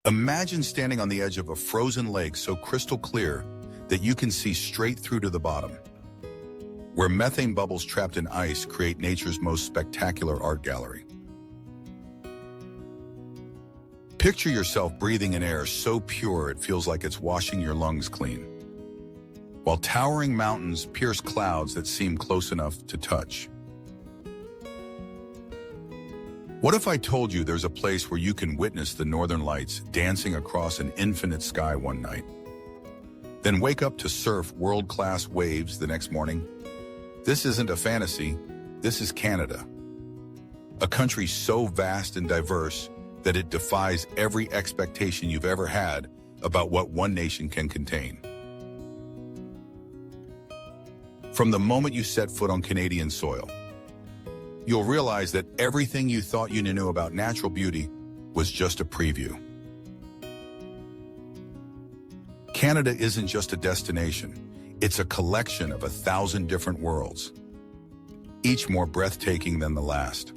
Imagine standing on the edge of a frozen lake so crystal clear that you can see straight through to the bottom, where methane bubbles trapped in ice create nature's most spectacular art gallery. Picture yourself breathing in air so pure it feels like it's washing your lungs clean, while towering mountains pierce clouds that seem close enough to touch. What if I told you there's a place where you can witness the northern lights dancing across an infinite sky one night, then wake up to surf world-class waves the next morning? This isn't a fantasy, this is Canada. A country so vast and diverse that it defies every expectation you've ever had about what one nation can contain. From the moment you set foot on Canadian soil, you'll realize that everything you thought you knew about natural beauty was just a preview. Canada isn't just a destination, it's a collection of 1,000 different worlds, each more breathtaking than the last.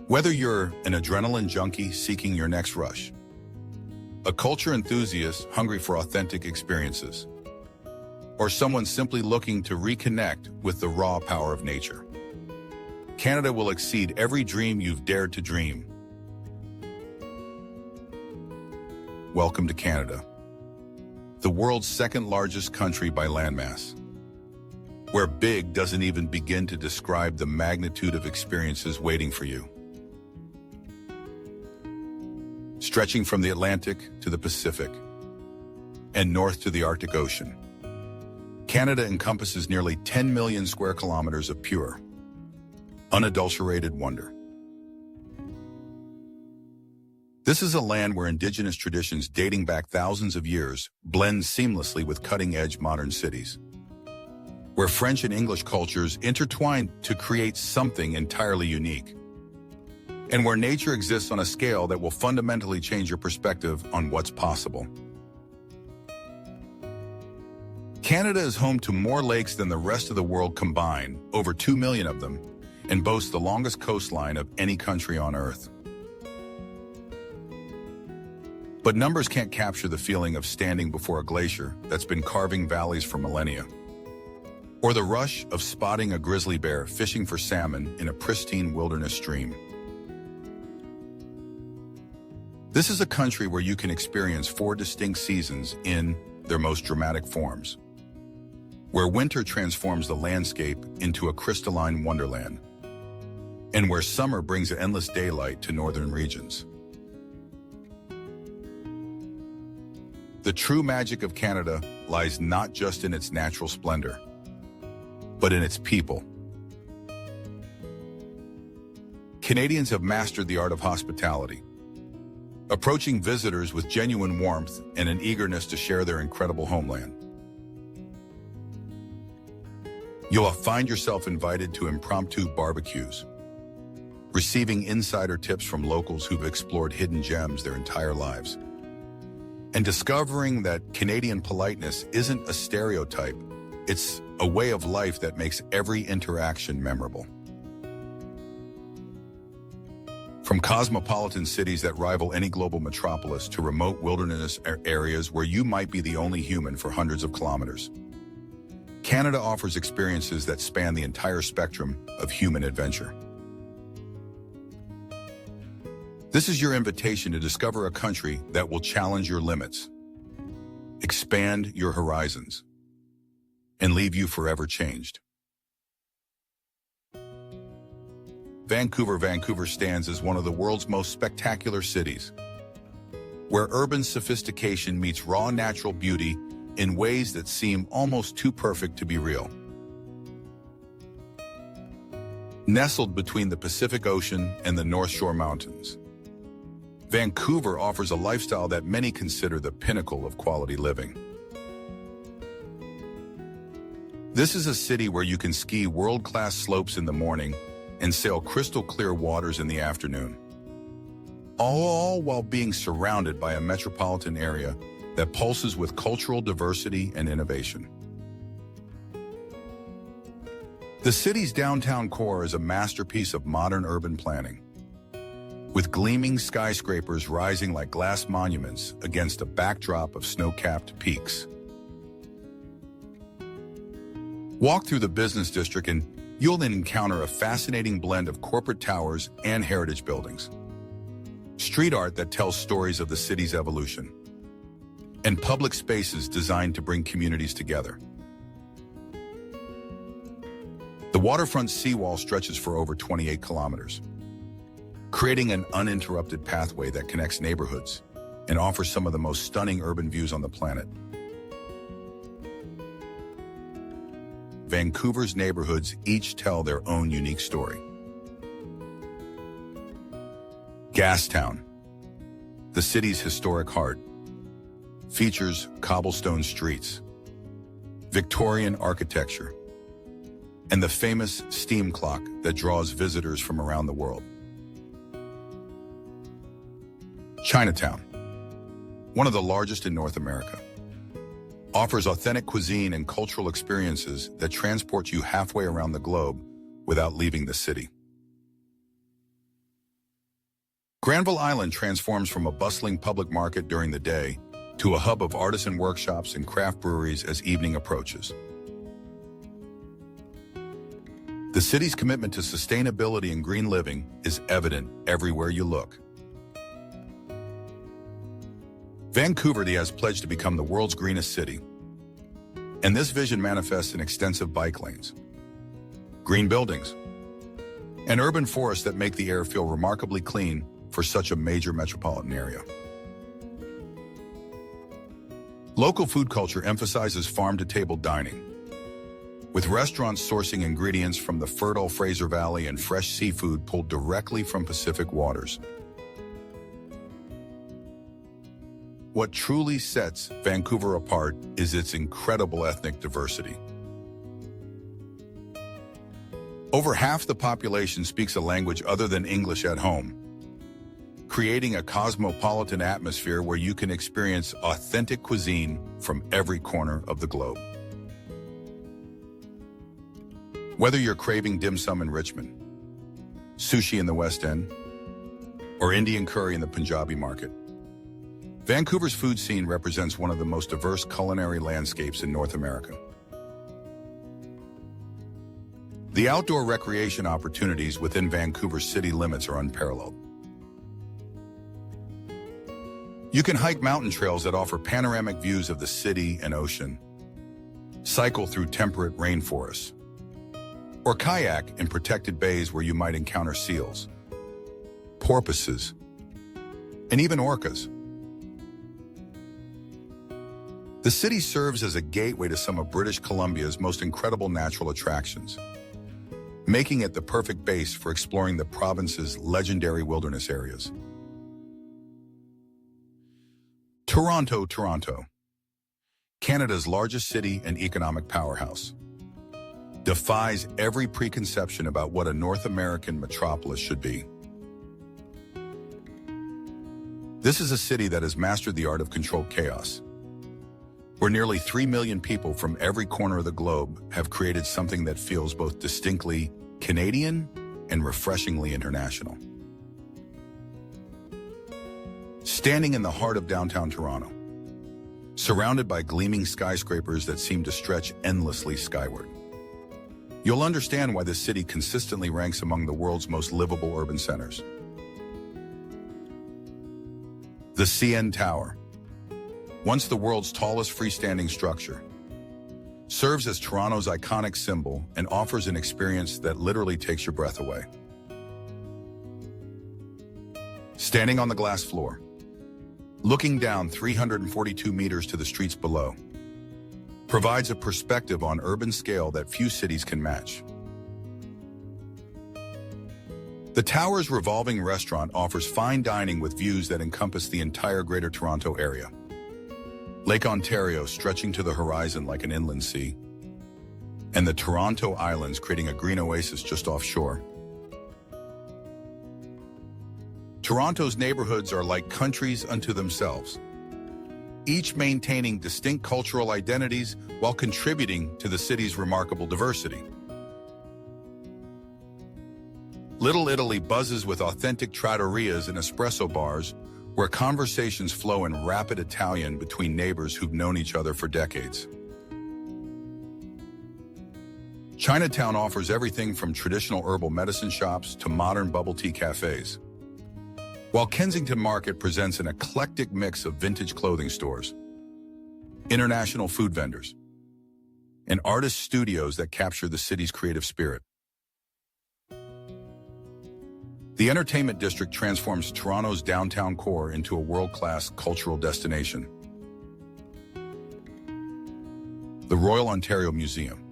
Whether you're an adrenaline junkie seeking your next rush, a culture enthusiast hungry for authentic experiences, or someone simply looking to reconnect with the raw power of nature, Canada will exceed every dream you've dared to dream. Welcome to Canada, the world's second largest country by landmass, where big doesn't even begin to describe the magnitude of experiences waiting for you. Stretching from the Atlantic to the Pacific and north to the Arctic Ocean, Canada encompasses nearly 10 million square kilometers of pure, unadulterated wonder. This is a land where indigenous traditions dating back thousands of years blend seamlessly with cutting-edge modern cities, where French and English cultures intertwine to create something entirely unique, and where nature exists on a scale that will fundamentally change your perspective on what's possible. Canada is home to more lakes than the rest of the world combined, over 2 million of them, and boasts the longest coastline of any country on Earth. But numbers can't capture the feeling of standing before a glacier that's been carving valleys for millennia, or the rush of spotting a grizzly bear fishing for salmon in a pristine wilderness stream. This is a country where you can experience 4 distinct seasons in their most dramatic forms, where winter transforms the landscape into a crystalline wonderland, and where summer brings endless daylight to northern regions. The true magic of Canada lies not just in its natural splendor, but in its people. Canadians have mastered the art of hospitality, approaching visitors with genuine warmth and an eagerness to share their incredible homeland. You'll find yourself invited to impromptu barbecues, receiving insider tips from locals who've explored hidden gems their entire lives, and discovering that Canadian politeness isn't a stereotype, it's a way of life that makes every interaction memorable. From cosmopolitan cities that rival any global metropolis to remote wilderness areas where you might be the only human for hundreds of kilometers, Canada offers experiences that span the entire spectrum of human adventure. This is your invitation to discover a country that will challenge your limits, expand your horizons, and leave you forever changed. Vancouver stands as one of the world's most spectacular cities, where urban sophistication meets raw natural beauty in ways that seem almost too perfect to be real. Nestled between the Pacific Ocean and the North Shore Mountains, Vancouver offers a lifestyle that many consider the pinnacle of quality living. This is a city where you can ski world-class slopes in the morning and sail crystal-clear waters in the afternoon, all while being surrounded by a metropolitan area that pulses with cultural diversity and innovation. The city's downtown core is a masterpiece of modern urban planning, with gleaming skyscrapers rising like glass monuments against a backdrop of snow-capped peaks. Walk through the business district and you'll then encounter a fascinating blend of corporate towers and heritage buildings, street art that tells stories of the city's evolution, and public spaces designed to bring communities together. The waterfront seawall stretches for over 28 kilometers, creating an uninterrupted pathway that connects neighborhoods and offers some of the most stunning urban views on the planet. Vancouver's neighborhoods each tell their own unique story. Gastown, the city's historic heart, features cobblestone streets, Victorian architecture, and the famous steam clock that draws visitors from around the world. Chinatown, one of the largest in North America, offers authentic cuisine and cultural experiences that transport you halfway around the globe without leaving the city. Granville Island transforms from a bustling public market during the day to a hub of artisan workshops and craft breweries as evening approaches. The city's commitment to sustainability and green living is evident everywhere you look. Vancouver has pledged to become the world's greenest city, and this vision manifests in extensive bike lanes, green buildings, and urban forests that make the air feel remarkably clean for such a major metropolitan area. Local food culture emphasizes farm-to-table dining, with restaurants sourcing ingredients from the fertile Fraser Valley and fresh seafood pulled directly from Pacific waters. What truly sets Vancouver apart is its incredible ethnic diversity. Over half the population speaks a language other than English at home, creating a cosmopolitan atmosphere where you can experience authentic cuisine from every corner of the globe. Whether you're craving dim sum in Richmond, sushi in the West End, or Indian curry in the Punjabi market, Vancouver's food scene represents one of the most diverse culinary landscapes in North America. The outdoor recreation opportunities within Vancouver's city limits are unparalleled. You can hike mountain trails that offer panoramic views of the city and ocean, cycle through temperate rainforests, or kayak in protected bays where you might encounter seals, porpoises, and even orcas. The city serves as a gateway to some of British Columbia's most incredible natural attractions, making it the perfect base for exploring the province's legendary wilderness areas. Toronto, Canada's largest city and economic powerhouse, defies every preconception about what a North American metropolis should be. This is a city that has mastered the art of controlled chaos, where nearly 3 million people from every corner of the globe have created something that feels both distinctly Canadian and refreshingly international. Standing in the heart of downtown Toronto, surrounded by gleaming skyscrapers that seem to stretch endlessly skyward, you'll understand why this city consistently ranks among the world's most livable urban centers. The CN Tower, once the world's tallest freestanding structure, serves as Toronto's iconic symbol and offers an experience that literally takes your breath away. Standing on the glass floor, looking down 342 meters to the streets below, provides a perspective on urban scale that few cities can match. The tower's revolving restaurant offers fine dining with views that encompass the entire Greater Toronto area. Lake Ontario stretching to the horizon like an inland sea, and the Toronto Islands creating a green oasis just offshore. Toronto's neighborhoods are like countries unto themselves, each maintaining distinct cultural identities while contributing to the city's remarkable diversity. Little Italy buzzes with authentic trattorias and espresso bars where conversations flow in rapid Italian between neighbors who've known each other for decades. Chinatown offers everything from traditional herbal medicine shops to modern bubble tea cafes, while Kensington Market presents an eclectic mix of vintage clothing stores, international food vendors, and artist studios that capture the city's creative spirit. The entertainment district transforms Toronto's downtown core into a world-class cultural destination. The Royal Ontario Museum,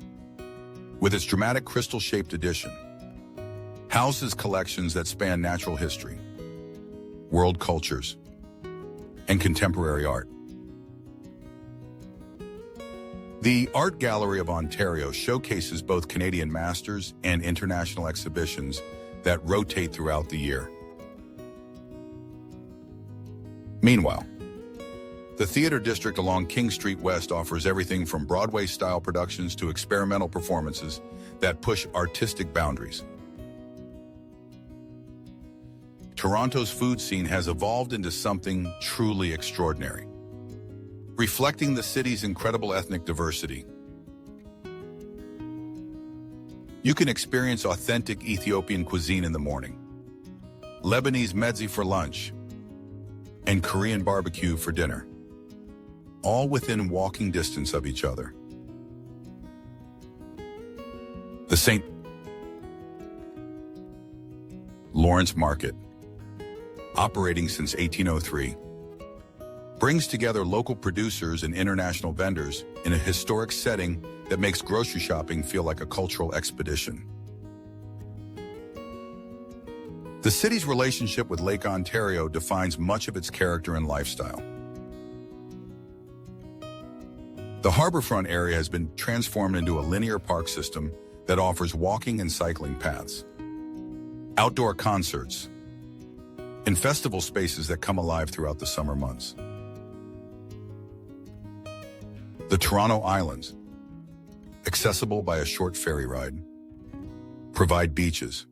with its dramatic crystal-shaped addition, houses collections that span natural history, world cultures, and contemporary art. The Art Gallery of Ontario showcases both Canadian masters and international exhibitions that rotate throughout the year. Meanwhile, the Theatre District along King Street West offers everything from Broadway-style productions to experimental performances that push artistic boundaries. Toronto's food scene has evolved into something truly extraordinary, reflecting the city's incredible ethnic diversity. You can experience authentic Ethiopian cuisine in the morning, Lebanese mezzi for lunch, and Korean barbecue for dinner, all within walking distance of each other. The St. Lawrence Market, operating since 1803, brings together local producers and international vendors in a historic setting that makes grocery shopping feel like a cultural expedition. The city's relationship with Lake Ontario defines much of its character and lifestyle. The harborfront area has been transformed into a linear park system that offers walking and cycling paths, outdoor concerts, and festival spaces that come alive throughout the summer months. The Toronto Islands, accessible by a short ferry ride, provide beaches,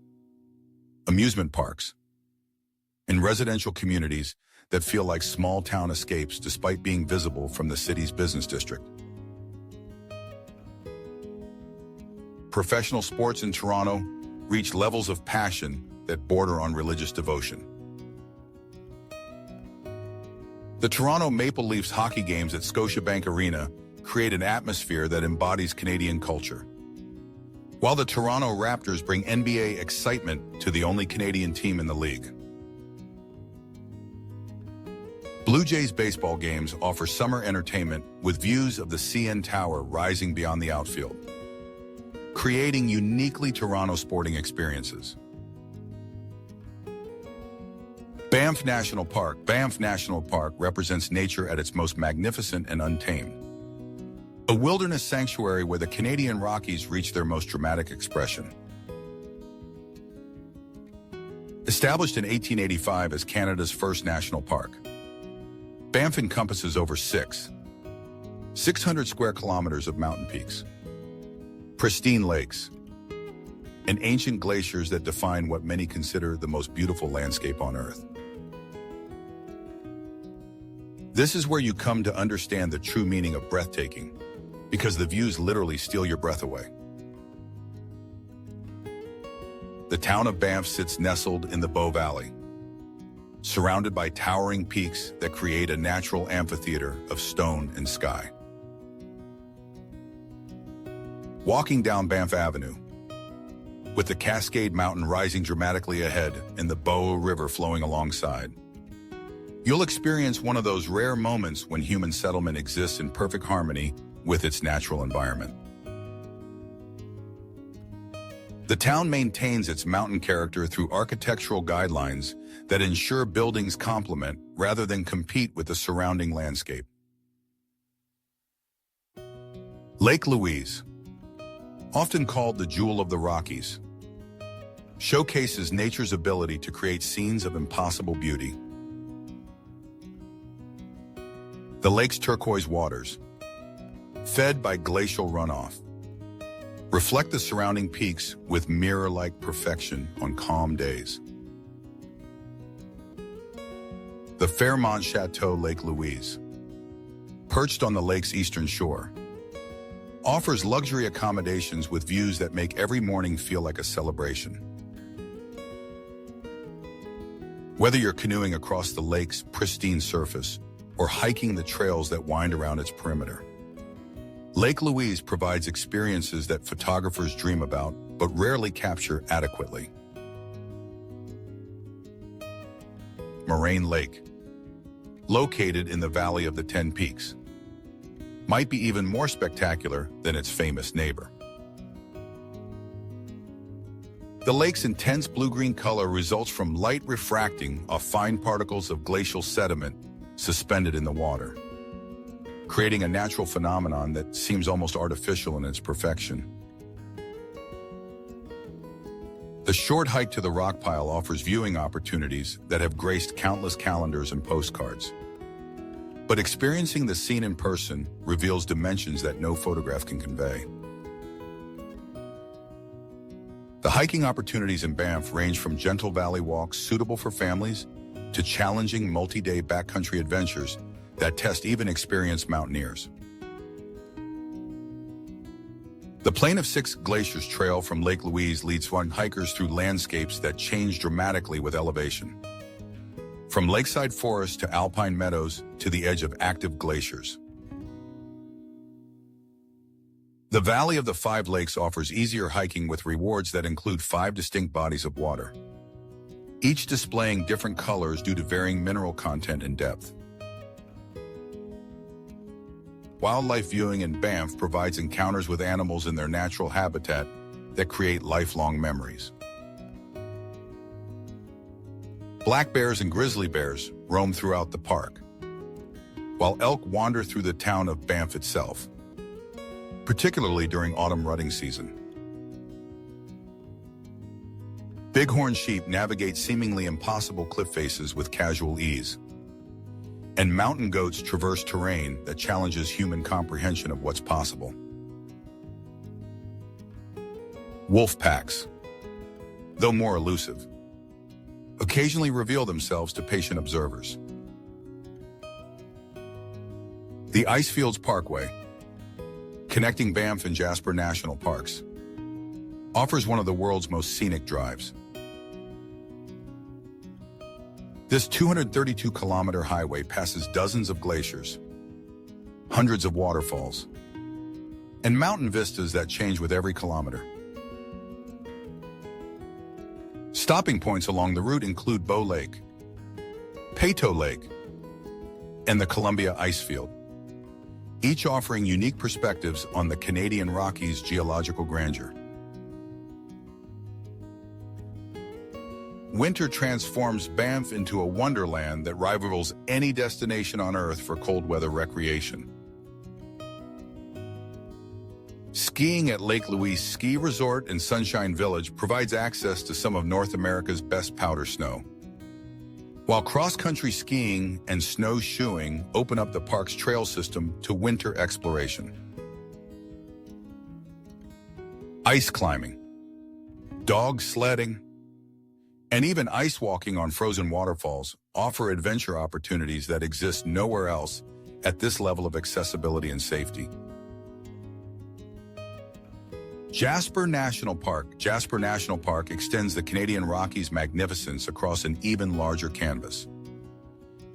amusement parks, and residential communities that feel like small-town escapes despite being visible from the city's business district. Professional sports in Toronto reach levels of passion that border on religious devotion. The Toronto Maple Leafs hockey games at Scotiabank Arena create an atmosphere that embodies Canadian culture, while the Toronto Raptors bring NBA excitement to the only Canadian team in the league. Blue Jays baseball games offer summer entertainment with views of the CN Tower rising beyond the outfield, creating uniquely Toronto sporting experiences. Banff National Park. Banff National Park represents nature at its most magnificent and untamed. A wilderness sanctuary where the Canadian Rockies reach their most dramatic expression. Established in 1885 as Canada's first national park, Banff encompasses over 600 square kilometers of mountain peaks, pristine lakes, and ancient glaciers that define what many consider the most beautiful landscape on Earth. This is where you come to understand the true meaning of breathtaking, because the views literally steal your breath away. The town of Banff sits nestled in the Bow Valley, surrounded by towering peaks that create a natural amphitheater of stone and sky. Walking down Banff Avenue, with the Cascade Mountain rising dramatically ahead and the Bow River flowing alongside, you'll experience one of those rare moments when human settlement exists in perfect harmony with its natural environment. The town maintains its mountain character through architectural guidelines that ensure buildings complement rather than compete with the surrounding landscape. Lake Louise, often called the Jewel of the Rockies, showcases nature's ability to create scenes of impossible beauty. The lake's turquoise waters, fed by glacial runoff, Reflect the surrounding peaks with mirror-like perfection on calm days. The Fairmont Chateau Lake Louise, perched on the lake's eastern shore, offers luxury accommodations with views that make every morning feel like a celebration. Whether you're canoeing across the lake's pristine surface or hiking the trails that wind around its perimeter, Lake Louise provides experiences that photographers dream about but rarely capture adequately. Moraine Lake, located in the Valley of the Ten Peaks, might be even more spectacular than its famous neighbor. The lake's intense blue-green color results from light refracting off fine particles of glacial sediment suspended in the water, creating a natural phenomenon that seems almost artificial in its perfection. The short hike to the rock pile offers viewing opportunities that have graced countless calendars and postcards. But experiencing the scene in person reveals dimensions that no photograph can convey. The hiking opportunities in Banff range from gentle valley walks suitable for families to challenging multi-day backcountry adventures that test even experienced mountaineers. The Plain of Six Glaciers trail from Lake Louise leads hikers through landscapes that change dramatically with elevation. From lakeside forests to alpine meadows to the edge of active glaciers. The Valley of the Five Lakes offers easier hiking with rewards that include 5 distinct bodies of water, each displaying different colors due to varying mineral content and depth. Wildlife viewing in Banff provides encounters with animals in their natural habitat that create lifelong memories. Black bears and grizzly bears roam throughout the park, while elk wander through the town of Banff itself, particularly during autumn rutting season. Bighorn sheep navigate seemingly impossible cliff faces with casual ease, and mountain goats traverse terrain that challenges human comprehension of what's possible. Wolf packs, though more elusive, occasionally reveal themselves to patient observers. The Icefields Parkway, connecting Banff and Jasper National Parks, offers one of the world's most scenic drives. This 232-kilometer highway passes dozens of glaciers, hundreds of waterfalls, and mountain vistas that change with every kilometer. Stopping points along the route include Bow Lake, Peyto Lake, and the Columbia Icefield, each offering unique perspectives on the Canadian Rockies' geological grandeur. Winter transforms Banff into a wonderland that rivals any destination on Earth for cold weather recreation. Skiing at Lake Louise Ski Resort and Sunshine Village provides access to some of North America's best powder snow, while cross-country skiing and snowshoeing open up the park's trail system to winter exploration. Ice climbing, dog sledding, and even ice walking on frozen waterfalls offer adventure opportunities that exist nowhere else at this level of accessibility and safety. Jasper National Park extends the Canadian Rockies' magnificence across an even larger canvas,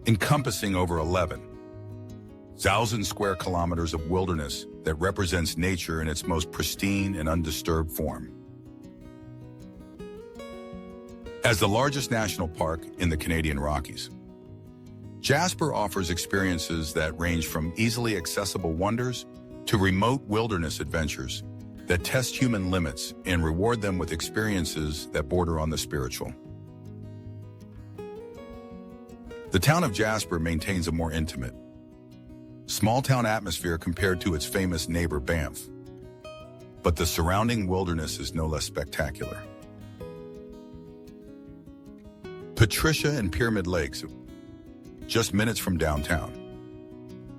encompassing over 11,000 square kilometers of wilderness that represents nature in its most pristine and undisturbed form. As the largest national park in the Canadian Rockies, Jasper offers experiences that range from easily accessible wonders to remote wilderness adventures that test human limits and reward them with experiences that border on the spiritual. The town of Jasper maintains a more intimate, small-town atmosphere compared to its famous neighbor Banff, but the surrounding wilderness is no less spectacular. Patricia and Pyramid Lakes, just minutes from downtown,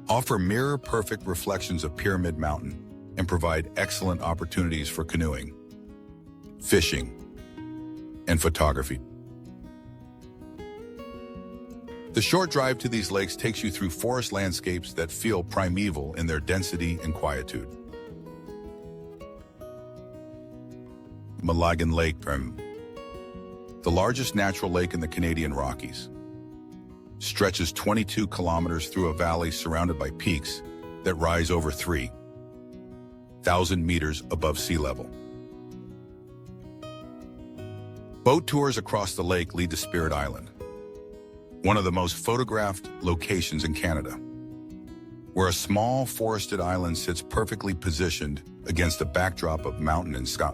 offer mirror-perfect reflections of Pyramid Mountain and provide excellent opportunities for canoeing, fishing, and photography. The short drive to these lakes takes you through forest landscapes that feel primeval in their density and quietude. Okanagan Lake, the largest natural lake in the Canadian Rockies, stretches 22 kilometers through a valley surrounded by peaks that rise over 3,000 meters above sea level. Boat tours across the lake lead to Spirit Island, one of the most photographed locations in Canada, where a small forested island sits perfectly positioned against a backdrop of mountain and sky.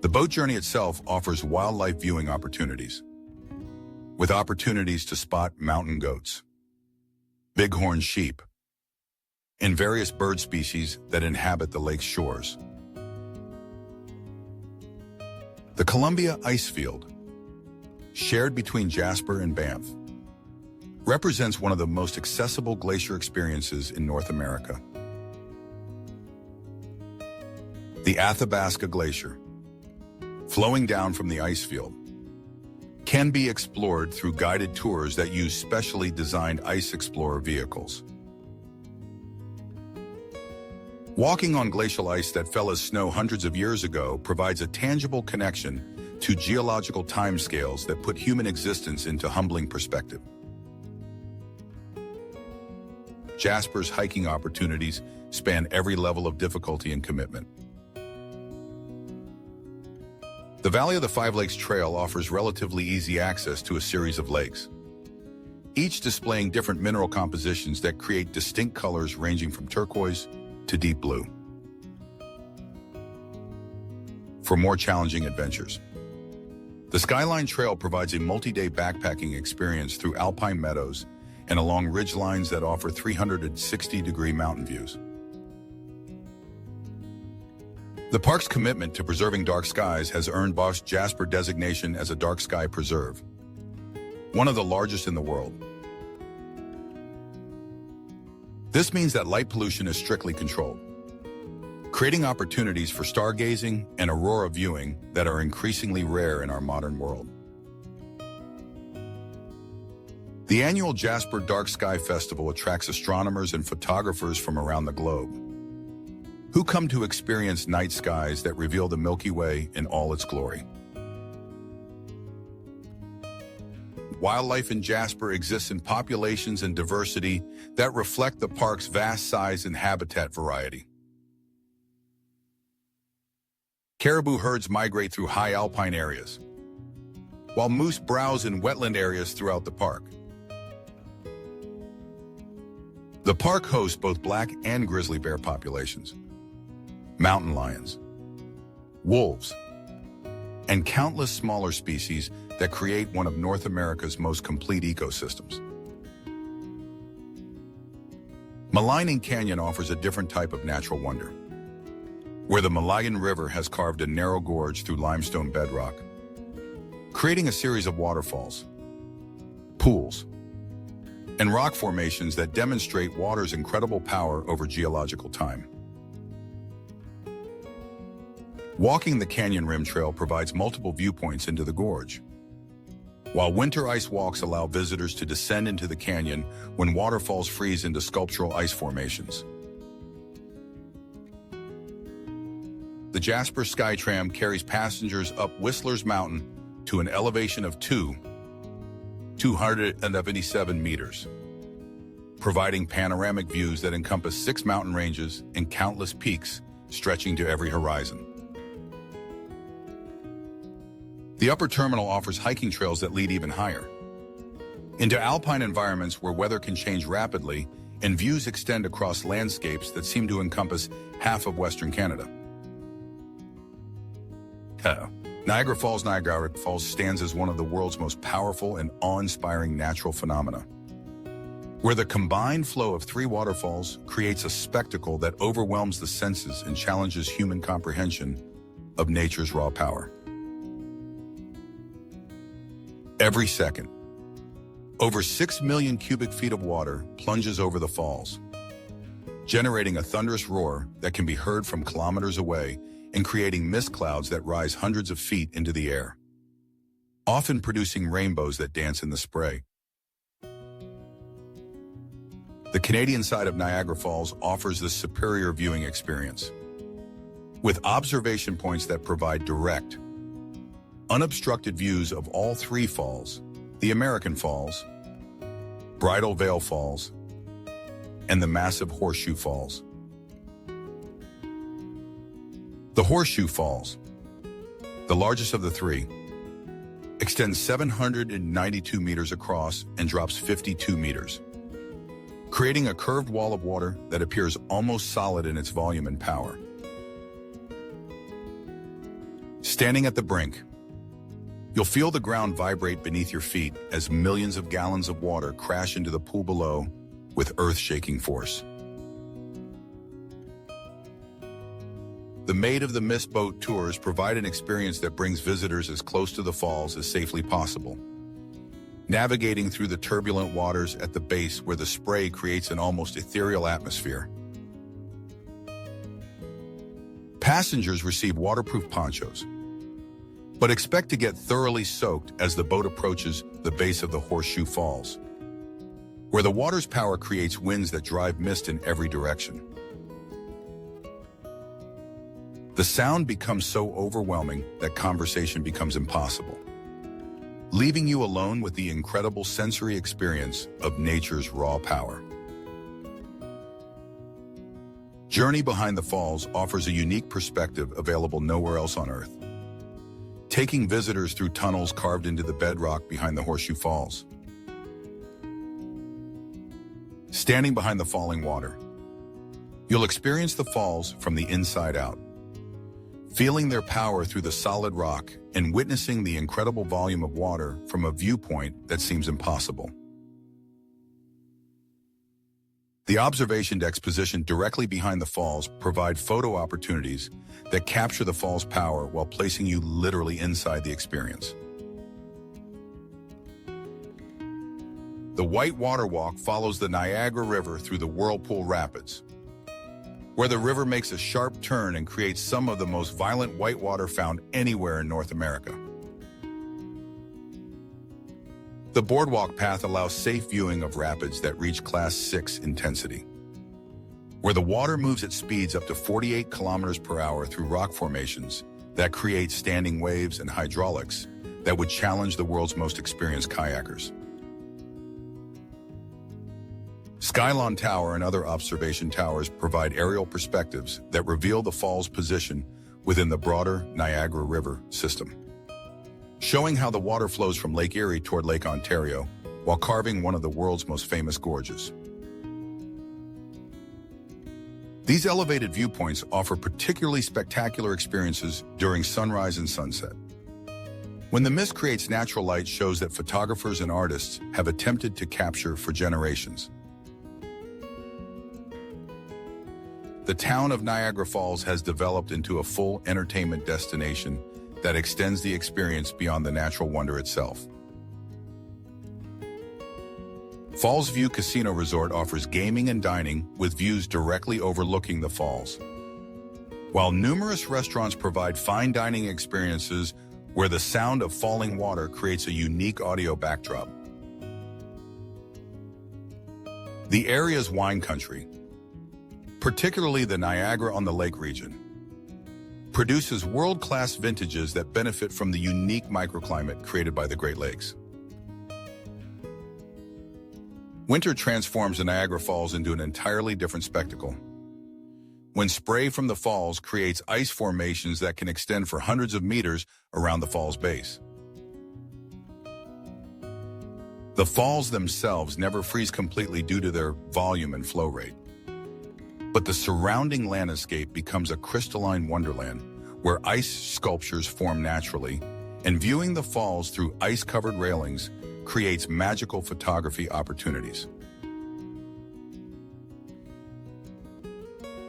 The boat journey itself offers wildlife viewing opportunities, with opportunities to spot mountain goats, bighorn sheep, and various bird species that inhabit the lake's shores. The Columbia Icefield, shared between Jasper and Banff, represents one of the most accessible glacier experiences in North America. The Athabasca Glacier, flowing down from the icefield, can be explored through guided tours that use specially designed ice explorer vehicles. Walking on glacial ice that fell as snow hundreds of years ago provides a tangible connection to geological timescales that put human existence into humbling perspective. Jasper's hiking opportunities span every level of difficulty and commitment. The Valley of the Five Lakes Trail offers relatively easy access to a series of lakes, each displaying different mineral compositions that create distinct colors ranging from turquoise to deep blue. For more challenging adventures, the Skyline Trail provides a multi-day backpacking experience through alpine meadows and along ridgelines that offer 360-degree mountain views. The park's commitment to preserving dark skies has earned Banff's Jasper designation as a dark sky preserve, one of the largest in the world. This means that light pollution is strictly controlled, creating opportunities for stargazing and aurora viewing that are increasingly rare in our modern world. The annual Jasper Dark Sky Festival attracts astronomers and photographers from around the globe, who come to experience night skies that reveal the Milky Way in all its glory. Wildlife in Jasper exists in populations and diversity that reflect the park's vast size and habitat variety. Caribou herds migrate through high alpine areas, while moose browse in wetland areas throughout the park. The park hosts both black and grizzly bear populations, mountain lions, wolves, and countless smaller species that create one of North America's most complete ecosystems. Maligne Canyon offers a different type of natural wonder, where the Maligne River has carved a narrow gorge through limestone bedrock, creating a series of waterfalls, pools, and rock formations that demonstrate water's incredible power over geological time. Walking the Canyon Rim Trail provides multiple viewpoints into the gorge, while winter ice walks allow visitors to descend into the canyon when waterfalls freeze into sculptural ice formations. The Jasper Skytram carries passengers up Whistler's Mountain to an elevation of 277 meters, providing panoramic views that encompass 6 mountain ranges and countless peaks stretching to every horizon. The upper terminal offers hiking trails that lead even higher, into alpine environments where weather can change rapidly and views extend across landscapes that seem to encompass half of Western Canada. Niagara Falls stands as one of the world's most powerful and awe-inspiring natural phenomena, where the combined flow of 3 waterfalls creates a spectacle that overwhelms the senses and challenges human comprehension of nature's raw power. Every second, over 6 million cubic feet of water plunges over the falls, generating a thunderous roar that can be heard from kilometers away and creating mist clouds that rise hundreds of feet into the air, often producing rainbows that dance in the spray. The Canadian side of Niagara Falls offers this superior viewing experience, with observation points that provide direct, unobstructed views of all three falls: the American Falls, Bridal Veil Falls, and the massive Horseshoe Falls. The Horseshoe Falls, the largest of the three, extends 792 meters across and drops 52 meters, creating a curved wall of water that appears almost solid in its volume and power. Standing at the brink, you'll feel the ground vibrate beneath your feet as millions of gallons of water crash into the pool below with earth-shaking force. The Maid of the Mist boat tours provide an experience that brings visitors as close to the falls as safely possible, navigating through the turbulent waters at the base where the spray creates an almost ethereal atmosphere. Passengers receive waterproof ponchos, but expect to get thoroughly soaked as the boat approaches the base of the Horseshoe Falls, where the water's power creates winds that drive mist in every direction. The sound becomes so overwhelming that conversation becomes impossible, leaving you alone with the incredible sensory experience of nature's raw power. Journey Behind the Falls offers a unique perspective available nowhere else on Earth, taking visitors through tunnels carved into the bedrock behind the Horseshoe Falls. Standing behind the falling water, you'll experience the falls from the inside out, feeling their power through the solid rock and witnessing the incredible volume of water from a viewpoint that seems impossible. The observation decks positioned directly behind the falls provide photo opportunities that capture the fall's power while placing you literally inside the experience. The White Water Walk follows the Niagara River through the Whirlpool Rapids, where the river makes a sharp turn and creates some of the most violent whitewater found anywhere in North America. The boardwalk path allows safe viewing of rapids that reach Class 6 intensity, where the water moves at speeds up to 48 kilometers per hour through rock formations that create standing waves and hydraulics that would challenge the world's most experienced kayakers. Skylon Tower and other observation towers provide aerial perspectives that reveal the fall's position within the broader Niagara River system, showing how the water flows from Lake Erie toward Lake Ontario while carving one of the world's most famous gorges. These elevated viewpoints offer particularly spectacular experiences during sunrise and sunset, when the mist creates natural light shows that photographers and artists have attempted to capture for generations. The town of Niagara Falls has developed into a full entertainment destination that extends the experience beyond the natural wonder itself. Falls View Casino Resort offers gaming and dining with views directly overlooking the falls, while numerous restaurants provide fine dining experiences where the sound of falling water creates a unique audio backdrop. The area's wine country, particularly the Niagara-on-the-Lake region, produces world-class vintages that benefit from the unique microclimate created by the Great Lakes. Winter transforms the Niagara Falls into an entirely different spectacle, when spray from the falls creates ice formations that can extend for hundreds of meters around the fall's base. The falls themselves never freeze completely due to their volume and flow rate, but the surrounding landscape becomes a crystalline wonderland where ice sculptures form naturally, and viewing the falls through ice-covered railings creates magical photography opportunities.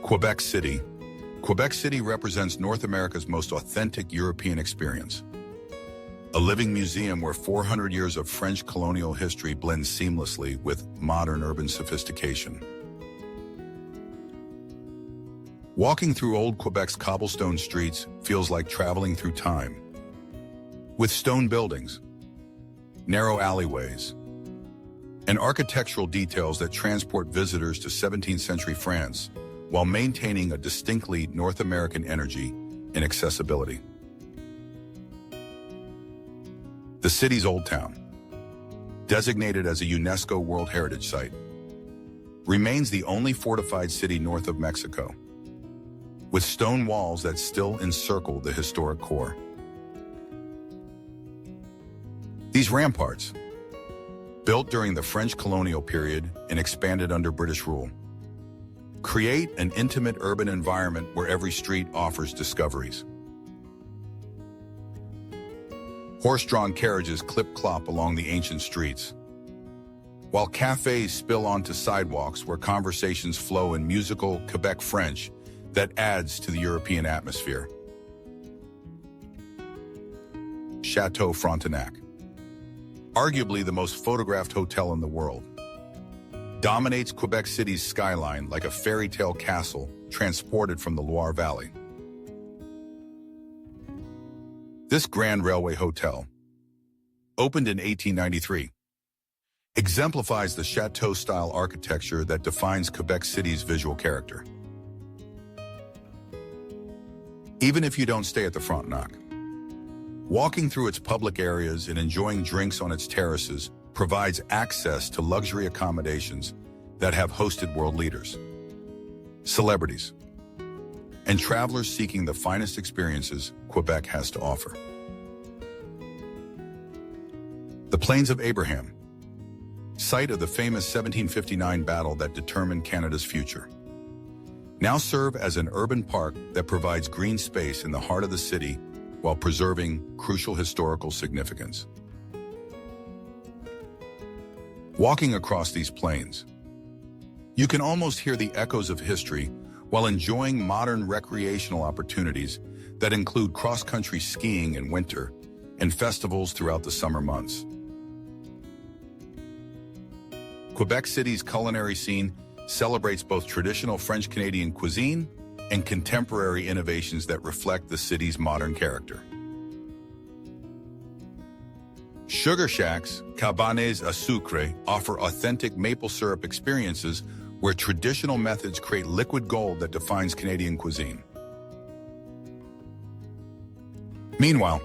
Quebec City. Quebec City represents North America's most authentic European experience, a living museum where 400 years of French colonial history blends seamlessly with modern urban sophistication. Walking through old Quebec's cobblestone streets feels like traveling through time. With stone buildings, narrow alleyways, and architectural details that transport visitors to 17th century France while maintaining a distinctly North American energy and accessibility. The city's Old Town, designated as a UNESCO World Heritage Site, remains the only fortified city north of Mexico, with stone walls that still encircle the historic core. These ramparts, built during the French colonial period and expanded under British rule, create an intimate urban environment where every street offers discoveries. Horse-drawn carriages clip-clop along the ancient streets, while cafes spill onto sidewalks where conversations flow in musical Quebec French that adds to the European atmosphere. Chateau Frontenac, arguably the most photographed hotel in the world, dominates Quebec City's skyline like a fairy tale castle transported from the Loire Valley. This Grand Railway Hotel, opened in 1893, exemplifies the chateau-style architecture that defines Quebec City's visual character. Even if you don't stay at the Frontenac, walking through its public areas and enjoying drinks on its terraces provides access to luxury accommodations that have hosted world leaders, celebrities, and travelers seeking the finest experiences Quebec has to offer. The Plains of Abraham, site of the famous 1759 battle that determined Canada's future, now serve as an urban park that provides green space in the heart of the city while preserving crucial historical significance. Walking across these plains, you can almost hear the echoes of history while enjoying modern recreational opportunities that include cross-country skiing in winter and festivals throughout the summer months. Quebec City's culinary scene celebrates both traditional French-Canadian cuisine and contemporary innovations that reflect the city's modern character. Sugar shacks, cabanes à sucre, offer authentic maple syrup experiences where traditional methods create liquid gold that defines Canadian cuisine. Meanwhile,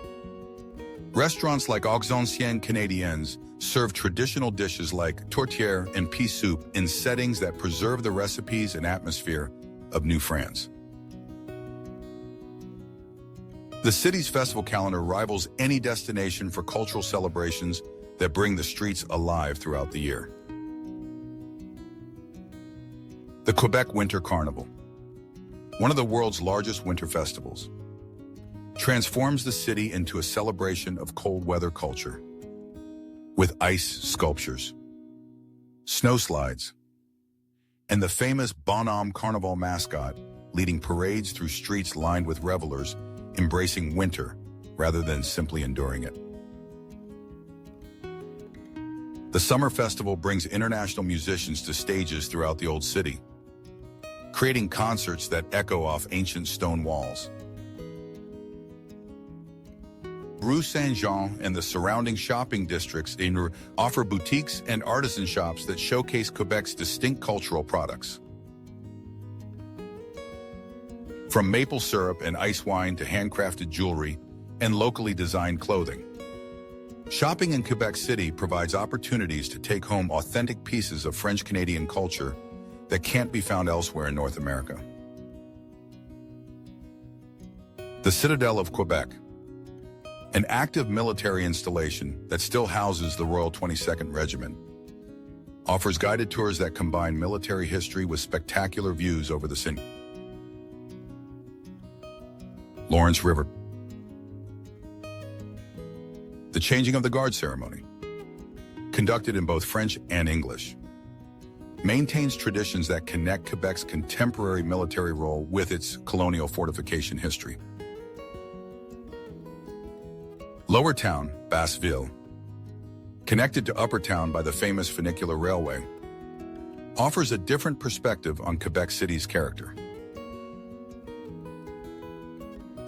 restaurants like Aux Anciennes Canadiennes serve traditional dishes like tourtière and pea soup in settings that preserve the recipes and atmosphere of New France. The city's festival calendar rivals any destination for cultural celebrations that bring the streets alive throughout the year. The Quebec Winter Carnival, one of the world's largest winter festivals, transforms the city into a celebration of cold weather culture, with ice sculptures, snow slides, and the famous Bonhomme Carnival mascot leading parades through streets lined with revelers embracing winter rather than simply enduring it. The summer festival brings international musicians to stages throughout the Old City, creating concerts that echo off ancient stone walls. Rue Saint-Jean and the surrounding shopping districts offer boutiques and artisan shops that showcase Quebec's distinct cultural products. From maple syrup and ice wine to handcrafted jewelry and locally designed clothing, shopping in Quebec City provides opportunities to take home authentic pieces of French-Canadian culture that can't be found elsewhere in North America. The Citadel of Quebec, an active military installation that still houses the Royal 22nd Regiment, offers guided tours that combine military history with spectacular views over the Scenic. Lawrence River. The changing of the guard ceremony, conducted in both French and English, maintains traditions that connect Quebec's contemporary military role with its colonial fortification history. Lower Town, Basseville, connected to Upper Town by the famous funicular railway, offers a different perspective on Quebec City's character.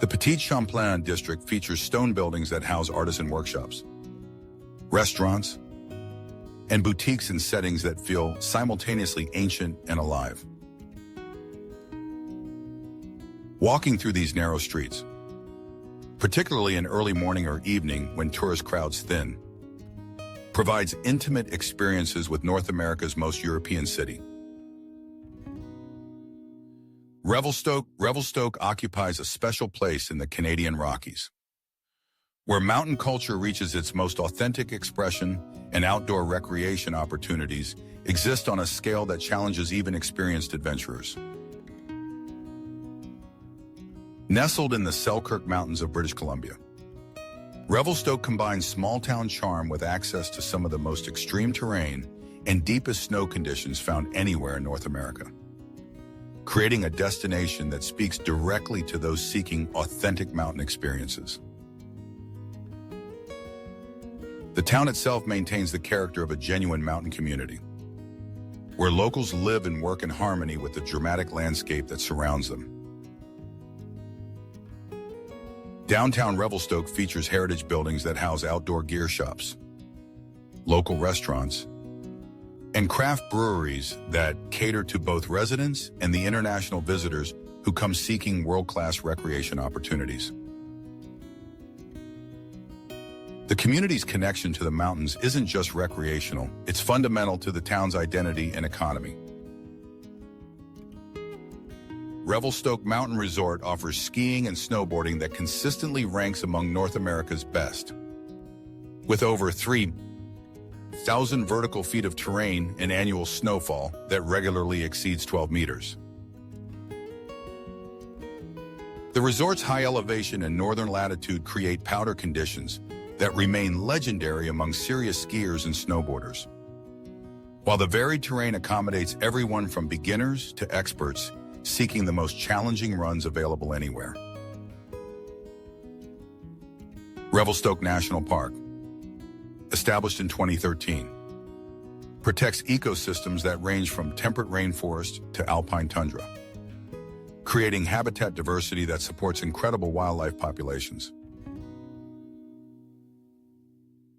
The Petit Champlain district features stone buildings that house artisan workshops, restaurants, and boutiques in settings that feel simultaneously ancient and alive. Walking through these narrow streets, particularly in early morning or evening when tourist crowds thin, provides intimate experiences with North America's most European city. Revelstoke occupies a special place in the Canadian Rockies, where mountain culture reaches its most authentic expression and outdoor recreation opportunities exist on a scale that challenges even experienced adventurers. Nestled in the Selkirk Mountains of British Columbia, Revelstoke combines small-town charm with access to some of the most extreme terrain and deepest snow conditions found anywhere in North America, creating a destination that speaks directly to those seeking authentic mountain experiences. The town itself maintains the character of a genuine mountain community, where locals live and work in harmony with the dramatic landscape that surrounds them. Downtown Revelstoke features heritage buildings that house outdoor gear shops, local restaurants, and craft breweries that cater to both residents and the international visitors who come seeking world-class recreation opportunities. The community's connection to the mountains isn't just recreational, it's fundamental to the town's identity and economy. Revelstoke Mountain Resort offers skiing and snowboarding that consistently ranks among North America's best. With over 3,000 vertical feet of terrain and annual snowfall that regularly exceeds 12 meters. The resort's high elevation and northern latitude create powder conditions that remain legendary among serious skiers and snowboarders. While the varied terrain accommodates everyone from beginners to experts seeking the most challenging runs available anywhere. Revelstoke National Park, established in 2013, protects ecosystems that range from temperate rainforest to alpine tundra, creating habitat diversity that supports incredible wildlife populations.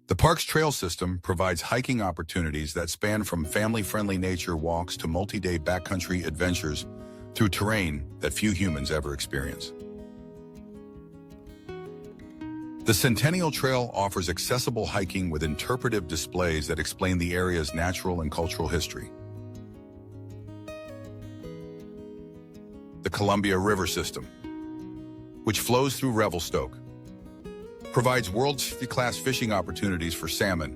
The park's trail system provides hiking opportunities that span from family-friendly nature walks to multi-day backcountry adventures through terrain that few humans ever experience. The Centennial Trail offers accessible hiking with interpretive displays that explain the area's natural and cultural history. The Columbia River System, which flows through Revelstoke, provides world-class fishing opportunities for salmon,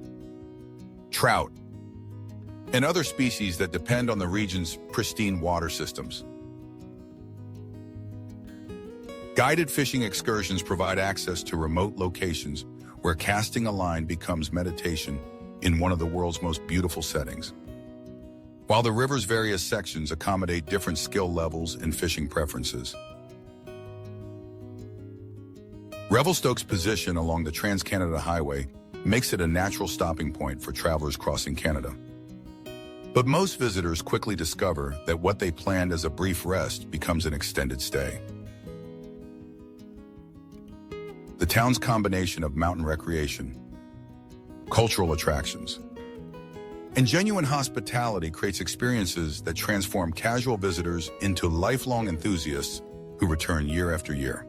trout, and other species that depend on the region's pristine water systems. Guided fishing excursions provide access to remote locations where casting a line becomes meditation in one of the world's most beautiful settings. While the river's various sections accommodate different skill levels and fishing preferences. Revelstoke's position along the Trans-Canada Highway makes it a natural stopping point for travelers crossing Canada. But most visitors quickly discover that what they planned as a brief rest becomes an extended stay. The town's combination of mountain recreation, cultural attractions, and genuine hospitality creates experiences that transform casual visitors into lifelong enthusiasts who return year after year.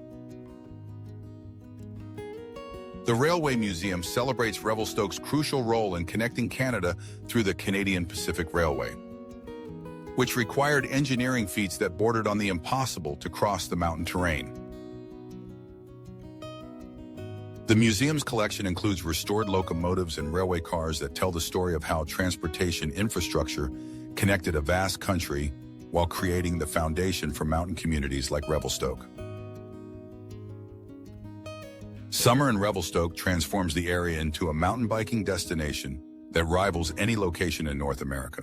The Railway Museum celebrates Revelstoke's crucial role in connecting Canada through the Canadian Pacific Railway, which required engineering feats that bordered on the impossible to cross the mountain terrain. The museum's collection includes restored locomotives and railway cars that tell the story of how transportation infrastructure connected a vast country while creating the foundation for mountain communities like Revelstoke. Summer in Revelstoke transforms the area into a mountain biking destination that rivals any location in North America.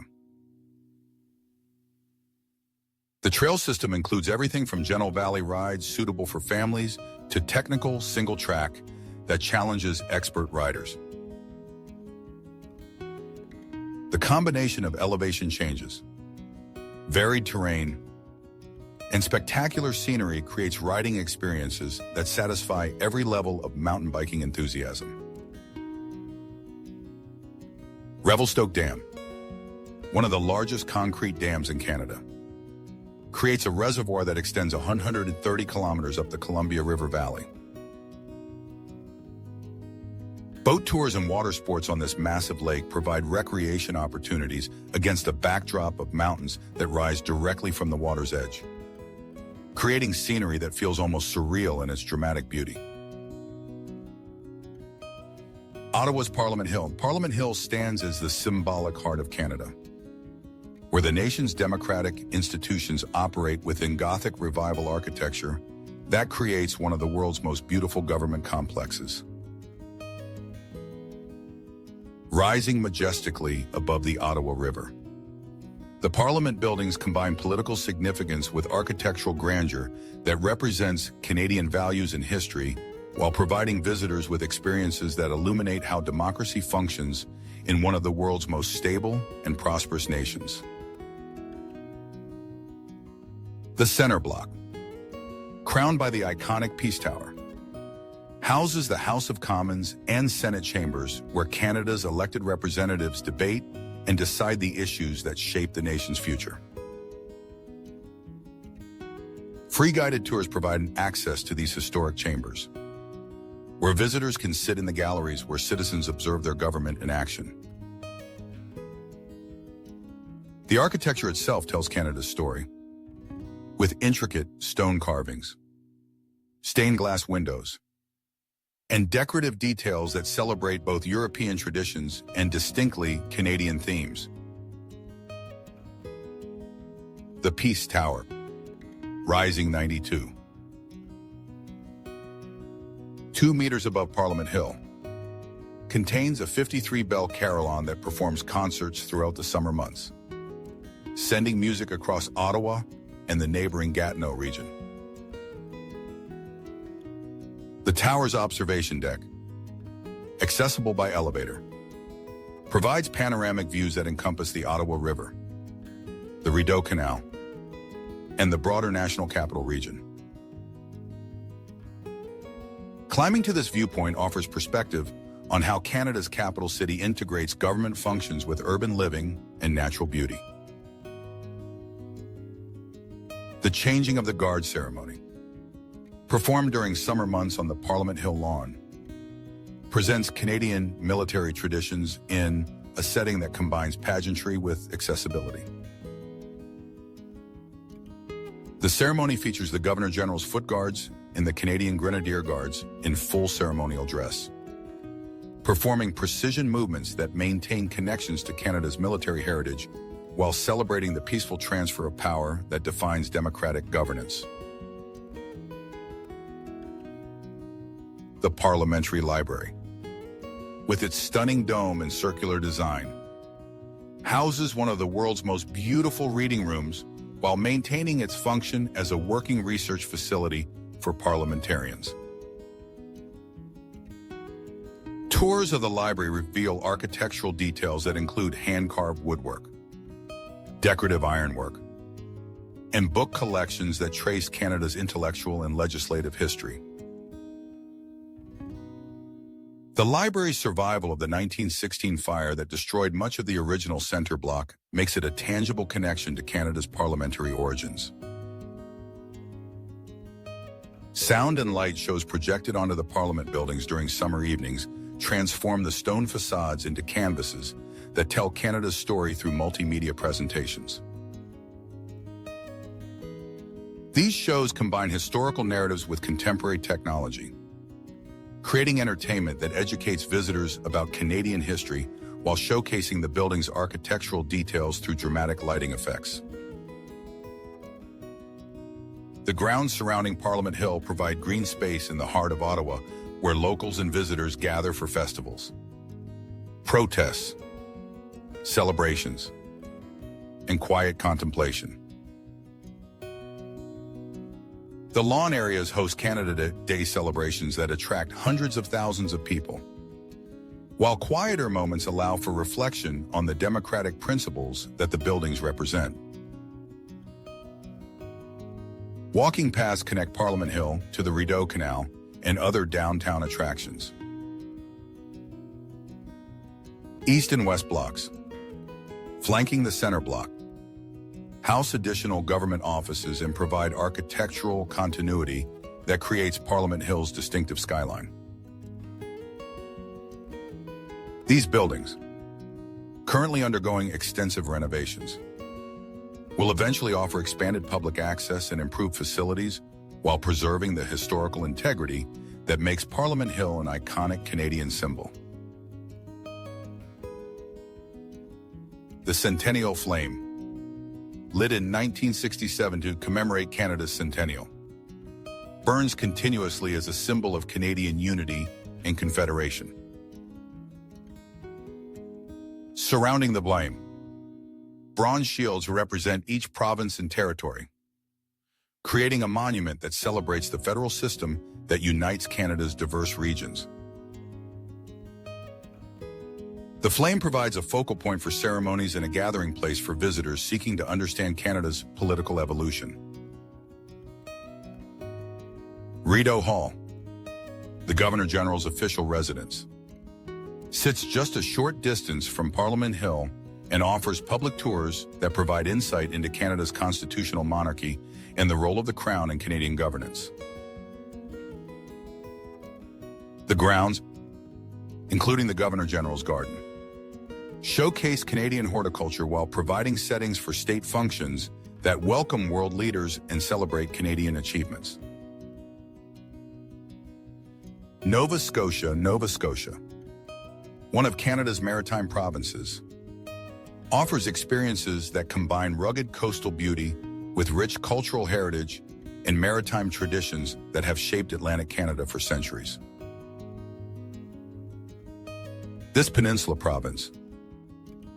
The trail system includes everything from gentle valley rides suitable for families to technical single track that challenges expert riders. The combination of elevation changes, varied terrain, And spectacular scenery creates riding experiences that satisfy every level of mountain biking enthusiasm. Revelstoke Dam, one of the largest concrete dams in Canada, creates a reservoir that extends 130 kilometers up the Columbia River Valley. Boat tours and water sports on this massive lake provide recreation opportunities against a backdrop of mountains that rise directly from the water's edge, creating scenery that feels almost surreal in its dramatic beauty. Ottawa's Parliament Hill. Parliament Hill stands as the symbolic heart of Canada, where the nation's democratic institutions operate within Gothic Revival architecture that creates one of the world's most beautiful government complexes. Rising majestically above the Ottawa River, the Parliament buildings combine political significance with architectural grandeur that represents Canadian values and history, while providing visitors with experiences that illuminate how democracy functions in one of the world's most stable and prosperous nations. The Center Block, crowned by the iconic Peace Tower, houses the House of Commons and Senate chambers where Canada's elected representatives debate and decide the issues that shape the nation's future. Free guided tours provide access to these historic chambers, where visitors can sit in the galleries where citizens observe their government in action. The architecture itself tells Canada's story, with intricate stone carvings, stained glass windows, and decorative details that celebrate both European traditions and distinctly Canadian themes. The Peace Tower, rising 2 meters above Parliament Hill, contains a 53-bell carillon that performs concerts throughout the summer months, sending music across Ottawa and the neighboring Gatineau region. The tower's observation deck, accessible by elevator, provides panoramic views that encompass the Ottawa River, the Rideau Canal, and the broader National Capital Region. Climbing to this viewpoint offers perspective on how Canada's capital city integrates government functions with urban living and natural beauty. The changing of the guard ceremony, performed during summer months on the Parliament Hill lawn, presents Canadian military traditions in a setting that combines pageantry with accessibility. The ceremony features the Governor General's Foot Guards and the Canadian Grenadier Guards in full ceremonial dress, performing precision movements that maintain connections to Canada's military heritage while celebrating the peaceful transfer of power that defines democratic governance. The Parliamentary Library, with its stunning dome and circular design, houses one of the world's most beautiful reading rooms while maintaining its function as a working research facility for parliamentarians. Tours of the library reveal architectural details that include hand-carved woodwork, decorative ironwork, and book collections that trace Canada's intellectual and legislative history. The library's survival of the 1916 fire that destroyed much of the original center block makes it a tangible connection to Canada's parliamentary origins. Sound and light shows projected onto the Parliament buildings during summer evenings transform the stone facades into canvases that tell Canada's story through multimedia presentations. These shows combine historical narratives with contemporary technology, creating entertainment that educates visitors about Canadian history while showcasing the building's architectural details through dramatic lighting effects. The grounds surrounding Parliament Hill provide green space in the heart of Ottawa, where locals and visitors gather for festivals, protests, celebrations, and quiet contemplation. The lawn areas host Canada Day celebrations that attract hundreds of thousands of people, while quieter moments allow for reflection on the democratic principles that the buildings represent. Walking paths connect Parliament Hill to the Rideau Canal and other downtown attractions. East and West blocks. Flanking the center block, house additional government offices and provide architectural continuity that creates Parliament Hill's distinctive skyline. These buildings, currently undergoing extensive renovations, will eventually offer expanded public access and improved facilities while preserving the historical integrity that makes Parliament Hill an iconic Canadian symbol. The Centennial Flame, lit in 1967 to commemorate Canada's centennial, burns continuously as a symbol of Canadian unity and confederation. Surrounding the flame, bronze shields represent each province and territory, creating a monument that celebrates the federal system that unites Canada's diverse regions. The flame provides a focal point for ceremonies and a gathering place for visitors seeking to understand Canada's political evolution. Rideau Hall, the Governor-General's official residence, sits just a short distance from Parliament Hill and offers public tours that provide insight into Canada's constitutional monarchy and the role of the Crown in Canadian governance. The grounds, including the Governor-General's Garden, showcase Canadian horticulture while providing settings for state functions that welcome world leaders and celebrate Canadian achievements. Nova Scotia, one of Canada's maritime provinces, offers experiences that combine rugged coastal beauty with rich cultural heritage and maritime traditions that have shaped Atlantic Canada for centuries. This peninsula province,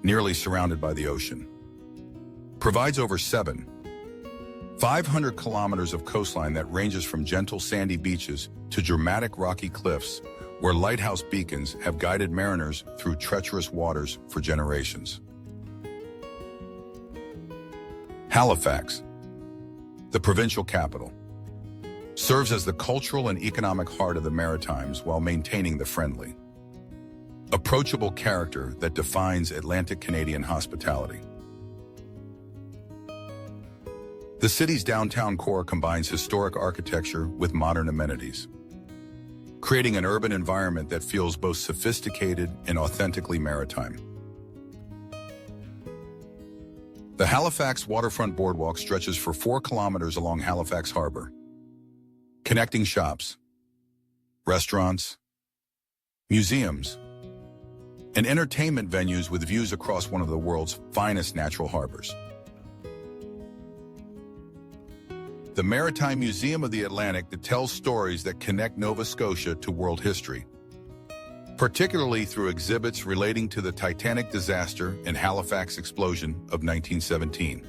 nearly surrounded by the ocean, provides over 500 kilometers of coastline that ranges from gentle sandy beaches to dramatic rocky cliffs where lighthouse beacons have guided mariners through treacherous waters for generations. Halifax, the provincial capital, serves as the cultural and economic heart of the Maritimes while maintaining the friendly, approachable character that defines Atlantic Canadian hospitality. The city's downtown core combines historic architecture with modern amenities, creating an urban environment that feels both sophisticated and authentically maritime. The Halifax waterfront boardwalk stretches for 4 kilometers along Halifax Harbor, connecting shops, restaurants, museums, and entertainment venues with views across one of the world's finest natural harbors. The Maritime Museum of the Atlantic that tells stories that connect Nova Scotia to world history, particularly through exhibits relating to the Titanic disaster and Halifax explosion of 1917.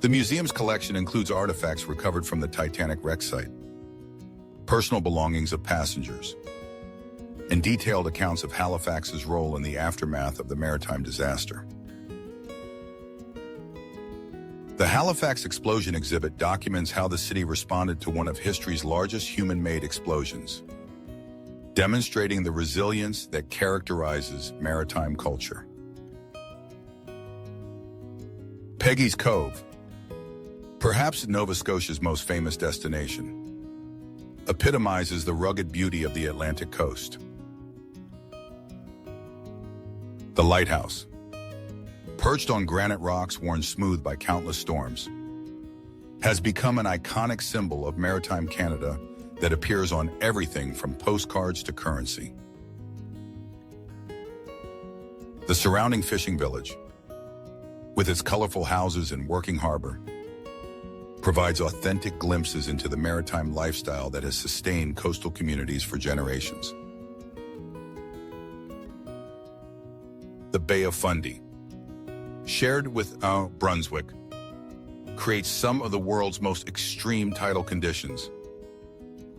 The museum's collection includes artifacts recovered from the Titanic wreck site, personal belongings of passengers, and detailed accounts of Halifax's role in the aftermath of the maritime disaster. The Halifax Explosion exhibit documents how the city responded to one of history's largest human-made explosions, demonstrating the resilience that characterizes maritime culture. Peggy's Cove, perhaps Nova Scotia's most famous destination, epitomizes the rugged beauty of the Atlantic coast. The lighthouse, perched on granite rocks worn smooth by countless storms, has become an iconic symbol of maritime Canada that appears on everything from postcards to currency. The surrounding fishing village, with its colorful houses and working harbor, provides authentic glimpses into the maritime lifestyle that has sustained coastal communities for generations. The Bay of Fundy, shared with Brunswick, creates some of the world's most extreme tidal conditions,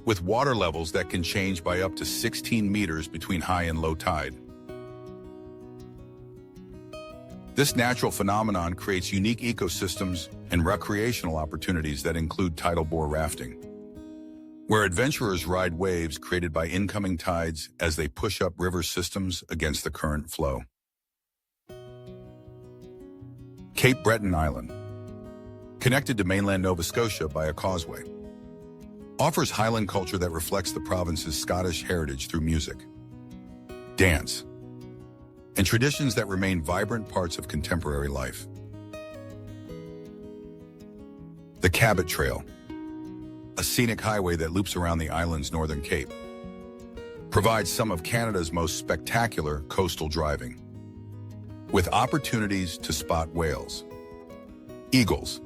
with water levels that can change by up to 16 meters between high and low tide. This natural phenomenon creates unique ecosystems and recreational opportunities that include tidal bore rafting, where adventurers ride waves created by incoming tides as they push up river systems against the current flow. Cape Breton Island, connected to mainland Nova Scotia by a causeway, offers Highland culture that reflects the province's Scottish heritage through music, dance, and traditions that remain vibrant parts of contemporary life. The Cabot Trail, a scenic highway that loops around the island's northern cape, provides some of Canada's most spectacular coastal driving, with opportunities to spot whales, eagles,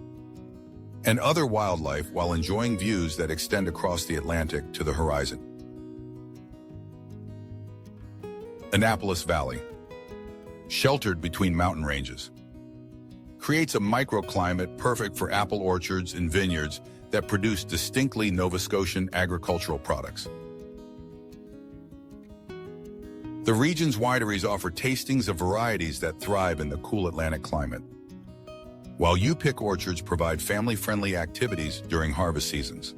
and other wildlife while enjoying views that extend across the Atlantic to the horizon. Annapolis Valley, sheltered between mountain ranges, creates a microclimate perfect for apple orchards and vineyards that produce distinctly Nova Scotian agricultural products. The region's wineries offer tastings of varieties that thrive in the cool Atlantic climate, while U-Pick orchards provide family-friendly activities during harvest seasons.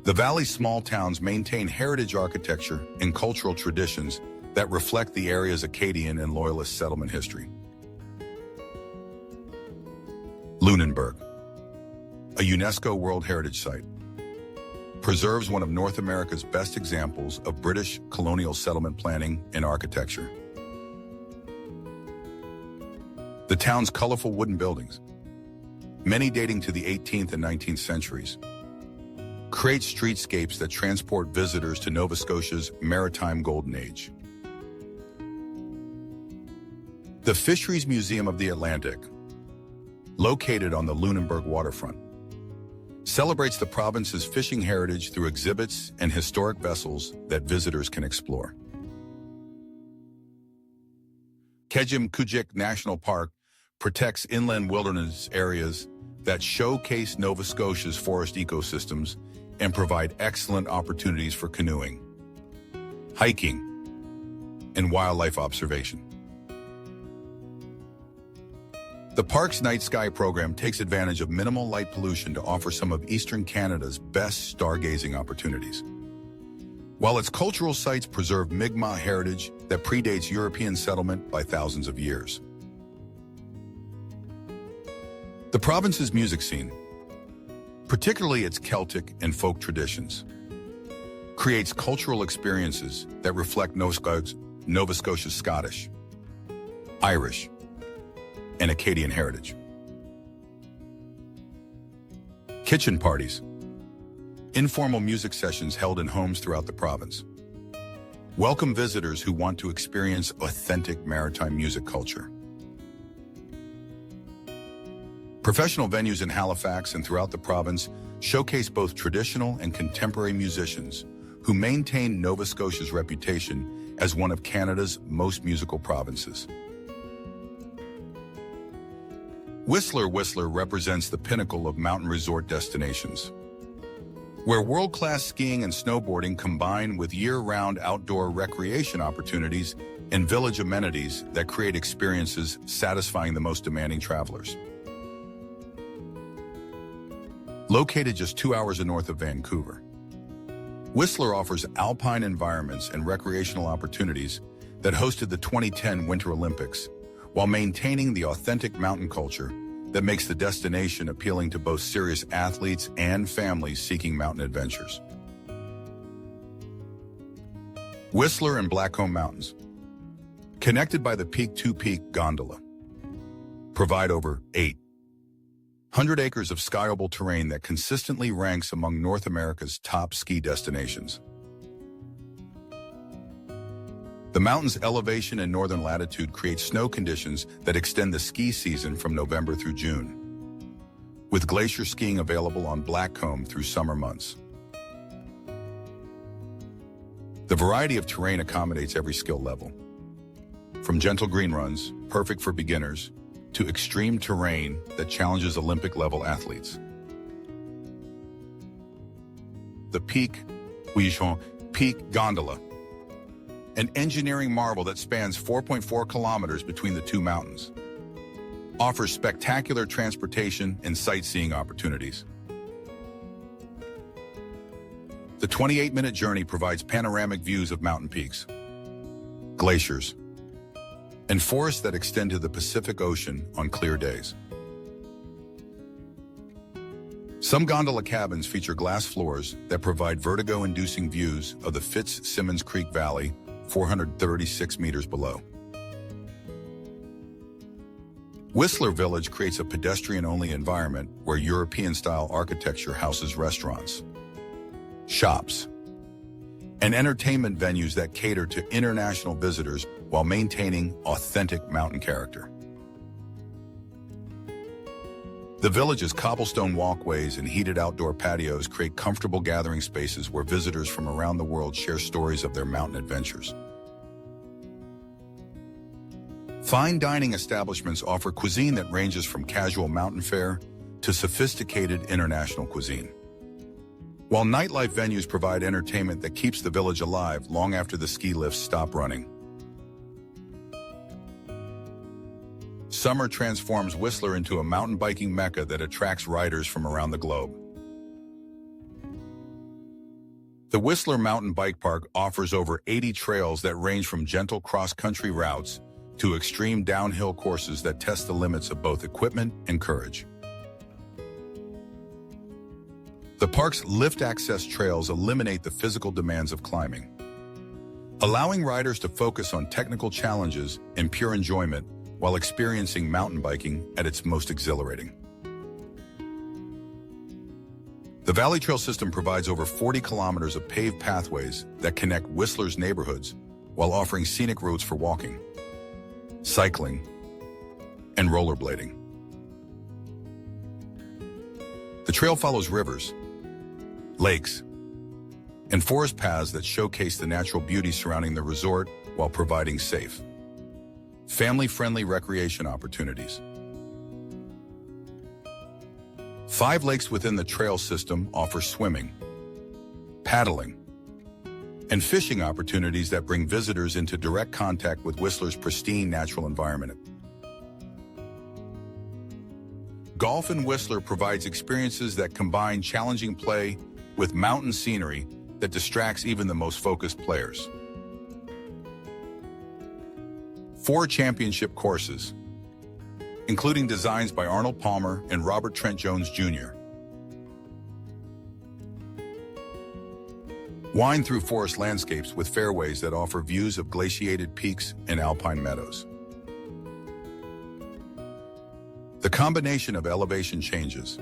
The valley's small towns maintain heritage architecture and cultural traditions that reflect the area's Acadian and Loyalist settlement history. Lunenburg, a UNESCO World Heritage Site, preserves one of North America's best examples of British colonial settlement planning and architecture. The town's colorful wooden buildings, many dating to the 18th and 19th centuries, create streetscapes that transport visitors to Nova Scotia's maritime golden age. The Fisheries Museum of the Atlantic, located on the Lunenburg waterfront, celebrates the province's fishing heritage through exhibits and historic vessels that visitors can explore. Kejimkujik National Park protects inland wilderness areas that showcase Nova Scotia's forest ecosystems and provide excellent opportunities for canoeing, hiking, and wildlife observation. The park's night sky program takes advantage of minimal light pollution to offer some of Eastern Canada's best stargazing opportunities, while its cultural sites preserve Mi'kmaq heritage that predates European settlement by thousands of years. The province's music scene, particularly its Celtic and folk traditions, creates cultural experiences that reflect Nova Scotia's Scottish, Irish, and Acadian heritage. Kitchen parties, informal music sessions held in homes throughout the province, welcome visitors who want to experience authentic maritime music culture. Professional venues in Halifax and throughout the province showcase both traditional and contemporary musicians who maintain Nova Scotia's reputation as one of Canada's most musical provinces. Whistler represents the pinnacle of mountain resort destinations, where world-class skiing and snowboarding combine with year-round outdoor recreation opportunities and village amenities that create experiences satisfying the most demanding travelers. Located just 2 hours north of Vancouver, Whistler offers alpine environments and recreational opportunities that hosted the 2010 Winter Olympics, while maintaining the authentic mountain culture that makes the destination appealing to both serious athletes and families seeking mountain adventures. Whistler and Blackcomb Mountains, connected by the Peak to Peak gondola, provide over 800 acres of skiable terrain that consistently ranks among North America's top ski destinations. The mountain's elevation and northern latitude create snow conditions that extend the ski season from November through June, with glacier skiing available on Blackcomb through summer months. The variety of terrain accommodates every skill level, from gentle green runs, perfect for beginners, to extreme terrain that challenges Olympic-level athletes. The Peak Gondola, an engineering marvel that spans 4.4 kilometers between the two mountains, offers spectacular transportation and sightseeing opportunities. The 28-minute journey provides panoramic views of mountain peaks, glaciers, and forests that extend to the Pacific Ocean on clear days. Some gondola cabins feature glass floors that provide vertigo-inducing views of the Fitzsimmons Creek Valley, 436 meters below. Whistler Village creates a pedestrian-only environment where European-style architecture houses restaurants, shops, and entertainment venues that cater to international visitors while maintaining authentic mountain character. The village's cobblestone walkways and heated outdoor patios create comfortable gathering spaces where visitors from around the world share stories of their mountain adventures. Fine dining establishments offer cuisine that ranges from casual mountain fare to sophisticated international cuisine, while nightlife venues provide entertainment that keeps the village alive long after the ski lifts stop running. Summer transforms Whistler into a mountain biking mecca that attracts riders from around the globe. The Whistler Mountain Bike Park offers over 80 trails that range from gentle cross-country routes to extreme downhill courses that test the limits of both equipment and courage. The park's lift-access trails eliminate the physical demands of climbing, allowing riders to focus on technical challenges and pure enjoyment while experiencing mountain biking at its most exhilarating. The Valley Trail system provides over 40 kilometers of paved pathways that connect Whistler's neighborhoods while offering scenic routes for walking, cycling, and rollerblading. The trail follows rivers, lakes, and forest paths that showcase the natural beauty surrounding the resort while providing safe, family-friendly recreation opportunities. 5 lakes within the trail system offer swimming, paddling, and fishing opportunities that bring visitors into direct contact with Whistler's pristine natural environment. Golf in Whistler provides experiences that combine challenging play with mountain scenery that distracts even the most focused players. 4 championship courses, including designs by Arnold Palmer and Robert Trent Jones Jr., wind through forest landscapes with fairways that offer views of glaciated peaks and alpine meadows. The combination of elevation changes,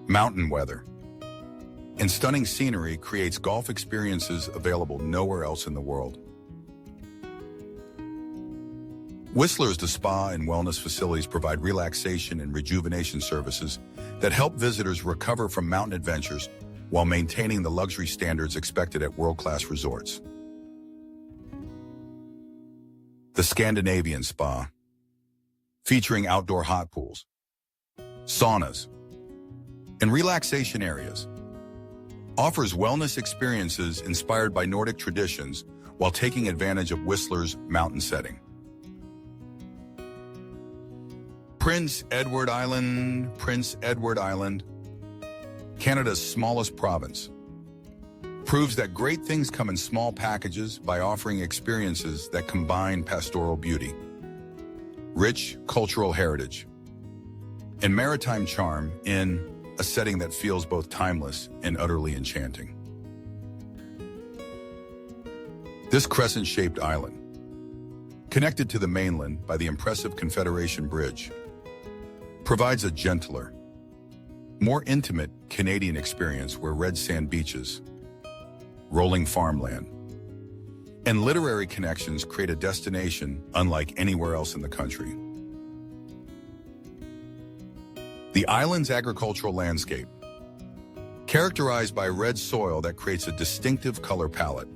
mountain weather, and stunning scenery creates golf experiences available nowhere else in the world. Whistler's spa and wellness facilities provide relaxation and rejuvenation services that help visitors recover from mountain adventures while maintaining the luxury standards expected at world-class resorts. The Scandinavian Spa, featuring outdoor hot pools, saunas, and relaxation areas, offers wellness experiences inspired by Nordic traditions while taking advantage of Whistler's mountain setting. Prince Edward Island, Canada's smallest province, proves that great things come in small packages by offering experiences that combine pastoral beauty, rich cultural heritage, and maritime charm in a setting that feels both timeless and utterly enchanting. This crescent-shaped island, connected to the mainland by the impressive Confederation Bridge, provides a gentler, more intimate Canadian experience where red sand beaches, rolling farmland, and literary connections create a destination unlike anywhere else in the country. The island's agricultural landscape, characterized by red soil that creates a distinctive color palette,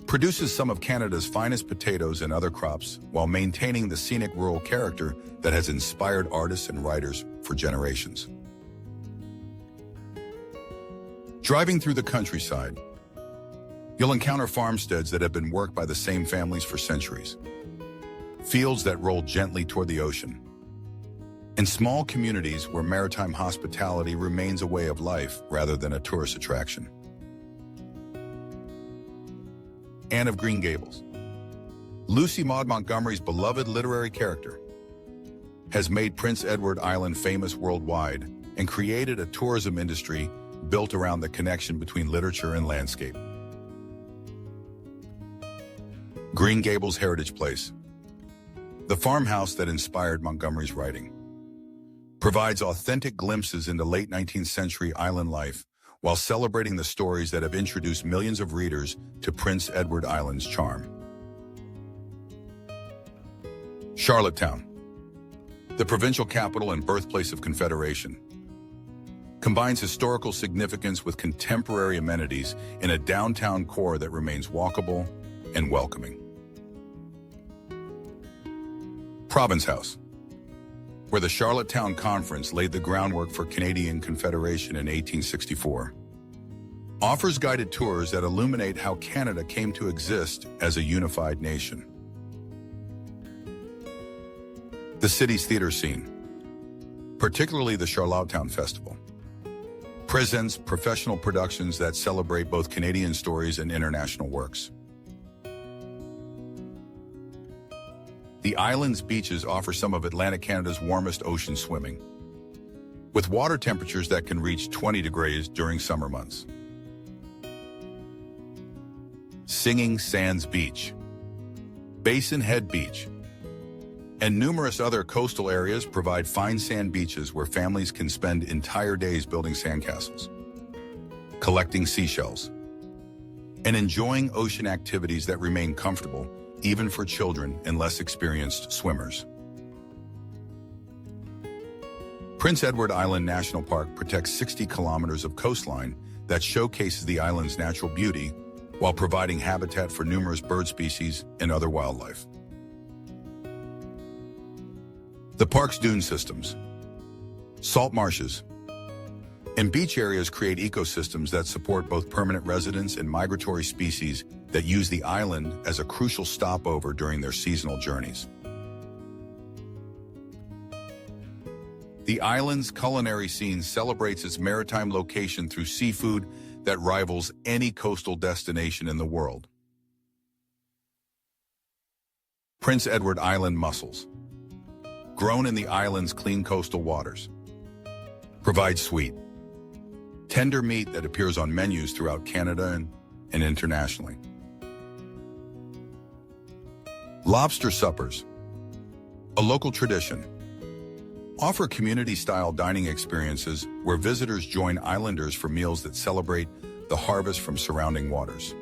produces some of Canada's finest potatoes and other crops while maintaining the scenic rural character that has inspired artists and writers for generations. Driving through the countryside, you'll encounter farmsteads that have been worked by the same families for centuries, fields that roll gently toward the ocean, and small communities where maritime hospitality remains a way of life rather than a tourist attraction. Anne of Green Gables. Lucy Maud Montgomery's beloved literary character has made Prince Edward Island famous worldwide and created a tourism industry built around the connection between literature and landscape. Green Gables Heritage Place. The farmhouse that inspired Montgomery's writing provides authentic glimpses into late 19th century island life while celebrating the stories that have introduced millions of readers to Prince Edward Island's charm. Charlottetown, the provincial capital and birthplace of Confederation, combines historical significance with contemporary amenities in a downtown core that remains walkable and welcoming. Province House, where the Charlottetown Conference laid the groundwork for Canadian Confederation in 1864, offers guided tours that illuminate how Canada came to exist as a unified nation. The city's theater scene, particularly the Charlottetown Festival, presents professional productions that celebrate both Canadian stories and international works. The island's beaches offer some of Atlantic Canada's warmest ocean swimming, with water temperatures that can reach 20 degrees during summer months. Singing Sands Beach, Basin Head Beach, and numerous other coastal areas provide fine sand beaches where families can spend entire days building sandcastles, collecting seashells, and enjoying ocean activities that remain comfortable even for children and less experienced swimmers. Prince Edward Island National Park protects 60 kilometers of coastline that showcases the island's natural beauty while providing habitat for numerous bird species and other wildlife. The park's dune systems, salt marshes, and beach areas create ecosystems that support both permanent residents and migratory species that use the island as a crucial stopover during their seasonal journeys. The island's culinary scene celebrates its maritime location through seafood that rivals any coastal destination in the world. Prince Edward Island mussels, grown in the island's clean coastal waters, provide sweet, tender meat that appears on menus throughout Canada and internationally. Lobster suppers, a local tradition, offer community-style dining experiences where visitors join islanders for meals that celebrate the harvest from surrounding waters.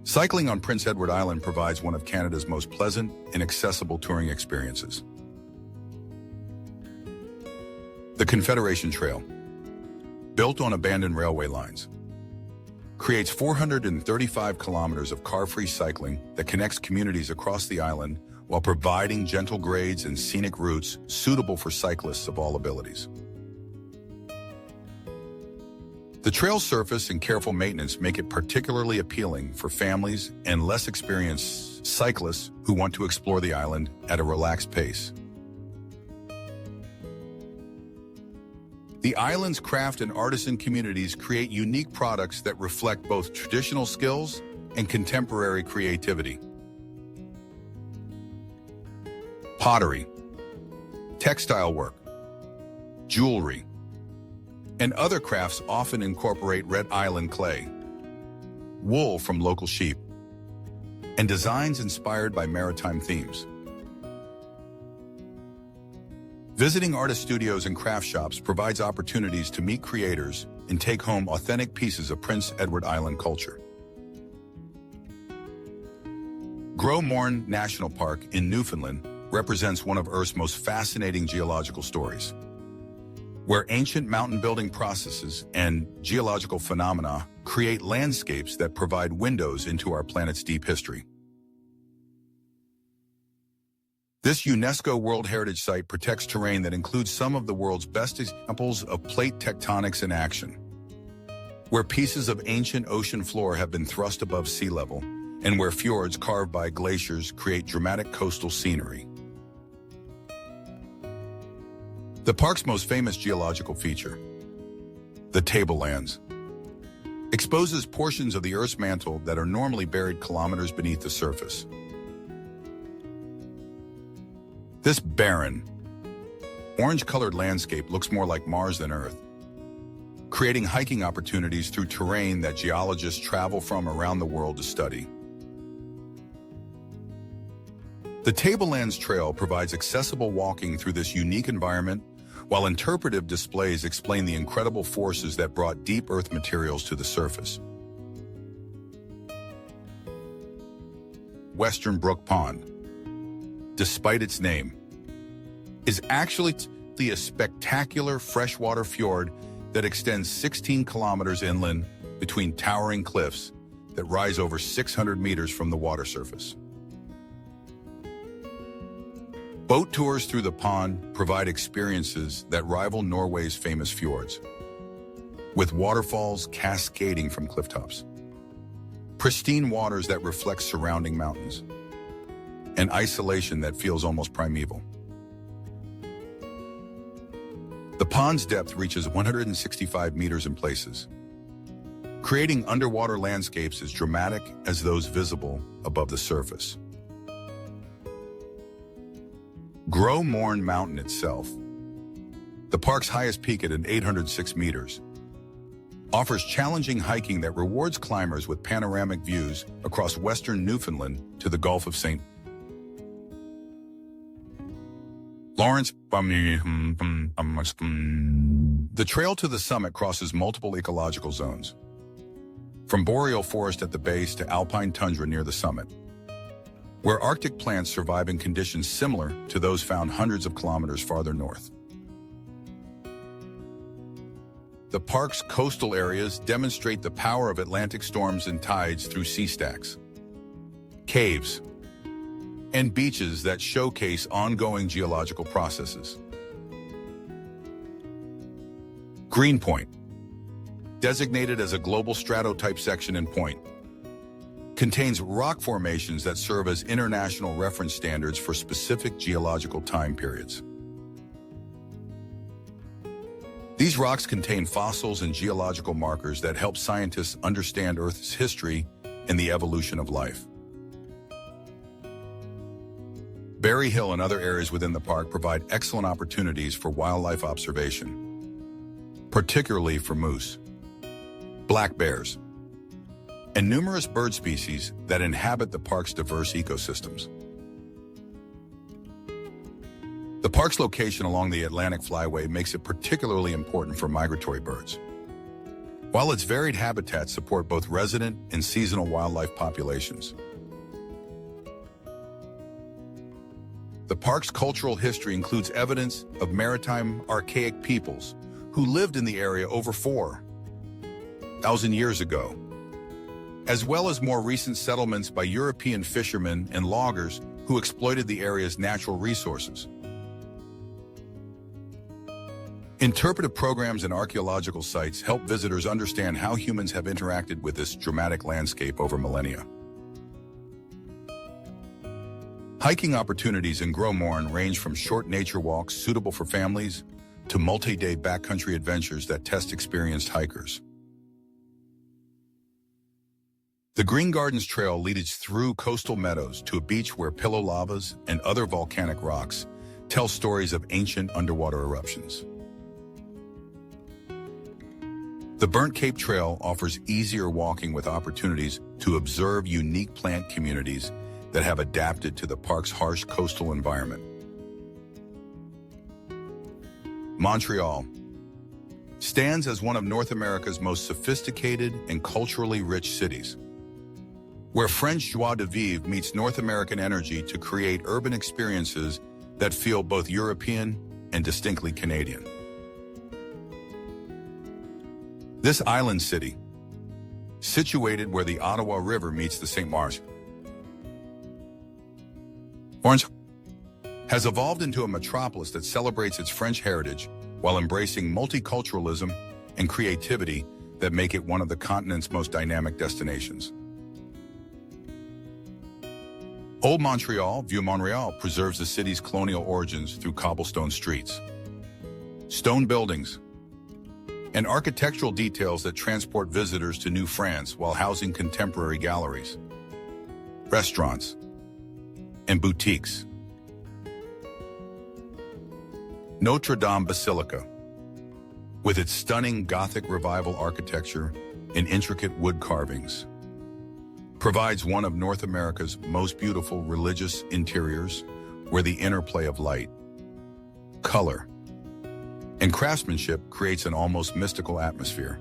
Cycling on Prince Edward Island provides one of Canada's most pleasant and accessible touring experiences. The Confederation Trail, built on abandoned railway lines, creates 435 kilometers of car-free cycling that connects communities across the island while providing gentle grades and scenic routes suitable for cyclists of all abilities. The trail surface and careful maintenance make it particularly appealing for families and less experienced cyclists who want to explore the island at a relaxed pace. The island's craft and artisan communities create unique products that reflect both traditional skills and contemporary creativity. Pottery, textile work, jewelry, and other crafts often incorporate red island clay, wool from local sheep, and designs inspired by maritime themes. Visiting artist studios and craft shops provides opportunities to meet creators and take home authentic pieces of Prince Edward Island culture. Gros Morne National Park in Newfoundland represents one of Earth's most fascinating geological stories, where ancient mountain building processes and geological phenomena create landscapes that provide windows into our planet's deep history. This UNESCO World Heritage Site protects terrain that includes some of the world's best examples of plate tectonics in action, where pieces of ancient ocean floor have been thrust above sea level, and where fjords carved by glaciers create dramatic coastal scenery. The park's most famous geological feature, the tablelands, exposes portions of the Earth's mantle that are normally buried kilometers beneath the surface. This barren, orange-colored landscape looks more like Mars than Earth, creating hiking opportunities through terrain that geologists travel from around the world to study. The Tablelands Trail provides accessible walking through this unique environment, while interpretive displays explain the incredible forces that brought deep Earth materials to the surface. Western Brook Pond, despite its name, is actually a spectacular freshwater fjord that extends 16 kilometers inland between towering cliffs that rise over 600 meters from the water surface. Boat tours through the pond provide experiences that rival Norway's famous fjords, with waterfalls cascading from clifftops, pristine waters that reflect surrounding mountains, and isolation that feels almost primeval. The pond's depth reaches 165 meters in places, creating underwater landscapes as dramatic as those visible above the surface. Gros Morne Mountain itself, the park's highest peak at 806 meters, offers challenging hiking that rewards climbers with panoramic views across western Newfoundland to the Gulf of St. Lawrence. The trail to the summit crosses multiple ecological zones, from boreal forest at the base to alpine tundra near the summit, where Arctic plants survive in conditions similar to those found hundreds of kilometers farther north. The park's coastal areas demonstrate the power of Atlantic storms and tides through sea stacks, caves, and beaches that showcase ongoing geological processes. Greenpoint, designated as a global stratotype section in Point, contains rock formations that serve as international reference standards for specific geological time periods. These rocks contain fossils and geological markers that help scientists understand Earth's history and the evolution of life. Berry Hill and other areas within the park provide excellent opportunities for wildlife observation, particularly for moose, black bears, and numerous bird species that inhabit the park's diverse ecosystems. The park's location along the Atlantic Flyway makes it particularly important for migratory birds, while its varied habitats support both resident and seasonal wildlife populations. The park's cultural history includes evidence of maritime archaic peoples who lived in the area over 4,000 years ago, as well as more recent settlements by European fishermen and loggers who exploited the area's natural resources. Interpretive programs and archaeological sites help visitors understand how humans have interacted with this dramatic landscape over millennia. Hiking opportunities in Gros Morne range from short nature walks suitable for families to multi-day backcountry adventures that test experienced hikers. The Green Gardens Trail leads through coastal meadows to a beach where pillow lavas and other volcanic rocks tell stories of ancient underwater eruptions. The Burnt Cape Trail offers easier walking with opportunities to observe unique plant communities that have adapted to the park's harsh coastal environment. Montreal stands as one of North America's most sophisticated and culturally rich cities, where French joie de vivre meets North American energy to create urban experiences that feel both European and distinctly Canadian. This island city, situated where the Ottawa River meets the St. Lawrence, has evolved into a metropolis that celebrates its French heritage while embracing multiculturalism and creativity that make it one of the continent's most dynamic destinations. Old Montreal, Vieux Montreal, preserves the city's colonial origins through cobblestone streets, stone buildings, and architectural details that transport visitors to New France while housing contemporary galleries, restaurants, and boutiques. Notre Dame Basilica, with its stunning Gothic Revival architecture and intricate wood carvings, provides one of North America's most beautiful religious interiors where the interplay of light, color, and craftsmanship creates an almost mystical atmosphere.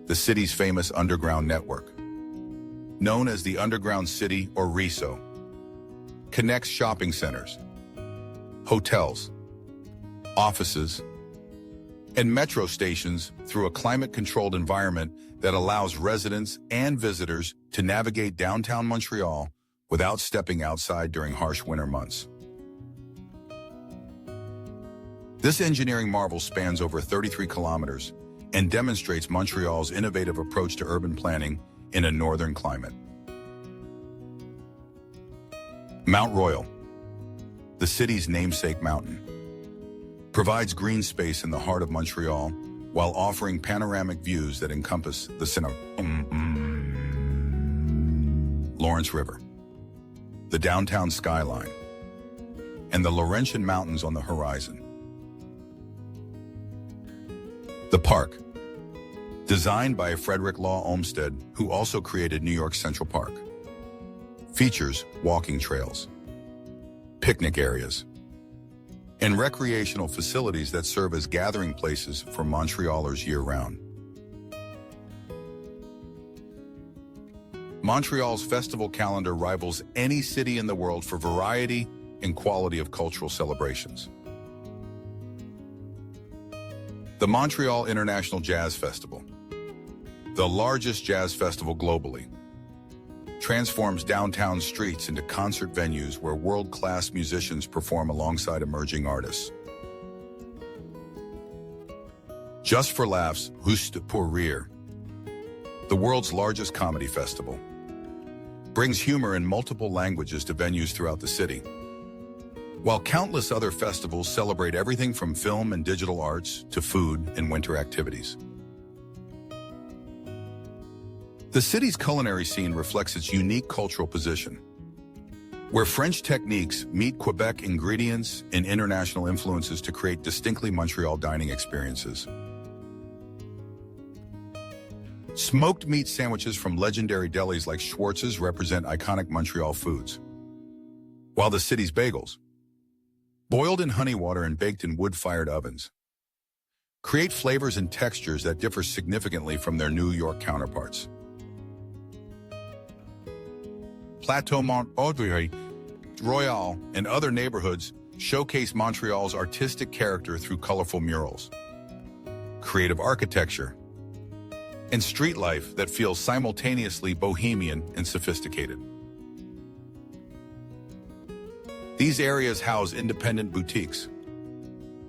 The city's famous underground network, known as the Underground City or RISO, connects shopping centers, hotels, offices, and metro stations through a climate-controlled environment that allows residents and visitors to navigate downtown Montreal without stepping outside during harsh winter months. This engineering marvel spans over 33 kilometers and demonstrates Montreal's innovative approach to urban planning in a northern climate. Mount Royal, the city's namesake mountain, provides green space in the heart of Montreal while offering panoramic views that encompass the St. Lawrence River, the downtown skyline, and the Laurentian Mountains on the horizon. The park, designed by Frederick Law Olmsted, who also created New York's Central Park, features walking trails, picnic areas, and recreational facilities that serve as gathering places for Montrealers year-round. Montreal's festival calendar rivals any city in the world for variety and quality of cultural celebrations. The Montreal International Jazz Festival, the largest jazz festival globally, transforms downtown streets into concert venues where world-class musicians perform alongside emerging artists. Just for Laughs, Juste pour Rire, the world's largest comedy festival, brings humor in multiple languages to venues throughout the city, while countless other festivals celebrate everything from film and digital arts to food and winter activities. The city's culinary scene reflects its unique cultural position, where French techniques meet Quebec ingredients and international influences to create distinctly Montreal dining experiences. Smoked meat sandwiches from legendary delis like Schwartz's represent iconic Montreal foods, while the city's bagels, boiled in honey water and baked in wood-fired ovens, create flavors and textures that differ significantly from their New York counterparts. Plateau Mont-Tremblant, Royal, and other neighborhoods showcase Montreal's artistic character through colorful murals, creative architecture, and street life that feels simultaneously bohemian and sophisticated. These areas house independent boutiques,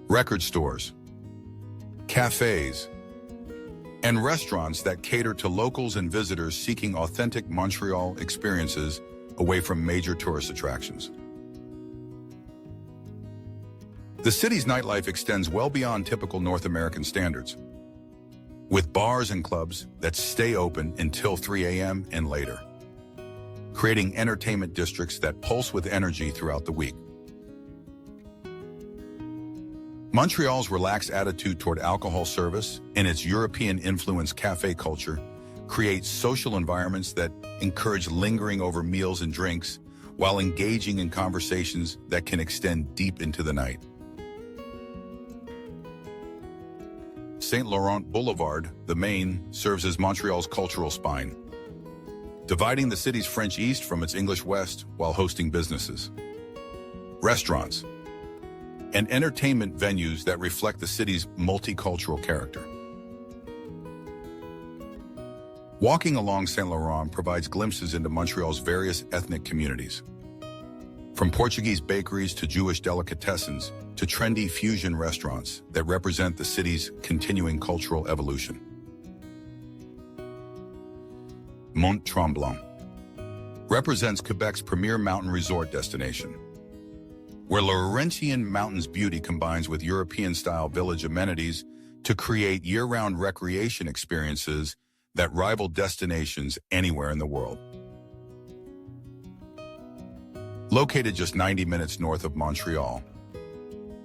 record stores, cafes, and restaurants that cater to locals and visitors seeking authentic Montreal experiences away from major tourist attractions. The city's nightlife extends well beyond typical North American standards, with bars and clubs that stay open until 3 a.m. and later, creating entertainment districts that pulse with energy throughout the week. Montreal's relaxed attitude toward alcohol service and its European-influenced cafe culture creates social environments that encourage lingering over meals and drinks while engaging in conversations that can extend deep into the night. St. Laurent Boulevard, the Main, serves as Montreal's cultural spine, dividing the city's French East from its English West while hosting businesses, restaurants, and entertainment venues that reflect the city's multicultural character. Walking along St. Laurent provides glimpses into Montreal's various ethnic communities, from Portuguese bakeries to Jewish delicatessens to trendy fusion restaurants that represent the city's continuing cultural evolution. Mont-Tremblant represents Quebec's premier mountain resort destination, where Laurentian Mountains beauty combines with European-style village amenities to create year-round recreation experiences that rival destinations anywhere in the world. Located just 90 minutes north of Montreal,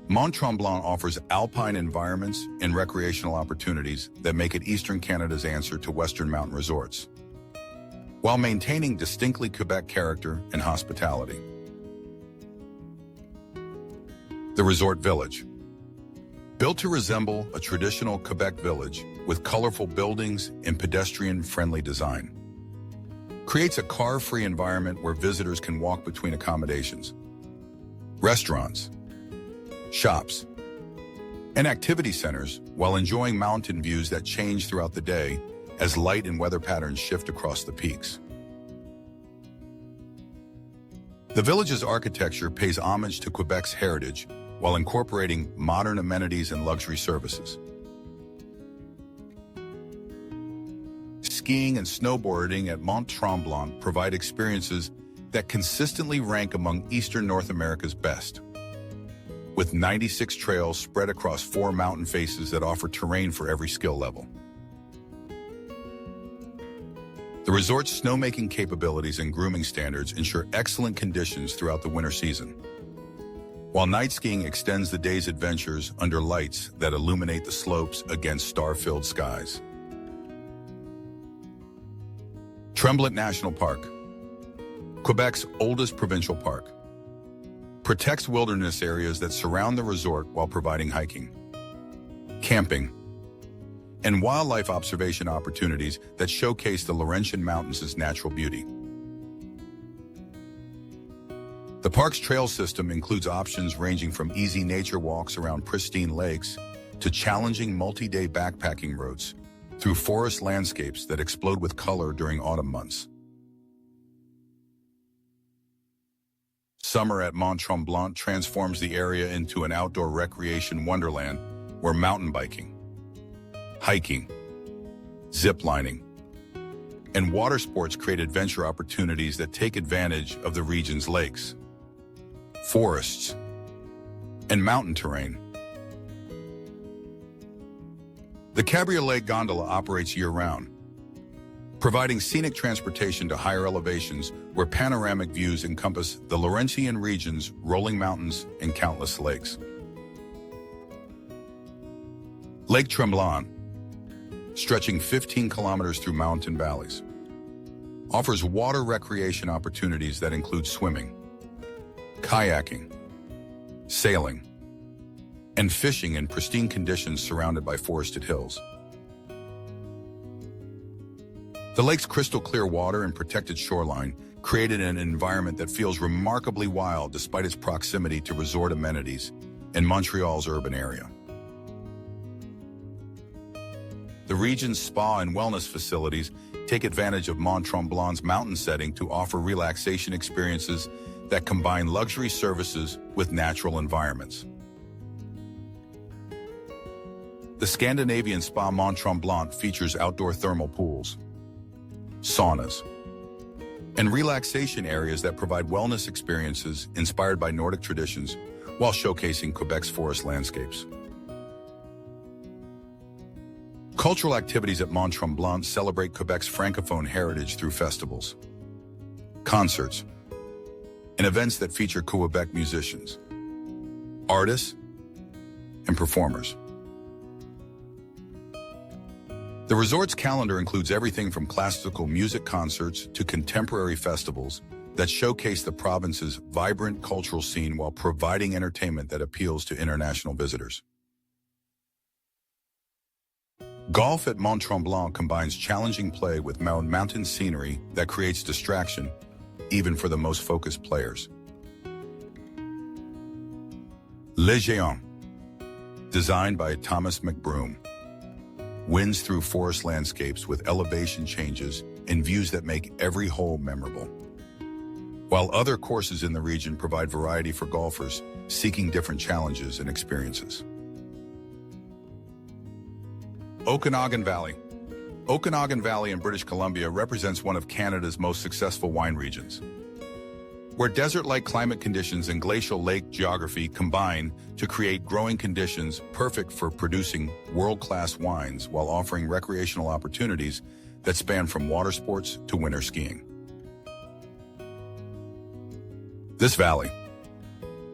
Mont-Tremblant offers alpine environments and recreational opportunities that make it Eastern Canada's answer to Western mountain resorts, while maintaining distinctly Quebec character and hospitality. The Resort Village. Built to resemble a traditional Quebec village with colorful buildings and pedestrian-friendly design, creates a car-free environment where visitors can walk between accommodations, restaurants, shops, and activity centers while enjoying mountain views that change throughout the day as light and weather patterns shift across the peaks. The village's architecture pays homage to Quebec's heritage while incorporating modern amenities and luxury services. Skiing and snowboarding at Mont-Tremblant provide experiences that consistently rank among Eastern North America's best, with 96 trails spread across 4 mountain faces that offer terrain for every skill level. The resort's snowmaking capabilities and grooming standards ensure excellent conditions throughout the winter season, while night skiing extends the day's adventures under lights that illuminate the slopes against star-filled skies. Tremblant National Park, Quebec's oldest provincial park, protects wilderness areas that surround the resort while providing hiking, camping, and wildlife observation opportunities that showcase the Laurentian Mountains' natural beauty. The park's trail system includes options ranging from easy nature walks around pristine lakes to challenging multi-day backpacking routes through forest landscapes that explode with color during autumn months. Summer at Mont-Tremblant transforms the area into an outdoor recreation wonderland where mountain biking, hiking, ziplining, and water sports create adventure opportunities that take advantage of the region's lakes, forests, and mountain terrain. The Cabriolet Gondola operates year-round, providing scenic transportation to higher elevations where panoramic views encompass the Laurentian region's rolling mountains and countless lakes. Lake Tremblant, stretching 15 kilometers through mountain valleys, offers water recreation opportunities that include swimming, kayaking, sailing, and fishing in pristine conditions surrounded by forested hills. The lake's crystal-clear water and protected shoreline created an environment that feels remarkably wild despite its proximity to resort amenities in Montreal's urban area. The region's spa and wellness facilities take advantage of Mont-Tremblant's mountain setting to offer relaxation experiences that combine luxury services with natural environments. The Scandinavian spa Mont-Tremblant features outdoor thermal pools, saunas, and relaxation areas that provide wellness experiences inspired by Nordic traditions while showcasing Quebec's forest landscapes. Cultural activities at Mont-Tremblant celebrate Quebec's francophone heritage through festivals, concerts, and events that feature Quebec musicians, artists, and performers. The resort's calendar includes everything from classical music concerts to contemporary festivals that showcase the province's vibrant cultural scene while providing entertainment that appeals to international visitors. Golf at Mont-Tremblant combines challenging play with mountain scenery that creates distraction, even for the most focused players. Le Géant, designed by Thomas McBroom, winds through forest landscapes with elevation changes and views that make every hole memorable. While other courses in the region provide variety for golfers seeking different challenges and experiences. Okanagan Valley. Okanagan Valley in British Columbia represents one of Canada's most successful wine regions. where desert-like climate conditions and glacial lake geography combine to create growing conditions perfect for producing world-class wines while offering recreational opportunities that span from water sports to winter skiing. This valley,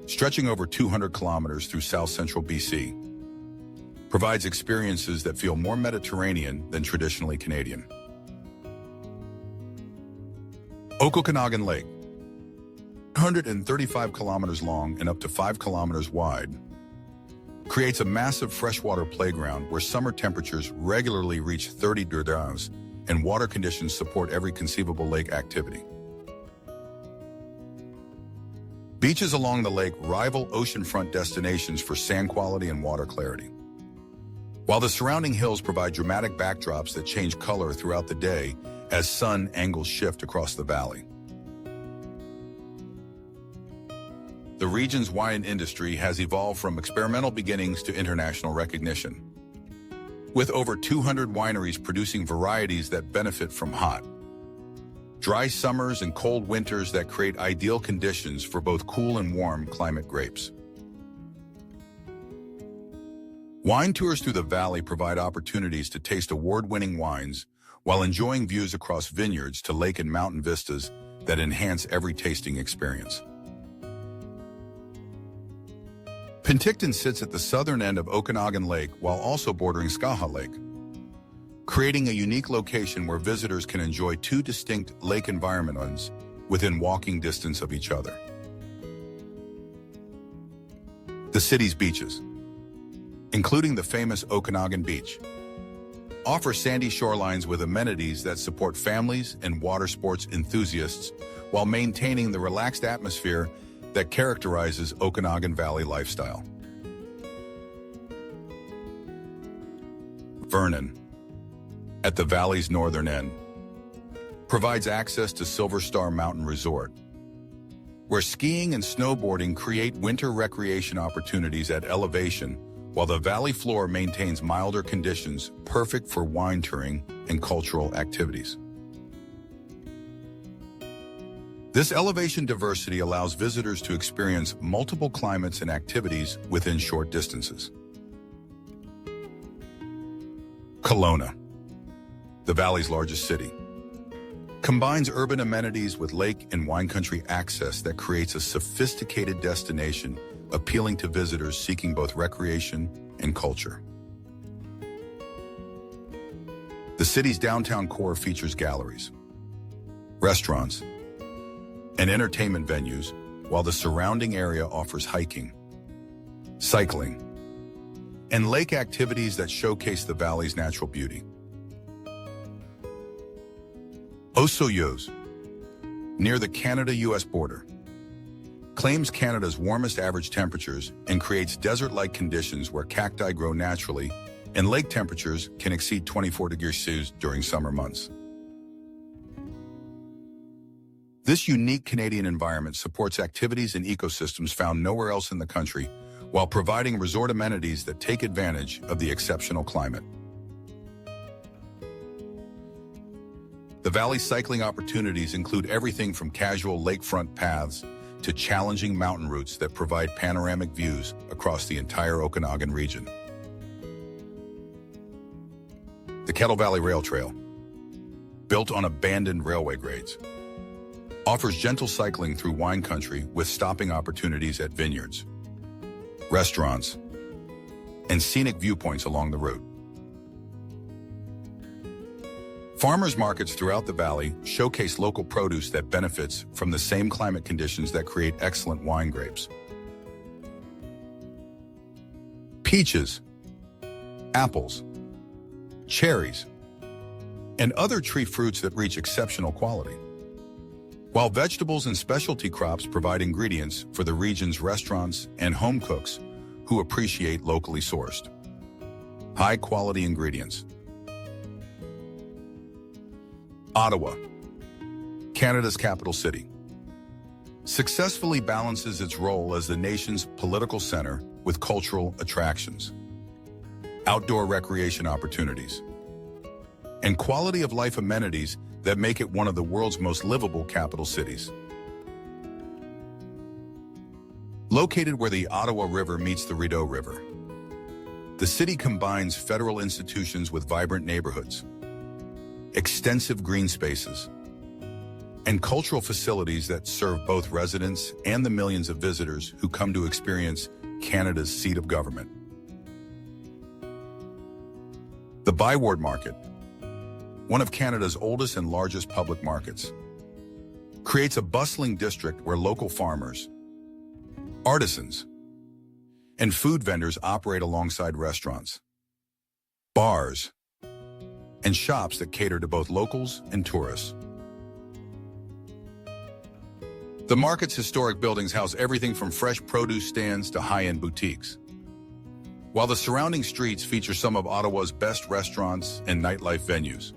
stretching over 200 kilometers through south-central BC, provides experiences that feel more Mediterranean than traditionally Canadian. Okanagan Lake, 135 kilometers long and up to 5 kilometers wide, creates a massive freshwater playground where summer temperatures regularly reach 30 degrees and water conditions support every conceivable lake activity. Beaches along the lake rival oceanfront destinations for sand quality and water clarity, while the surrounding hills provide dramatic backdrops that change color throughout the day as sun angles shift across the valley. The region's wine industry has evolved from experimental beginnings to international recognition, with over 200 wineries producing varieties that benefit from hot, dry summers and cold winters that create ideal conditions for both cool and warm climate grapes. Wine tours through the valley provide opportunities to taste award-winning wines while enjoying views across vineyards to lake and mountain vistas that enhance every tasting experience. Penticton sits at the southern end of Okanagan Lake while also bordering Scotia Lake, creating a unique location where visitors can enjoy two distinct lake environments within walking distance of each other. The city's beaches, including the famous Okanagan Beach, offer sandy shorelines with amenities that support families and water sports enthusiasts while maintaining the relaxed atmosphere that characterizes Okanagan Valley lifestyle. Vernon, at the valley's northern end, provides access to Silver Star Mountain Resort, where skiing and snowboarding create winter recreation opportunities at elevation, while the valley floor maintains milder conditions perfect for wine touring and cultural activities. This elevation diversity allows visitors to experience multiple climates and activities within short distances. Kelowna, the valley's largest city, combines urban amenities with lake and wine country access that creates a sophisticated destination appealing to visitors seeking both recreation and culture. The city's downtown core features galleries, restaurants, and entertainment venues, while the surrounding area offers hiking, cycling, and lake activities that showcase the valley's natural beauty. Osoyoos, near the Canada-US border, claims Canada's warmest average temperatures and creates desert-like conditions where cacti grow naturally and lake temperatures can exceed 24 degrees Celsius during summer months. This unique Canadian environment supports activities and ecosystems found nowhere else in the country, while providing resort amenities that take advantage of the exceptional climate. The valley's cycling opportunities include everything from casual lakefront paths to challenging mountain routes that provide panoramic views across the entire Okanagan region. The Kettle Valley Rail Trail, built on abandoned railway grades, offers gentle cycling through wine country with stopping opportunities at vineyards, restaurants, and scenic viewpoints along the route. Farmers markets throughout the valley showcase local produce that benefits from the same climate conditions that create excellent wine grapes. Peaches, apples, cherries, and other tree fruits that reach exceptional quality, while vegetables and specialty crops provide ingredients for the region's restaurants and home cooks who appreciate locally sourced, high-quality ingredients. Ottawa, Canada's capital city, successfully balances its role as the nation's political center with cultural attractions, outdoor recreation opportunities, and quality-of-life amenities that make it one of the world's most livable capital cities. Located where the Ottawa River meets the Rideau River, the city combines federal institutions with vibrant neighborhoods, extensive green spaces, and cultural facilities that serve both residents and the millions of visitors who come to experience Canada's seat of government. The Byward Market, one of Canada's oldest and largest public markets, creates a bustling district where local farmers, artisans, and food vendors operate alongside restaurants, bars, and shops that cater to both locals and tourists. The market's historic buildings house everything from fresh produce stands to high-end boutiques, while the surrounding streets feature some of Ottawa's best restaurants and nightlife venues.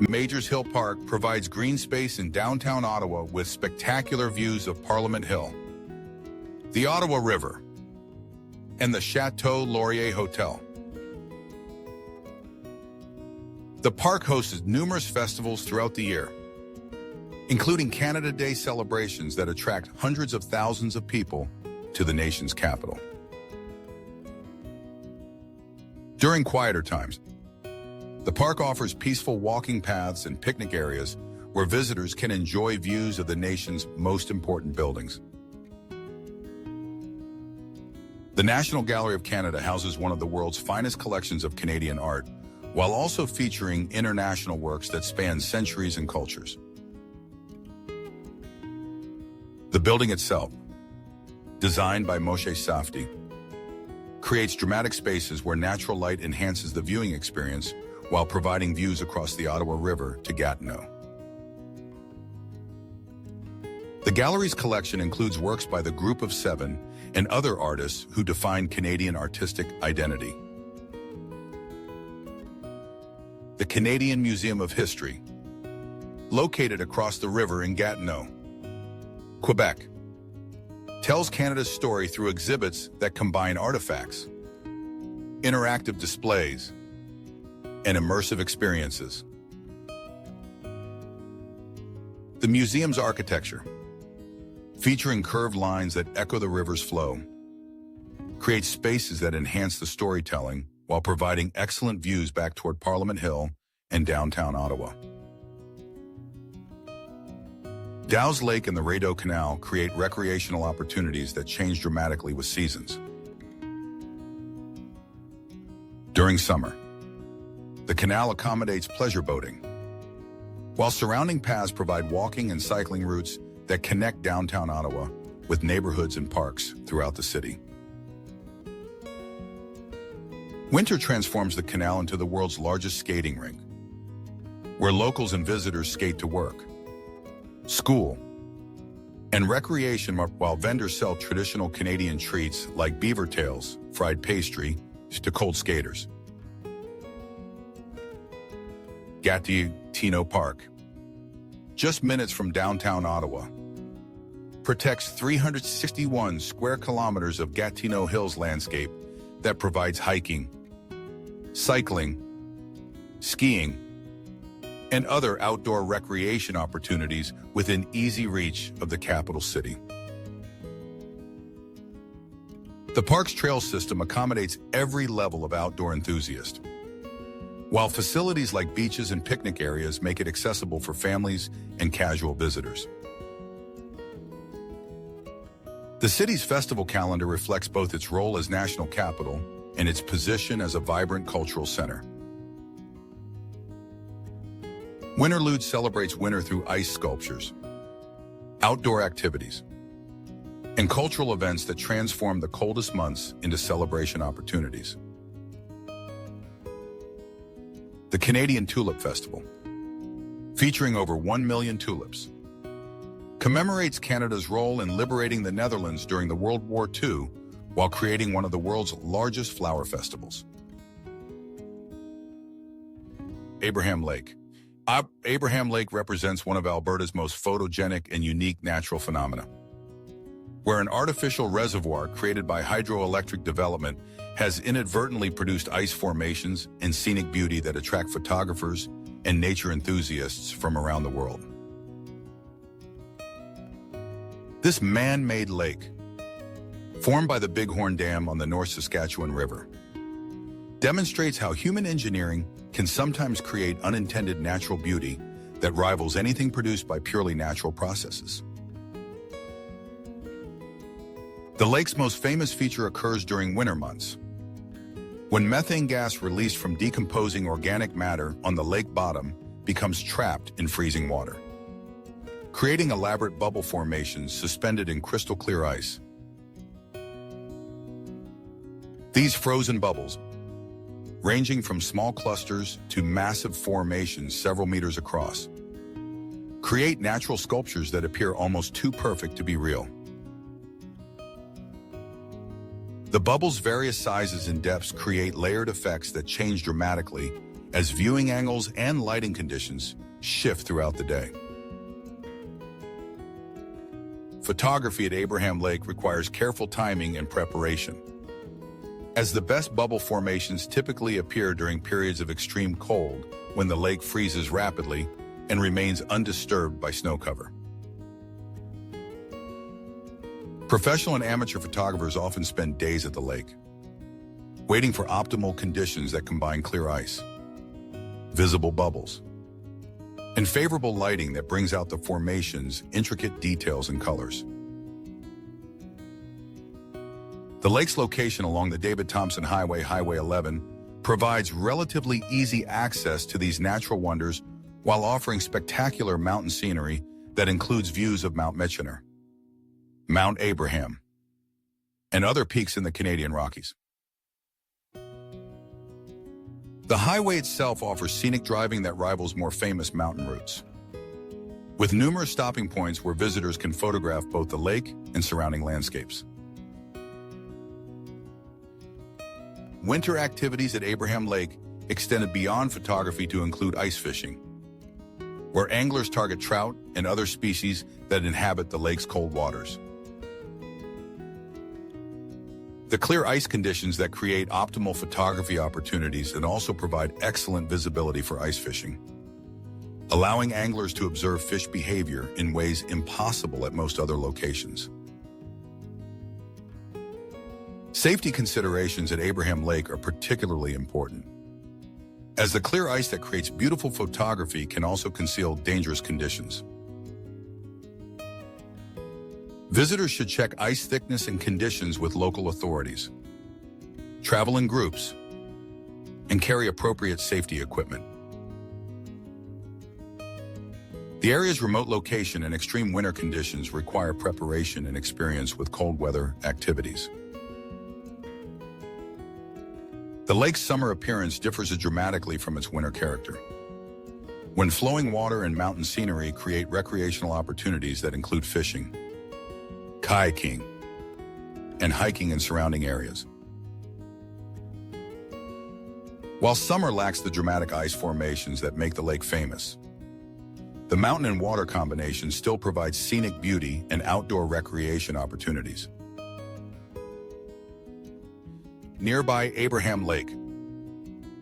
Majors Hill Park provides green space in downtown Ottawa with spectacular views of Parliament Hill, the Ottawa River, and the Chateau Laurier Hotel. The park hosts numerous festivals throughout the year, including Canada Day celebrations that attract hundreds of thousands of people to the nation's capital. During quieter times, the park offers peaceful walking paths and picnic areas where visitors can enjoy views of the nation's most important buildings. The National Gallery of Canada houses one of the world's finest collections of Canadian art, while also featuring international works that span centuries and cultures. The building itself, designed by Moshe Safdie, creates dramatic spaces where natural light enhances the viewing experience while providing views across the Ottawa River to Gatineau. The gallery's collection includes works by the Group of Seven and other artists who define Canadian artistic identity. The Canadian Museum of History, located across the river in Gatineau, Quebec, tells Canada's story through exhibits that combine artifacts, interactive displays, and immersive experiences. The museum's architecture, featuring curved lines that echo the river's flow, creates spaces that enhance the storytelling while providing excellent views back toward Parliament Hill and downtown Ottawa. Dow's Lake and the Rideau Canal create recreational opportunities that change dramatically with seasons. During summer, the canal accommodates pleasure boating, while surrounding paths provide walking and cycling routes that connect downtown Ottawa with neighborhoods and parks throughout the city. Winter transforms the canal into the world's largest skating rink, where locals and visitors skate to work, school, and recreation while vendors sell traditional Canadian treats like beaver tails, fried pastry, to cold skaters. Gatineau Park, just minutes from downtown Ottawa, protects 361 square kilometers of Gatineau Hills landscape that provides hiking, cycling, skiing, and other outdoor recreation opportunities within easy reach of the capital city. The park's trail system accommodates every level of outdoor enthusiast, while facilities like beaches and picnic areas make it accessible for families and casual visitors. The city's festival calendar reflects both its role as national capital and its position as a vibrant cultural center. Winterlude celebrates winter through ice sculptures, outdoor activities, and cultural events that transform the coldest months into celebration opportunities. The Canadian Tulip Festival, featuring over 1 million tulips, commemorates Canada's role in liberating the Netherlands during the World War II while creating one of the world's largest flower festivals. Abraham Lake. Abraham Lake represents one of Alberta's most photogenic and unique natural phenomena, where an artificial reservoir created by hydroelectric development has inadvertently produced ice formations and scenic beauty that attract photographers and nature enthusiasts from around the world. This man-made lake, formed by the Bighorn Dam on the North Saskatchewan River, demonstrates how human engineering can sometimes create unintended natural beauty that rivals anything produced by purely natural processes. The lake's most famous feature occurs during winter months, when methane gas released from decomposing organic matter on the lake bottom becomes trapped in freezing water, creating elaborate bubble formations suspended in crystal clear ice. These frozen bubbles, ranging from small clusters to massive formations several meters across, create natural sculptures that appear almost too perfect to be real. The bubbles' various sizes and depths create layered effects that change dramatically as viewing angles and lighting conditions shift throughout the day. Photography at Abraham Lake requires careful timing and preparation, as the best bubble formations typically appear during periods of extreme cold when the lake freezes rapidly and remains undisturbed by snow cover. Professional and amateur photographers often spend days at the lake, waiting for optimal conditions that combine clear ice, visible bubbles, and favorable lighting that brings out the formation's intricate details and colors. The lake's location along the David Thompson Highway, Highway 11, provides relatively easy access to these natural wonders while offering spectacular mountain scenery that includes views of Mount Michener, Mount Abraham, and other peaks in the Canadian Rockies. The highway itself offers scenic driving that rivals more famous mountain routes, with numerous stopping points where visitors can photograph both the lake and surrounding landscapes. Winter activities at Abraham Lake extended beyond photography to include ice fishing, where anglers target trout and other species that inhabit the lake's cold waters. The clear ice conditions that create optimal photography opportunities and also provide excellent visibility for ice fishing, allowing anglers to observe fish behavior in ways impossible at most other locations. Safety considerations at Abraham Lake are particularly important, as the clear ice that creates beautiful photography can also conceal dangerous conditions. Visitors should check ice thickness and conditions with local authorities, travel in groups, and carry appropriate safety equipment. The area's remote location and extreme winter conditions require preparation and experience with cold weather activities. The lake's summer appearance differs dramatically from its winter character, when flowing water and mountain scenery create recreational opportunities that include fishing, kayaking, and hiking in surrounding areas. While summer lacks the dramatic ice formations that make the lake famous, the mountain and water combination still provides scenic beauty and outdoor recreation opportunities. Nearby Abraham Lake,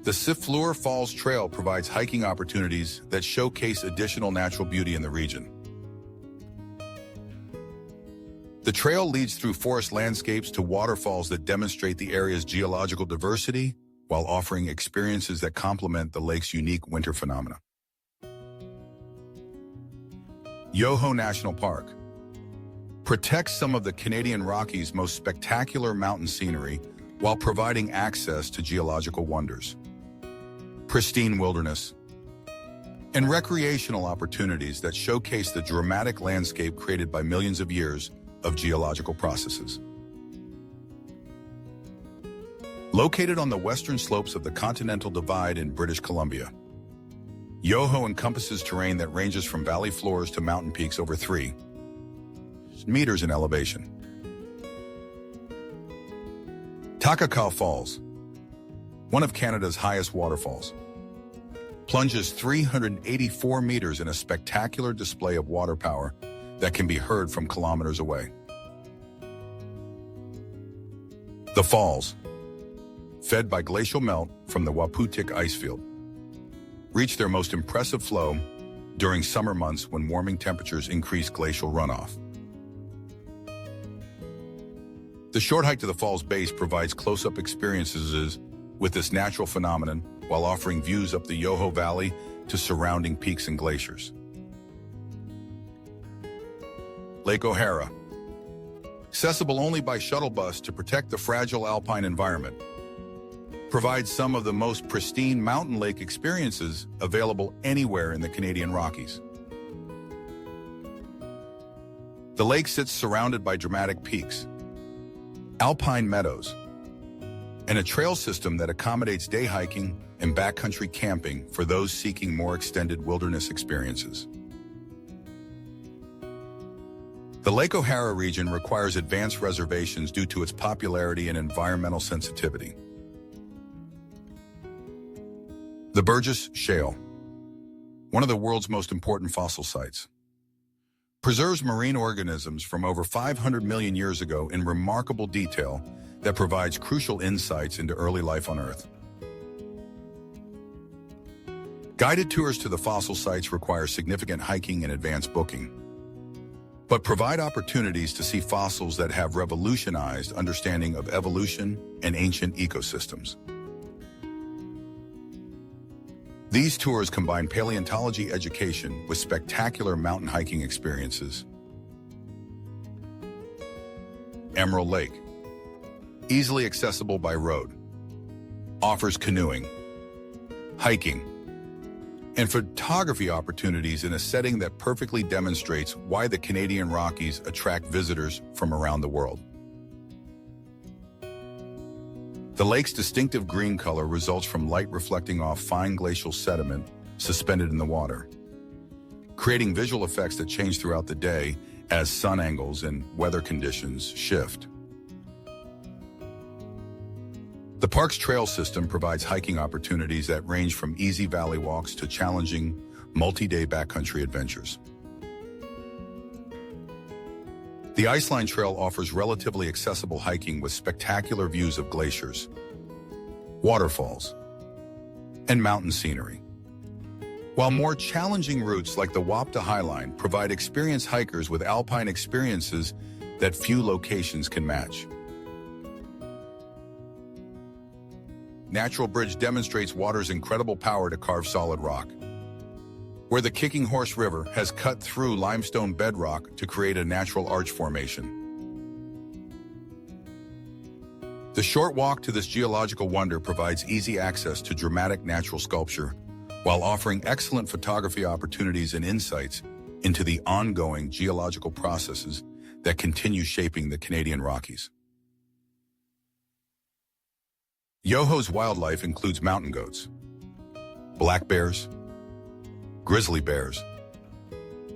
the Siffleur Falls Trail provides hiking opportunities that showcase additional natural beauty in the region. The trail leads through forest landscapes to waterfalls that demonstrate the area's geological diversity while offering experiences that complement the lake's unique winter phenomena. Yoho National Park protects some of the Canadian Rockies' most spectacular mountain scenery while providing access to geological wonders, pristine wilderness, and recreational opportunities that showcase the dramatic landscape created by millions of years of geological processes. Located on the western slopes of the Continental Divide in British Columbia, Yoho encompasses terrain that ranges from valley floors to mountain peaks over 3 meters in elevation. Takakau Falls, one of Canada's highest waterfalls, plunges 384 meters in a spectacular display of water power that can be heard from kilometers away. The falls, fed by glacial melt from the Waputtik icefield, reach their most impressive flow during summer months when warming temperatures increase glacial runoff. The short hike to the fall's base provides close-up experiences with this natural phenomenon while offering views up the Yoho Valley to surrounding peaks and glaciers. Lake O'Hara. Accessible only by shuttle bus to protect the fragile alpine environment, provides some of the most pristine mountain lake experiences available anywhere in the Canadian Rockies. The lake sits surrounded by dramatic peaks, alpine meadows, and a trail system that accommodates day hiking and backcountry camping for those seeking more extended wilderness experiences. The Lake O'Hara region requires advanced reservations due to its popularity and environmental sensitivity. The Burgess Shale, one of the world's most important fossil sites, preserves marine organisms from over 500 million years ago in remarkable detail that provides crucial insights into early life on Earth. Guided tours to the fossil sites require significant hiking and advanced booking, but provide opportunities to see fossils that have revolutionized understanding of evolution and ancient ecosystems. These tours combine paleontology education with spectacular mountain hiking experiences. Emerald Lake, easily accessible by road, offers canoeing, hiking, and photography opportunities in a setting that perfectly demonstrates why the Canadian Rockies attract visitors from around the world. The lake's distinctive green color results from light reflecting off fine glacial sediment suspended in the water, creating visual effects that change throughout the day as sun angles and weather conditions shift. The park's trail system provides hiking opportunities that range from easy valley walks to challenging multi-day backcountry adventures. The Iceline Trail offers relatively accessible hiking with spectacular views of glaciers, waterfalls, and mountain scenery. While more challenging routes like the Wapta Highline provide experienced hikers with alpine experiences that few locations can match. Natural Bridge demonstrates water's incredible power to carve solid rock, where the Kicking Horse River has cut through limestone bedrock to create a natural arch formation. The short walk to this geological wonder provides easy access to dramatic natural sculpture, while offering excellent photography opportunities and insights into the ongoing geological processes that continue shaping the Canadian Rockies. Yoho's wildlife includes mountain goats, black bears, grizzly bears,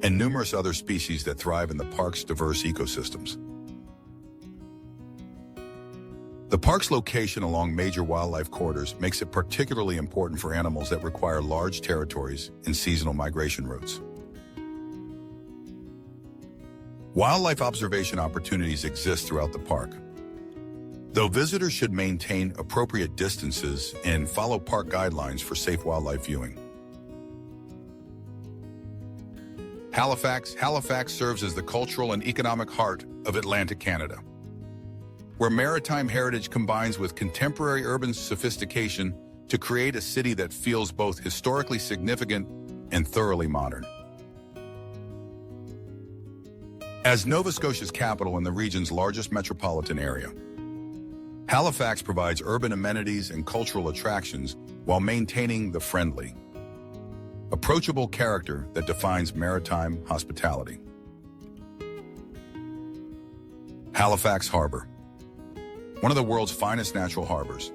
and numerous other species that thrive in the park's diverse ecosystems. The park's location along major wildlife corridors makes it particularly important for animals that require large territories and seasonal migration routes. Wildlife observation opportunities exist throughout the park, though visitors should maintain appropriate distances and follow park guidelines for safe wildlife viewing. Halifax serves as the cultural and economic heart of Atlantic Canada, where maritime heritage combines with contemporary urban sophistication to create a city that feels both historically significant and thoroughly modern. As Nova Scotia's capital and the region's largest metropolitan area, Halifax provides urban amenities and cultural attractions while maintaining the friendly, approachable character that defines maritime hospitality. Halifax Harbor, one of the world's finest natural harbors,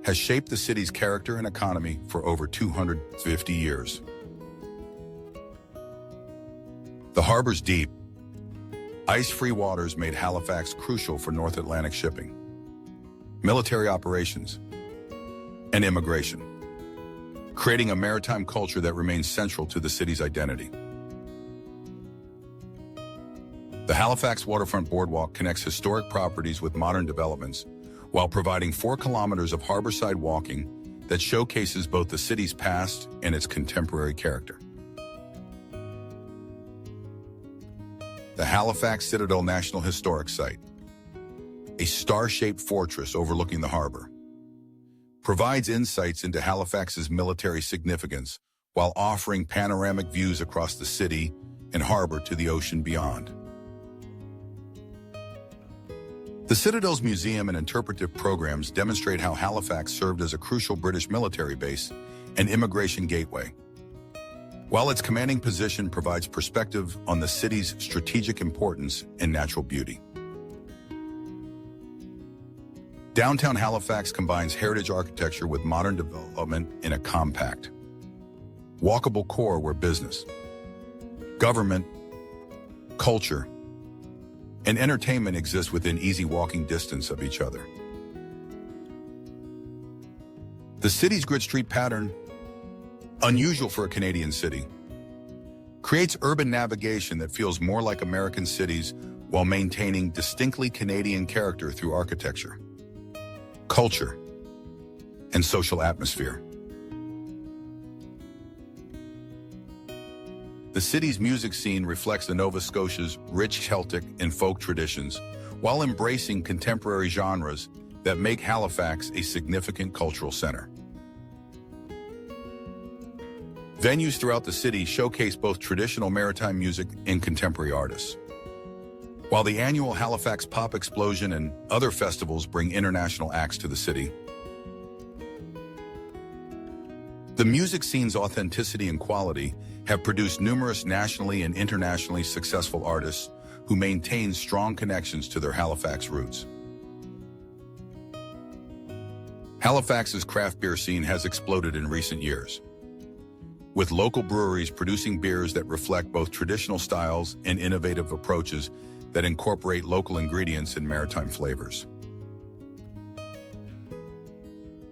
has shaped the city's character and economy for over 250 years. The harbor's deep, ice-free waters made Halifax crucial for North Atlantic shipping, military operations, and immigration, creating a maritime culture that remains central to the city's identity. The Halifax Waterfront Boardwalk connects historic properties with modern developments while providing 4 kilometers of harborside walking that showcases both the city's past and its contemporary character. The Halifax Citadel National Historic Site, a star-shaped fortress overlooking the harbor, provides insights into Halifax's military significance while offering panoramic views across the city and harbor to the ocean beyond. The Citadel's museum and interpretive programs demonstrate how Halifax served as a crucial British military base and immigration gateway, while its commanding position provides perspective on the city's strategic importance and natural beauty. Downtown Halifax combines heritage architecture with modern development in a compact, walkable core where business, government, culture, and entertainment exist within easy walking distance of each other. The city's grid street pattern, unusual for a Canadian city, creates urban navigation that feels more like American cities while maintaining distinctly Canadian character through architecture, culture, and social atmosphere. The city's music scene reflects the Nova Scotia's rich Celtic and folk traditions, while embracing contemporary genres that make Halifax a significant cultural center. Venues throughout the city showcase both traditional maritime music and contemporary artists, while the annual Halifax Pop Explosion and other festivals bring international acts to the city. The music scene's authenticity and quality have produced numerous nationally and internationally successful artists who maintain strong connections to their Halifax roots. Halifax's craft beer scene has exploded in recent years, with local breweries producing beers that reflect both traditional styles and innovative approaches that incorporate local ingredients and maritime flavors.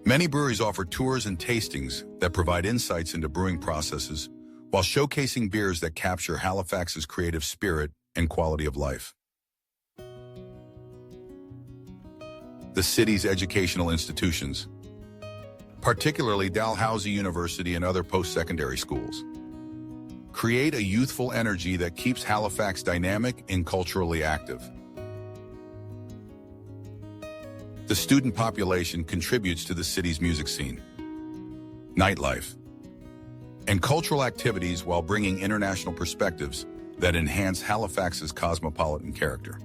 Many breweries offer tours and tastings that provide insights into brewing processes while showcasing beers that capture Halifax's creative spirit and quality of life. The city's educational institutions, particularly Dalhousie University and other post-secondary schools, create a youthful energy that keeps Halifax dynamic and culturally active. The student population contributes to the city's music scene, nightlife, and cultural activities while bringing international perspectives that enhance Halifax's cosmopolitan character.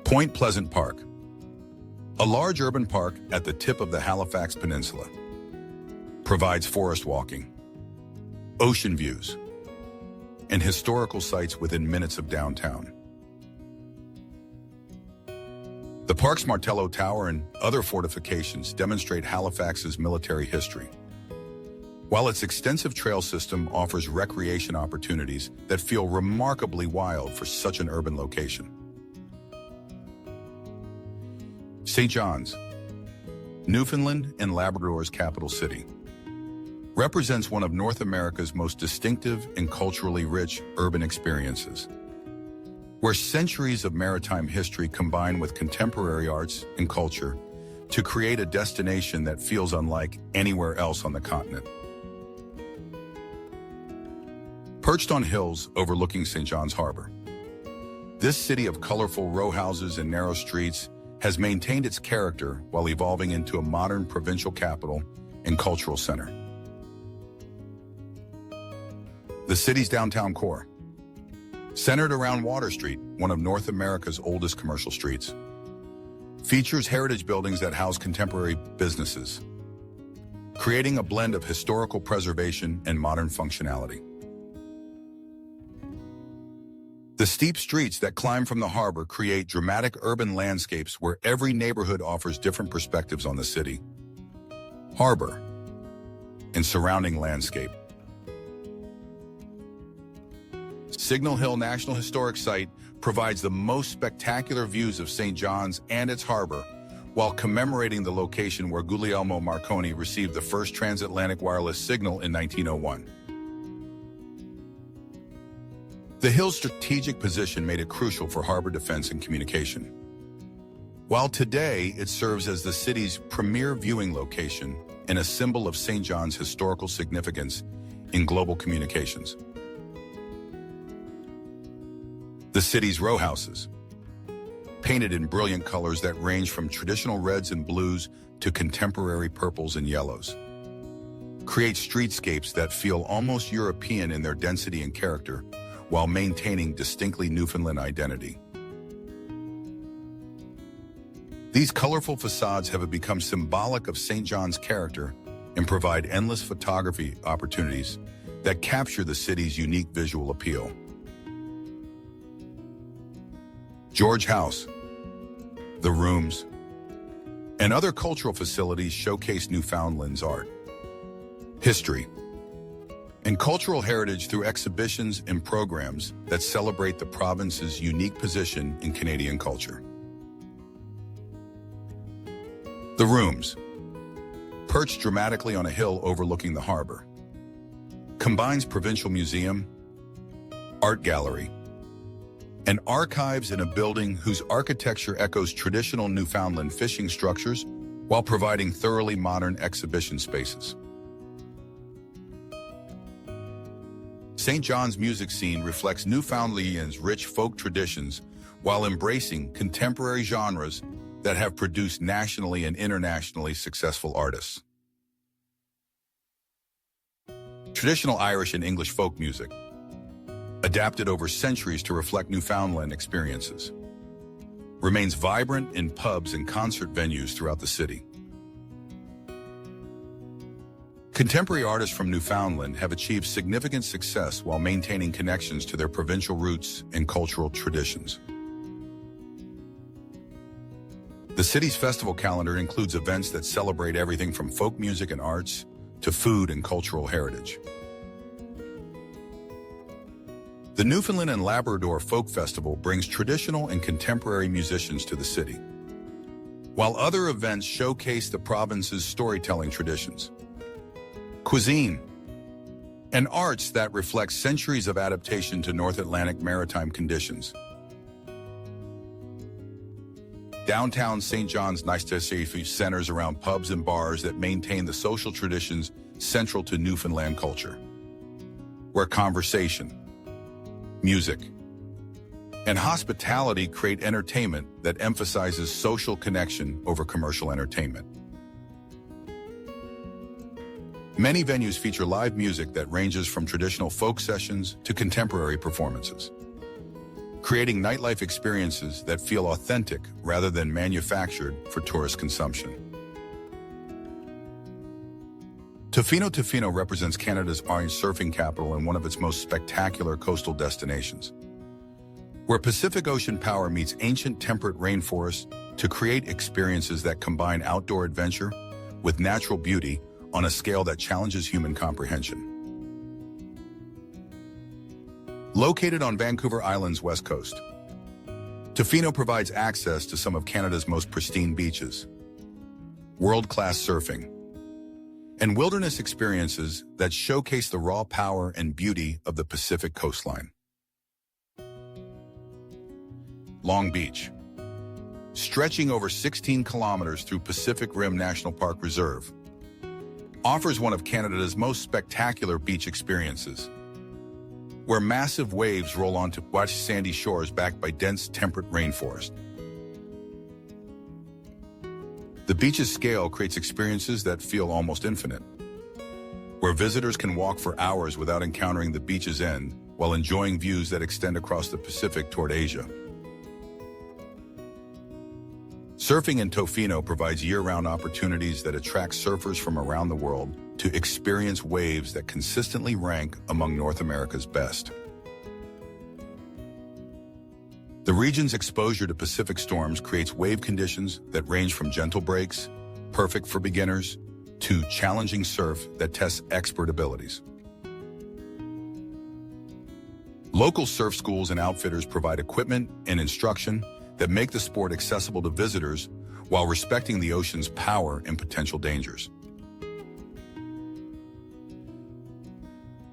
Point Pleasant Park, a large urban park at the tip of the Halifax Peninsula, provides forest walking, ocean views, and historical sites within minutes of downtown. The park's Martello Tower and other fortifications demonstrate Halifax's military history, while its extensive trail system offers recreation opportunities that feel remarkably wild for such an urban location. St. John's, Newfoundland and Labrador's capital city, represents one of North America's most distinctive and culturally rich urban experiences, where centuries of maritime history combine with contemporary arts and culture to create a destination that feels unlike anywhere else on the continent. Perched on hills overlooking St. John's Harbor, this city of colorful row houses and narrow streets has maintained its character while evolving into a modern provincial capital and cultural center. The city's downtown core, centered around Water Street, one of North America's oldest commercial streets, features heritage buildings that house contemporary businesses, creating a blend of historical preservation and modern functionality. The steep streets that climb from the harbor create dramatic urban landscapes where every neighborhood offers different perspectives on the city, harbor, and surrounding landscape. Signal Hill National Historic Site provides the most spectacular views of St. John's and its harbor, while commemorating the location where Guglielmo Marconi received the first transatlantic wireless signal in 1901. The hill's strategic position made it crucial for harbor defense and communication, while today it serves as the city's premier viewing location and a symbol of St. John's historical significance in global communications. The city's row houses, painted in brilliant colors that range from traditional reds and blues to contemporary purples and yellows. Create streetscapes that feel almost European in their density and character, while maintaining distinctly Newfoundland identity. These colorful facades have become symbolic of St. John's character and provide endless photography opportunities that capture the city's unique visual appeal. George House, the rooms, and other cultural facilities showcase Newfoundland's art, history, and cultural heritage through exhibitions and programs that celebrate the province's unique position in Canadian culture. The rooms, perched dramatically on a hill overlooking the harbor, combines Provincial Museum, art gallery, and archives in a building whose architecture echoes traditional Newfoundland fishing structures while providing thoroughly modern exhibition spaces. St. John's music scene reflects Newfoundland's rich folk traditions while embracing contemporary genres that have produced nationally and internationally successful artists. Traditional Irish and English folk music, adapted over centuries to reflect Newfoundland experiences, remains vibrant in pubs and concert venues throughout the city. Contemporary artists from Newfoundland have achieved significant success while maintaining connections to their provincial roots and cultural traditions. The city's festival calendar includes events that celebrate everything from folk music and arts to food and cultural heritage. The Newfoundland and Labrador Folk Festival brings traditional and contemporary musicians to the city, while other events showcase the province's storytelling traditions, cuisine, and arts that reflect centuries of adaptation to North Atlantic maritime conditions. Downtown St. John's centers around pubs and bars that maintain the social traditions central to Newfoundland culture, where conversation, music, and hospitality create entertainment that emphasizes social connection over commercial entertainment. Many venues feature live music that ranges from traditional folk sessions to contemporary performances, creating nightlife experiences that feel authentic rather than manufactured for tourist consumption. Tofino represents Canada's orange surfing capital and one of its most spectacular coastal destinations, where Pacific Ocean power meets ancient temperate rainforests to create experiences that combine outdoor adventure with natural beauty on a scale that challenges human comprehension. Located on Vancouver Island's west coast, Tofino provides access to some of Canada's most pristine beaches, world-class surfing, and wilderness experiences that showcase the raw power and beauty of the Pacific coastline. Long Beach, stretching over 16 kilometers through Pacific Rim National Park Reserve, offers one of Canada's most spectacular beach experiences, where massive waves roll onto wet sandy shores backed by dense temperate rainforest. The beach's scale creates experiences that feel almost infinite, where visitors can walk for hours without encountering the beach's end while enjoying views that extend across the Pacific toward Asia. Surfing in Tofino provides year-round opportunities that attract surfers from around the world to experience waves that consistently rank among North America's best. The region's exposure to Pacific storms creates wave conditions that range from gentle breaks, perfect for beginners, to challenging surf that tests expert abilities. Local surf schools and outfitters provide equipment and instruction that make the sport accessible to visitors while respecting the ocean's power and potential dangers.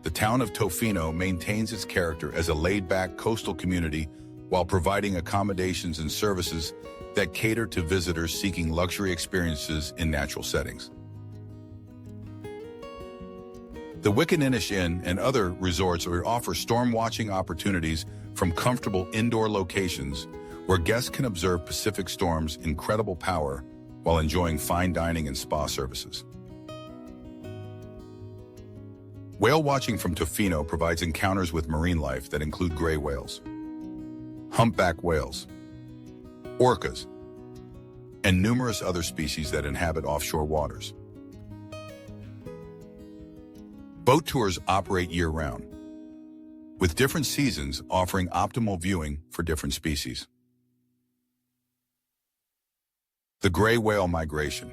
The town of Tofino maintains its character as a laid-back coastal community while providing accommodations and services that cater to visitors seeking luxury experiences in natural settings. The Wickaninnish Inn and other resorts offer storm watching opportunities from comfortable indoor locations where guests can observe Pacific Storm's incredible power while enjoying fine dining and spa services. Whale watching from Tofino provides encounters with marine life that include gray whales, humpback whales, orcas, and numerous other species that inhabit offshore waters. Boat tours operate year-round, with different seasons offering optimal viewing for different species. The gray whale migration,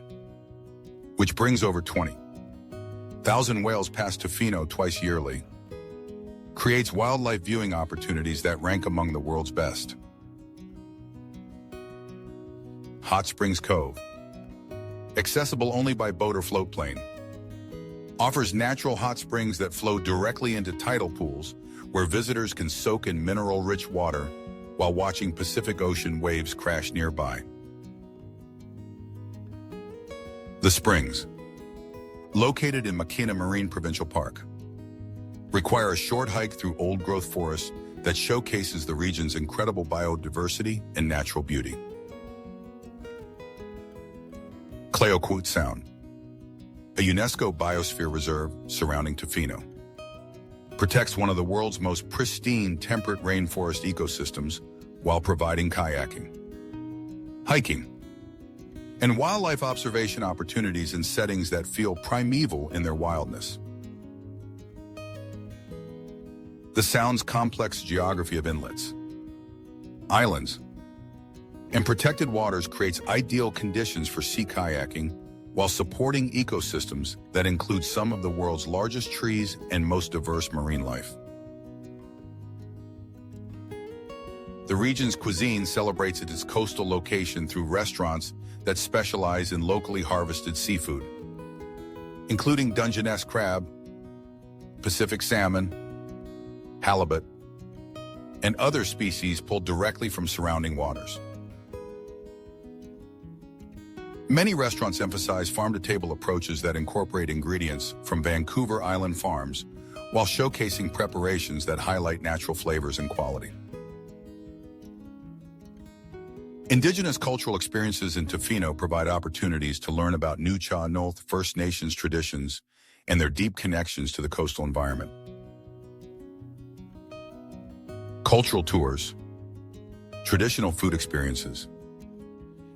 which brings over 20,000 whales past Tofino twice yearly, creates wildlife viewing opportunities that rank among the world's best. Hot Springs Cove, accessible only by boat or float plane, offers natural hot springs that flow directly into tidal pools where visitors can soak in mineral-rich water while watching Pacific Ocean waves crash nearby. The Springs, located in Makina Marine Provincial Park, require a short hike through old-growth forest that showcases the region's incredible biodiversity and natural beauty. Clayoquot Sound, a UNESCO biosphere reserve surrounding Tofino, protects one of the world's most pristine temperate rainforest ecosystems while providing kayaking, hiking, and wildlife observation opportunities in settings that feel primeval in their wildness. The Sound's complex geography of inlets, islands, and protected waters creates ideal conditions for sea kayaking while supporting ecosystems that include some of the world's largest trees and most diverse marine life. The region's cuisine celebrates its coastal location through restaurants that specialize in locally harvested seafood, including Dungeness crab, Pacific salmon, halibut, and other species pulled directly from surrounding waters. Many restaurants emphasize farm-to-table approaches that incorporate ingredients from Vancouver Island farms while showcasing preparations that highlight natural flavors and quality. Indigenous cultural experiences in Tofino provide opportunities to learn about Nucha-Noth First Nations traditions and their deep connections to the coastal environment. Cultural tours, traditional food experiences,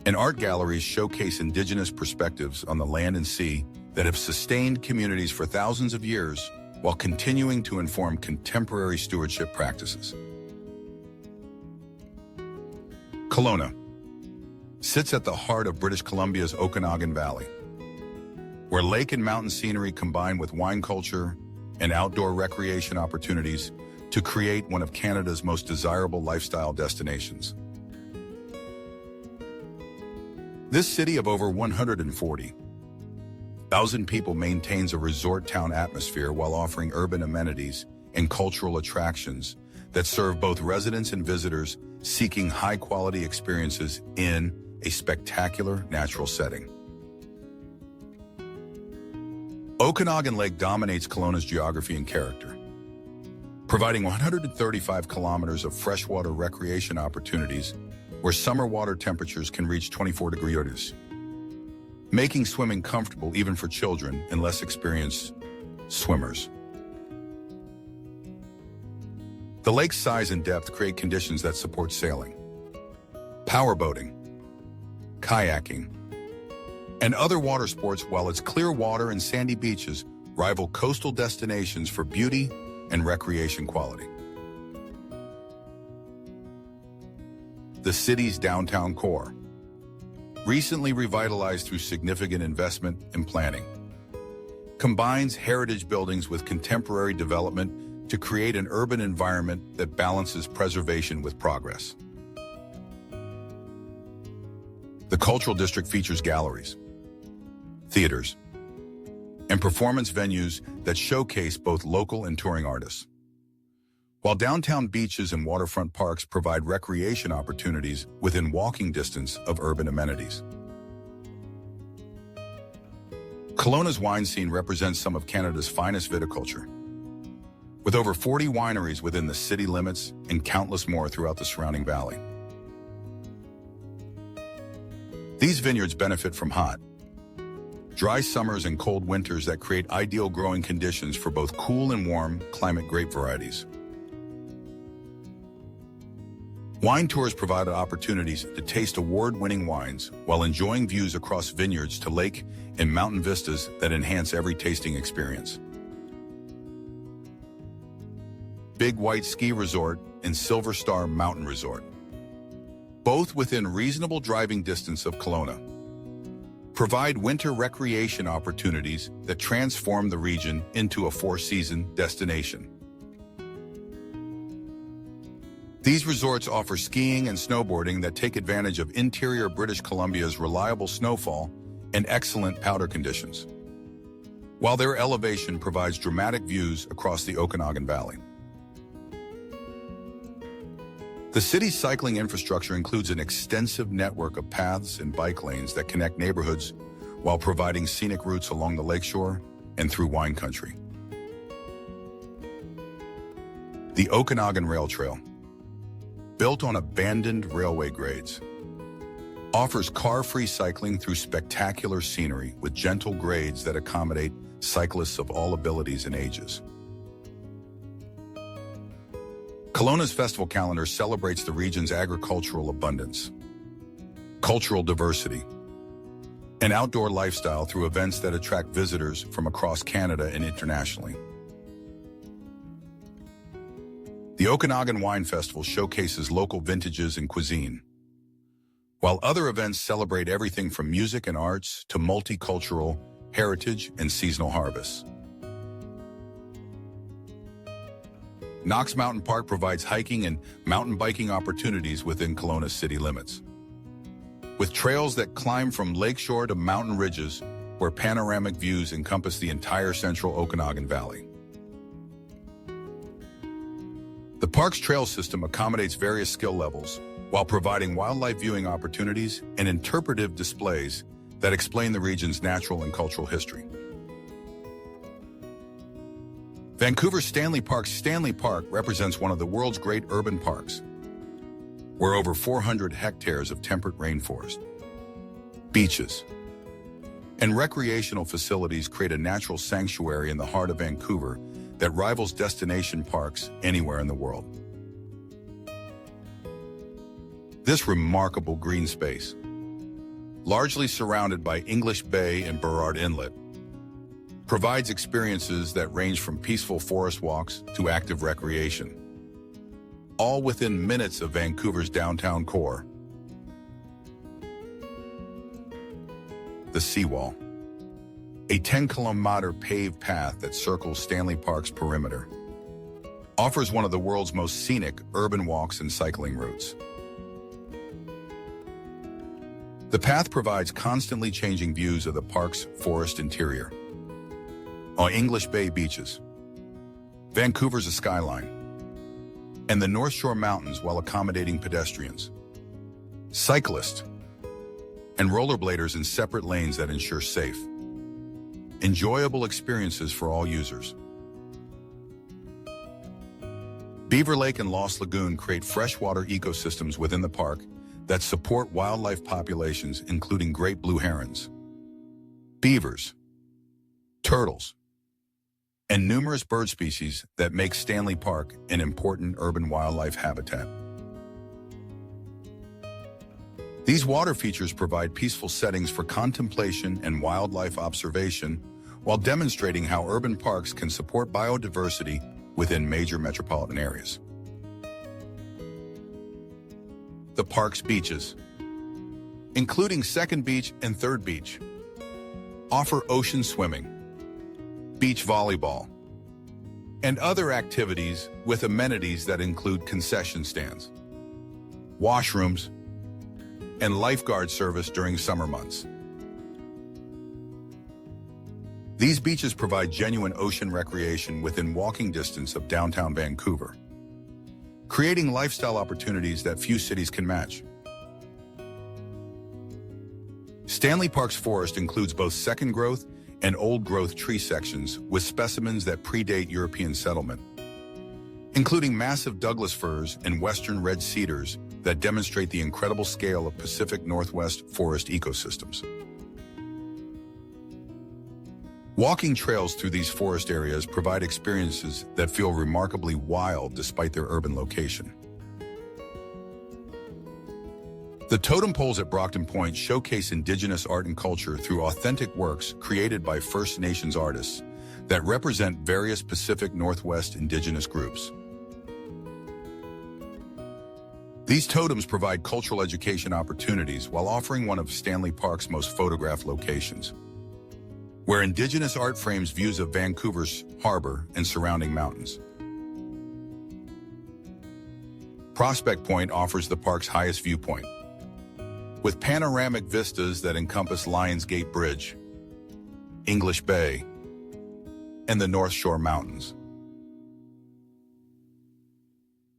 and art galleries showcase Indigenous perspectives on the land and sea that have sustained communities for thousands of years while continuing to inform contemporary stewardship practices. Kelowna sits at the heart of British Columbia's Okanagan Valley, where lake and mountain scenery combine with wine culture and outdoor recreation opportunities to create one of Canada's most desirable lifestyle destinations. This city of over 140,000 people maintains a resort town atmosphere while offering urban amenities and cultural attractions that serve both residents and visitors seeking high-quality experiences in a spectacular natural setting. Okanagan Lake dominates Kelowna's geography and character, providing 135 kilometers of freshwater recreation opportunities where summer water temperatures can reach 24 degrees, making swimming comfortable even for children and less experienced swimmers. The lake's size and depth create conditions that support sailing, powerboating, kayaking, and other water sports, while its clear water and sandy beaches rival coastal destinations for beauty and recreation quality. The city's downtown core, recently revitalized through significant investment and planning, combines heritage buildings with contemporary development to create an urban environment that balances preservation with progress. The Cultural District features galleries, theaters, and performance venues that showcase both local and touring artists, while downtown beaches and waterfront parks provide recreation opportunities within walking distance of urban amenities. Kelowna's wine scene represents some of Canada's finest viticulture, with over 40 wineries within the city limits and countless more throughout the surrounding valley. These vineyards benefit from hot, dry summers and cold winters that create ideal growing conditions for both cool and warm climate grape varieties. Wine tours provide opportunities to taste award-winning wines while enjoying views across vineyards to lake and mountain vistas that enhance every tasting experience. Big White Ski Resort and Silver Star Mountain Resort, both within reasonable driving distance of Kelowna, provide winter recreation opportunities that transform the region into a four-season destination. These resorts offer skiing and snowboarding that take advantage of interior British Columbia's reliable snowfall and excellent powder conditions, while their elevation provides dramatic views across the Okanagan Valley. The city's cycling infrastructure includes an extensive network of paths and bike lanes that connect neighborhoods while providing scenic routes along the lakeshore and through wine country. The Okanagan Rail Trail, built on abandoned railway grades, offers car-free cycling through spectacular scenery with gentle grades that accommodate cyclists of all abilities and ages. Kelowna's festival calendar celebrates the region's agricultural abundance, cultural diversity, and outdoor lifestyle through events that attract visitors from across Canada and internationally. The Okanagan Wine Festival showcases local vintages and cuisine, while other events celebrate everything from music and arts to multicultural heritage and seasonal harvests. Knox Mountain Park provides hiking and mountain biking opportunities within Kelowna's city limits, with trails that climb from lakeshore to mountain ridges where panoramic views encompass the entire central Okanagan Valley. The park's trail system accommodates various skill levels while providing wildlife viewing opportunities and interpretive displays that explain the region's natural and cultural history. Vancouver's Stanley Park represents one of the world's great urban parks, where over 400 hectares of temperate rainforest, beaches, and recreational facilities create a natural sanctuary in the heart of Vancouver that rivals destination parks anywhere in the world. This remarkable green space, largely surrounded by English Bay and Burrard Inlet, provides experiences that range from peaceful forest walks to active recreation, all within minutes of Vancouver's downtown core. The Seawall, a 10-kilometer paved path that circles Stanley Park's perimeter, offers one of the world's most scenic urban walks and cycling routes. The path provides constantly changing views of the park's forest interior. On English Bay beaches, Vancouver's a skyline, and the North Shore Mountains while accommodating pedestrians, cyclists, and rollerbladers in separate lanes that ensure safe, enjoyable experiences for all users. Beaver Lake and Lost Lagoon create freshwater ecosystems within the park that support wildlife populations including great blue herons, beavers, turtles, and numerous bird species that make Stanley Park an important urban wildlife habitat. These water features provide peaceful settings for contemplation and wildlife observation while demonstrating how urban parks can support biodiversity within major metropolitan areas. The park's beaches, including Second Beach and Third Beach, offer ocean swimming, beach volleyball, and other activities with amenities that include concession stands, washrooms, and lifeguard service during summer months. These beaches provide genuine ocean recreation within walking distance of downtown Vancouver, creating lifestyle opportunities that few cities can match. Stanley Park's forest includes both second growth and old growth tree sections with specimens that predate European settlement, including massive Douglas firs and western red cedars that demonstrate the incredible scale of Pacific Northwest forest ecosystems. Walking trails through these forest areas provide experiences that feel remarkably wild despite their urban location. The totem poles at Brockton Point showcase Indigenous art and culture through authentic works created by First Nations artists that represent various Pacific Northwest Indigenous groups. These totems provide cultural education opportunities while offering one of Stanley Park's most photographed locations, where Indigenous art frames views of Vancouver's harbor and surrounding mountains. Prospect Point offers the park's highest viewpoint, with panoramic vistas that encompass Lions Gate Bridge, English Bay, and the North Shore Mountains.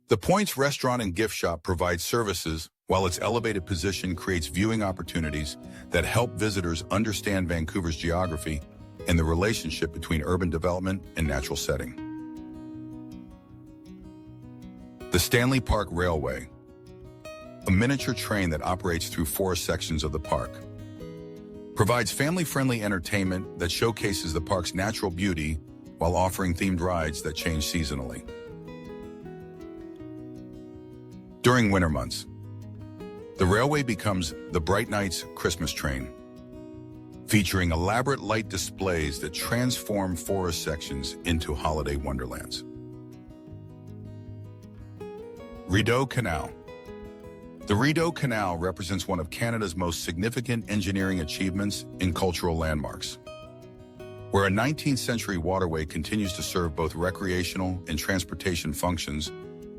The Point's restaurant and gift shop provides services, while its elevated position creates viewing opportunities that help visitors understand Vancouver's geography and the relationship between urban development and natural setting. The Stanley Park Railway, a miniature train that operates through forest sections of the park, provides family-friendly entertainment that showcases the park's natural beauty while offering themed rides that change seasonally. During winter months, the railway becomes the Bright Nights Christmas train, featuring elaborate light displays that transform forest sections into holiday wonderlands. Rideau Canal. The Rideau Canal represents one of Canada's most significant engineering achievements and cultural landmarks, where a 19th century waterway continues to serve both recreational and transportation functions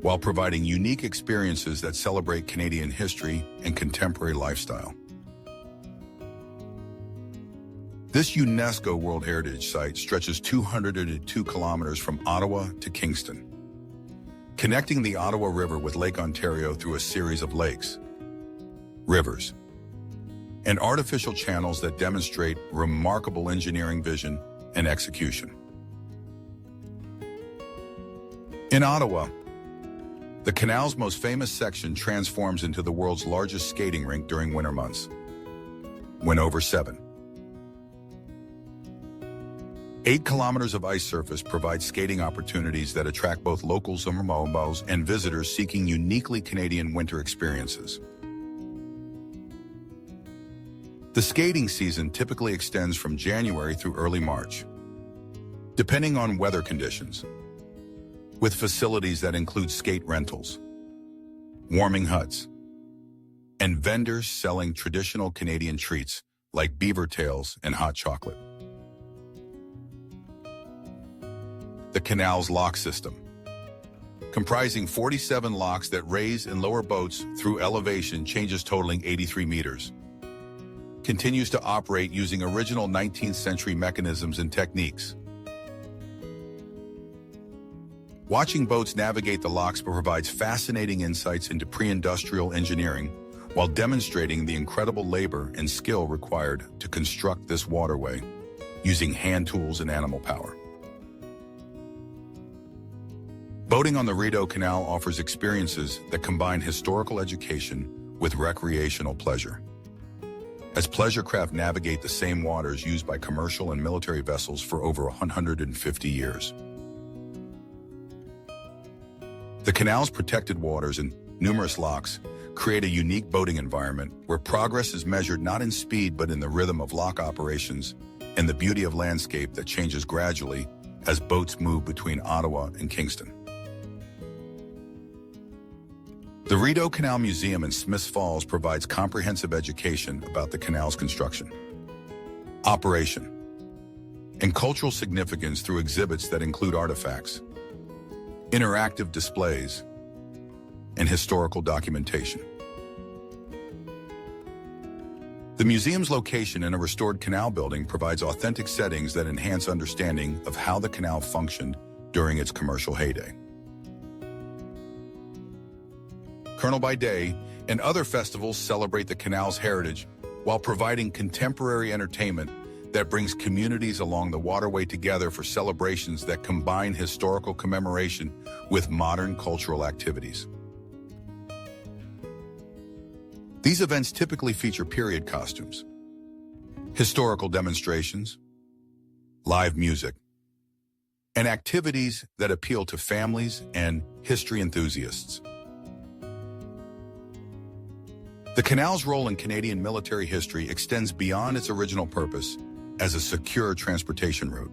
while providing unique experiences that celebrate Canadian history and contemporary lifestyle. This UNESCO World Heritage Site stretches 202 kilometers from Ottawa to Kingston, connecting the Ottawa River with Lake Ontario through a series of lakes, rivers, and artificial channels that demonstrate remarkable engineering vision and execution. In Ottawa, the canal's most famous section transforms into the world's largest skating rink during winter months, when over 8 kilometers of ice surface provides skating opportunities that attract both locals and visitors seeking uniquely Canadian winter experiences. The skating season typically extends from January through early March, depending on weather conditions, with facilities that include skate rentals, warming huts, and vendors selling traditional Canadian treats like beaver tails and hot chocolate. The canal's lock system, comprising 47 locks that raise and lower boats through elevation changes totaling 83 meters, continues to operate using original 19th century mechanisms and techniques. Watching boats navigate the locks provides fascinating insights into pre-industrial engineering while demonstrating the incredible labor and skill required to construct this waterway using hand tools and animal power. Boating on the Rideau Canal offers experiences that combine historical education with recreational pleasure, as pleasure craft navigate the same waters used by commercial and military vessels for over 150 years. The canal's protected waters and numerous locks create a unique boating environment where progress is measured not in speed but in the rhythm of lock operations and the beauty of landscape that changes gradually as boats move between Ottawa and Kingston. The Rideau Canal Museum in Smiths Falls provides comprehensive education about the canal's construction, operation, and cultural significance through exhibits that include artifacts, interactive displays, and historical documentation. The museum's location in a restored canal building provides authentic settings that enhance understanding of how the canal functioned during its commercial heyday. Carnival by Day and other festivals celebrate the canal's heritage while providing contemporary entertainment that brings communities along the waterway together for celebrations that combine historical commemoration with modern cultural activities. These events typically feature period costumes, historical demonstrations, live music, and activities that appeal to families and history enthusiasts. The canal's role in Canadian military history extends beyond its original purpose as a secure transportation route,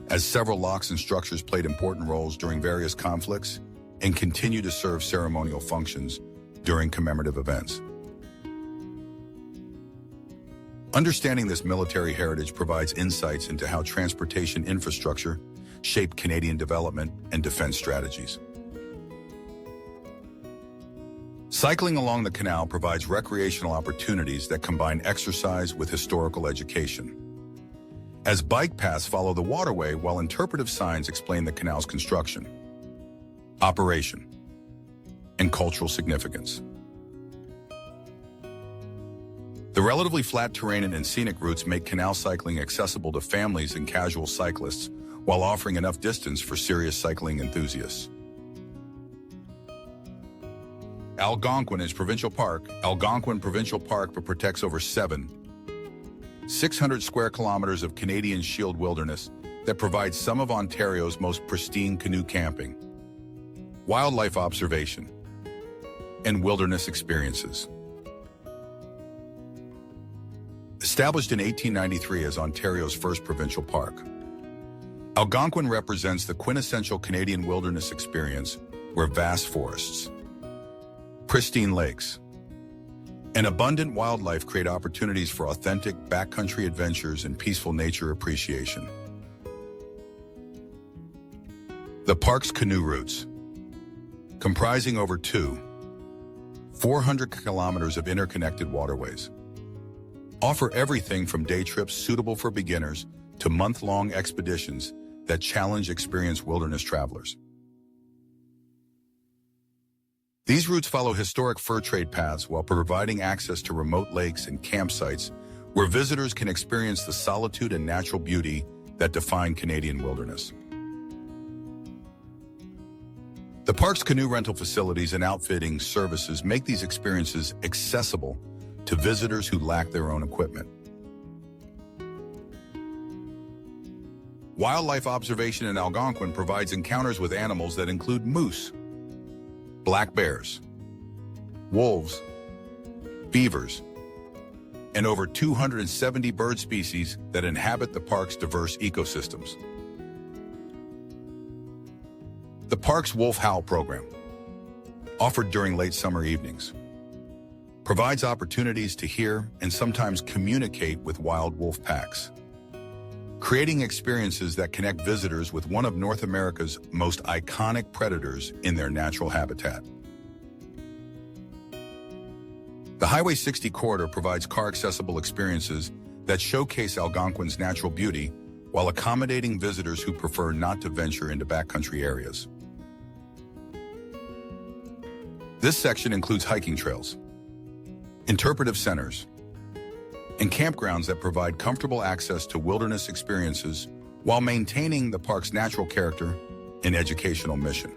as several locks and structures played important roles during various conflicts and continue to serve ceremonial functions during commemorative events. Understanding this military heritage provides insights into how transportation infrastructure shaped Canadian development and defense strategies. Cycling along the canal provides recreational opportunities that combine exercise with historical education, as bike paths follow the waterway while interpretive signs explain the canal's construction, operation, and cultural significance. The relatively flat terrain and scenic routes make canal cycling accessible to families and casual cyclists while offering enough distance for serious cycling enthusiasts. Algonquin is Provincial Park. Algonquin Provincial Park protects over 600 square kilometers of Canadian Shield wilderness that provides some of Ontario's most pristine canoe camping, wildlife observation, and wilderness experiences. Established in 1893 as Ontario's first provincial park, Algonquin represents the quintessential Canadian wilderness experience where vast forests, pristine lakes, and abundant wildlife create opportunities for authentic backcountry adventures and peaceful nature appreciation. The park's canoe routes, comprising over 400 kilometers of interconnected waterways, offer everything from day trips suitable for beginners to month-long expeditions that challenge experienced wilderness travelers. These routes follow historic fur trade paths while providing access to remote lakes and campsites where visitors can experience the solitude and natural beauty that define Canadian wilderness. The park's canoe rental facilities and outfitting services make these experiences accessible to visitors who lack their own equipment. Wildlife observation in Algonquin provides encounters with animals that include moose, black bears, wolves, beavers, and over 270 bird species that inhabit the park's diverse ecosystems. The park's Wolf Howl program, offered during late summer evenings, provides opportunities to hear and sometimes communicate with wild wolf packs, creating experiences that connect visitors with one of North America's most iconic predators in their natural habitat. The Highway 60 corridor provides car-accessible experiences that showcase Algonquin's natural beauty while accommodating visitors who prefer not to venture into backcountry areas. This section includes hiking trails, interpretive centers, and campgrounds that provide comfortable access to wilderness experiences while maintaining the park's natural character and educational mission.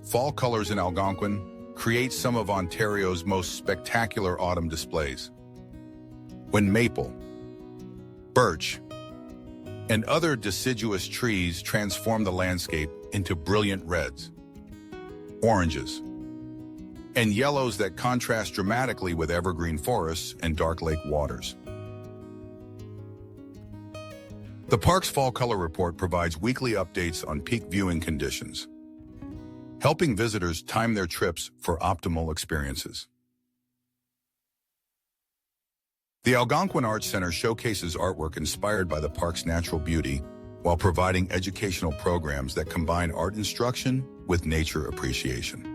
Fall colors in Algonquin create some of Ontario's most spectacular autumn displays, when maple, birch, and other deciduous trees transform the landscape into brilliant reds, oranges, and yellows that contrast dramatically with evergreen forests and dark lake waters. The park's Fall Color Report provides weekly updates on peak viewing conditions, helping visitors time their trips for optimal experiences. The Algonquin Arts Center showcases artwork inspired by the park's natural beauty while providing educational programs that combine art instruction with nature appreciation.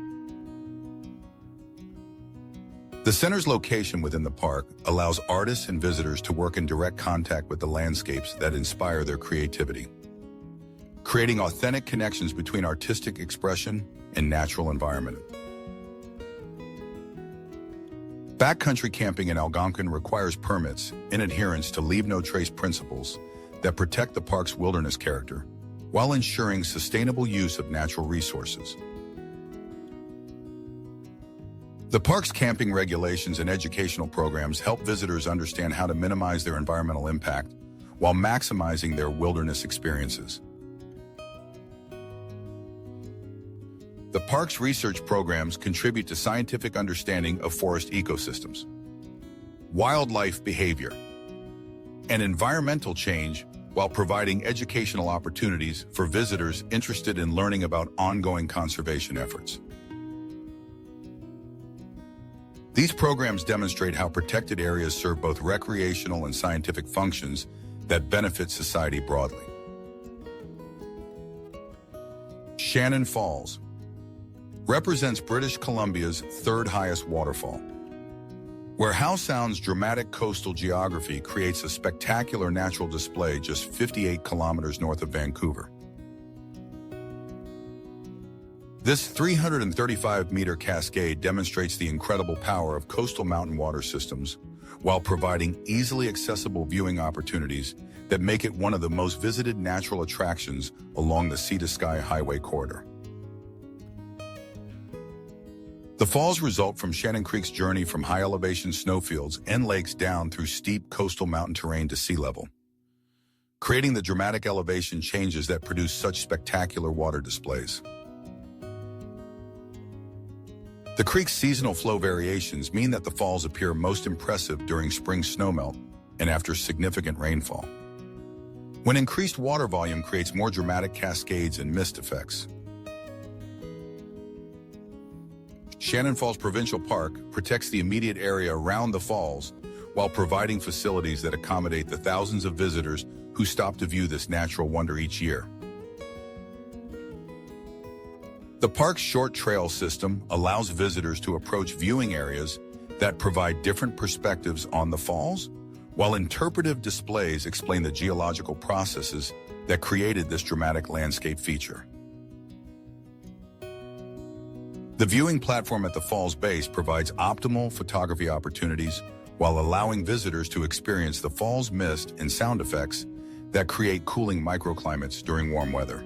The center's location within the park allows artists and visitors to work in direct contact with the landscapes that inspire their creativity, creating authentic connections between artistic expression and natural environment. Backcountry camping in Algonquin requires permits in adherence to Leave No Trace principles that protect the park's wilderness character while ensuring sustainable use of natural resources. The park's camping regulations and educational programs help visitors understand how to minimize their environmental impact while maximizing their wilderness experiences. The park's research programs contribute to scientific understanding of forest ecosystems, wildlife behavior, and environmental change, while providing educational opportunities for visitors interested in learning about ongoing conservation efforts. These programs demonstrate how protected areas serve both recreational and scientific functions that benefit society broadly. Shannon Falls represents British Columbia's third highest waterfall, where Howe Sound's dramatic coastal geography creates a spectacular natural display just 58 kilometers north of Vancouver. This 335-meter cascade demonstrates the incredible power of coastal mountain water systems while providing easily accessible viewing opportunities that make it one of the most visited natural attractions along the sea-to-sky highway corridor. The falls result from Shannon Creek's journey from high-elevation snowfields and lakes down through steep coastal mountain terrain to sea level, creating the dramatic elevation changes that produce such spectacular water displays. The creek's seasonal flow variations mean that the falls appear most impressive during spring snowmelt and after significant rainfall, when increased water volume creates more dramatic cascades and mist effects. Shannon Falls Provincial Park protects the immediate area around the falls while providing facilities that accommodate the thousands of visitors who stop to view this natural wonder each year. The park's short trail system allows visitors to approach viewing areas that provide different perspectives on the falls, while interpretive displays explain the geological processes that created this dramatic landscape feature. The viewing platform at the fall's base provides optimal photography opportunities while allowing visitors to experience the fall's mist and sound effects that create cooling microclimates during warm weather.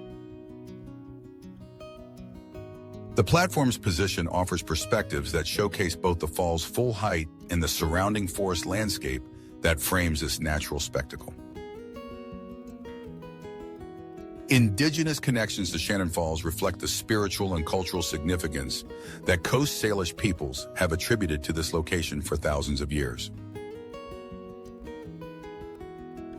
The platform's position offers perspectives that showcase both the fall's full height and the surrounding forest landscape that frames this natural spectacle. Indigenous connections to Shannon Falls reflect the spiritual and cultural significance that Coast Salish peoples have attributed to this location for thousands of years.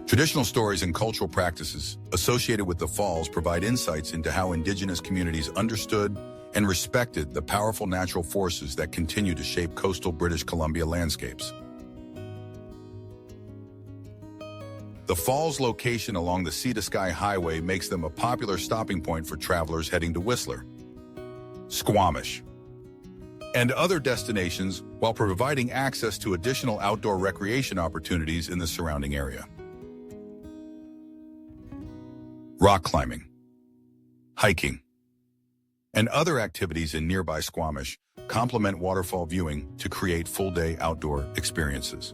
Traditional stories and cultural practices associated with the falls provide insights into how Indigenous communities understood and respected the powerful natural forces that continue to shape coastal British Columbia landscapes. The falls' location along the sea-to-sky highway makes them a popular stopping point for travelers heading to Whistler, Squamish, and other destinations, while providing access to additional outdoor recreation opportunities in the surrounding area. Rock climbing, hiking, and other activities in nearby Squamish complement waterfall viewing to create full-day outdoor experiences.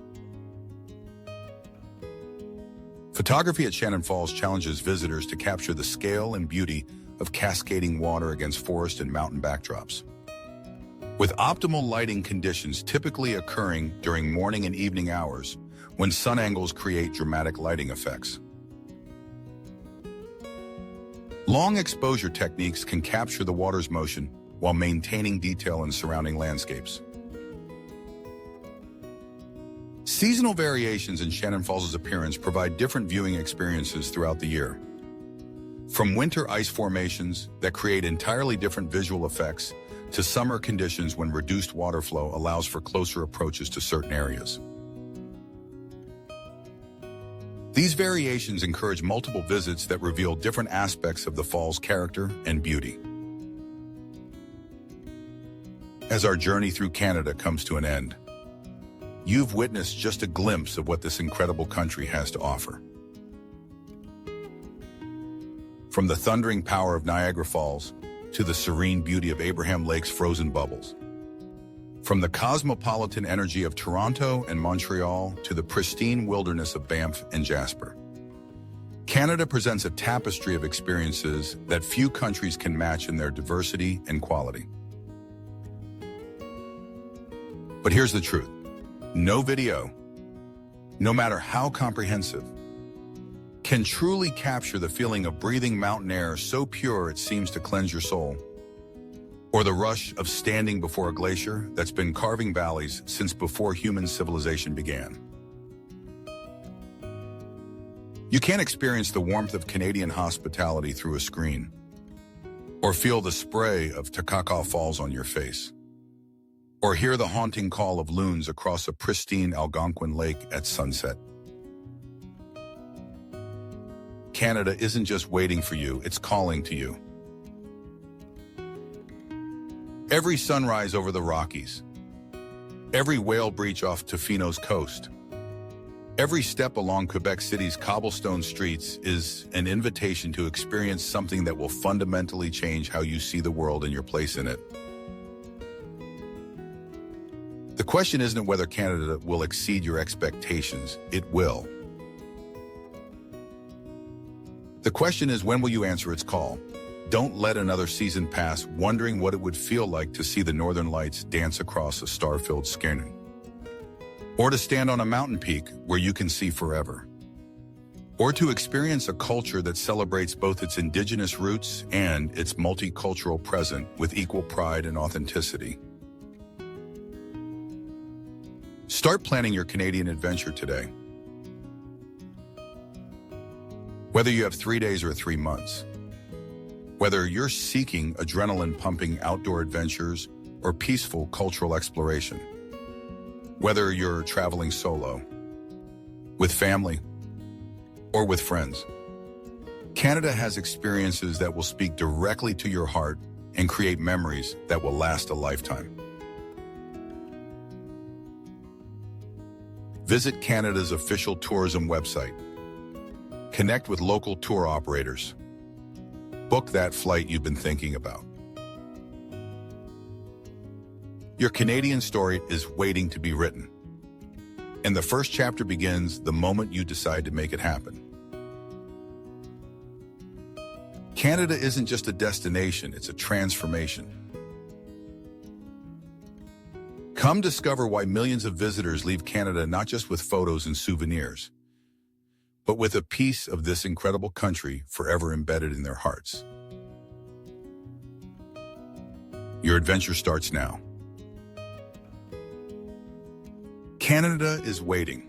Photography at Shannon Falls challenges visitors to capture the scale and beauty of cascading water against forest and mountain backdrops, with optimal lighting conditions typically occurring during morning and evening hours when sun angles create dramatic lighting effects. Long exposure techniques can capture the water's motion while maintaining detail in surrounding landscapes. Seasonal variations in Shannon Falls' appearance provide different viewing experiences throughout the year. From winter ice formations that create entirely different visual effects to summer conditions when reduced water flow allows for closer approaches to certain areas. These variations encourage multiple visits that reveal different aspects of the fall's character and beauty. As our journey through Canada comes to an end, you've witnessed just a glimpse of what this incredible country has to offer. From the thundering power of Niagara Falls to the serene beauty of Abraham Lake's frozen bubbles. From the cosmopolitan energy of Toronto and Montreal to the pristine wilderness of Banff and Jasper, Canada presents a tapestry of experiences that few countries can match in their diversity and quality. But here's the truth. No video, no matter how comprehensive, can truly capture the feeling of breathing mountain air so pure it seems to cleanse your soul, or the rush of standing before a glacier that's been carving valleys since before human civilization began. You can't experience the warmth of Canadian hospitality through a screen, or feel the spray of Niagara Falls on your face, or hear the haunting call of loons across a pristine Algonquin lake at sunset. Canada isn't just waiting for you, it's calling to you. Every sunrise over the Rockies, every whale breach off Tofino's coast, every step along Quebec City's cobblestone streets is an invitation to experience something that will fundamentally change how you see the world and your place in it. The question isn't whether Canada will exceed your expectations, it will. The question is, when will you answer its call? Don't let another season pass wondering what it would feel like to see the northern lights dance across a star-filled sky, or to stand on a mountain peak where you can see forever, or to experience a culture that celebrates both its indigenous roots and its multicultural present with equal pride and authenticity. Start planning your Canadian adventure today. Whether you have 3 days or 3 months, whether you're seeking adrenaline-pumping outdoor adventures or peaceful cultural exploration, whether you're traveling solo, with family, or with friends, Canada has experiences that will speak directly to your heart and create memories that will last a lifetime. Visit Canada's official tourism website. Connect with local tour operators. Book that flight you've been thinking about. Your Canadian story is waiting to be written. And the first chapter begins the moment you decide to make it happen. Canada isn't just a destination, it's a transformation. Come discover why millions of visitors leave Canada not just with photos and souvenirs, but with a piece of this incredible country forever embedded in their hearts. Your adventure starts now. Canada is waiting.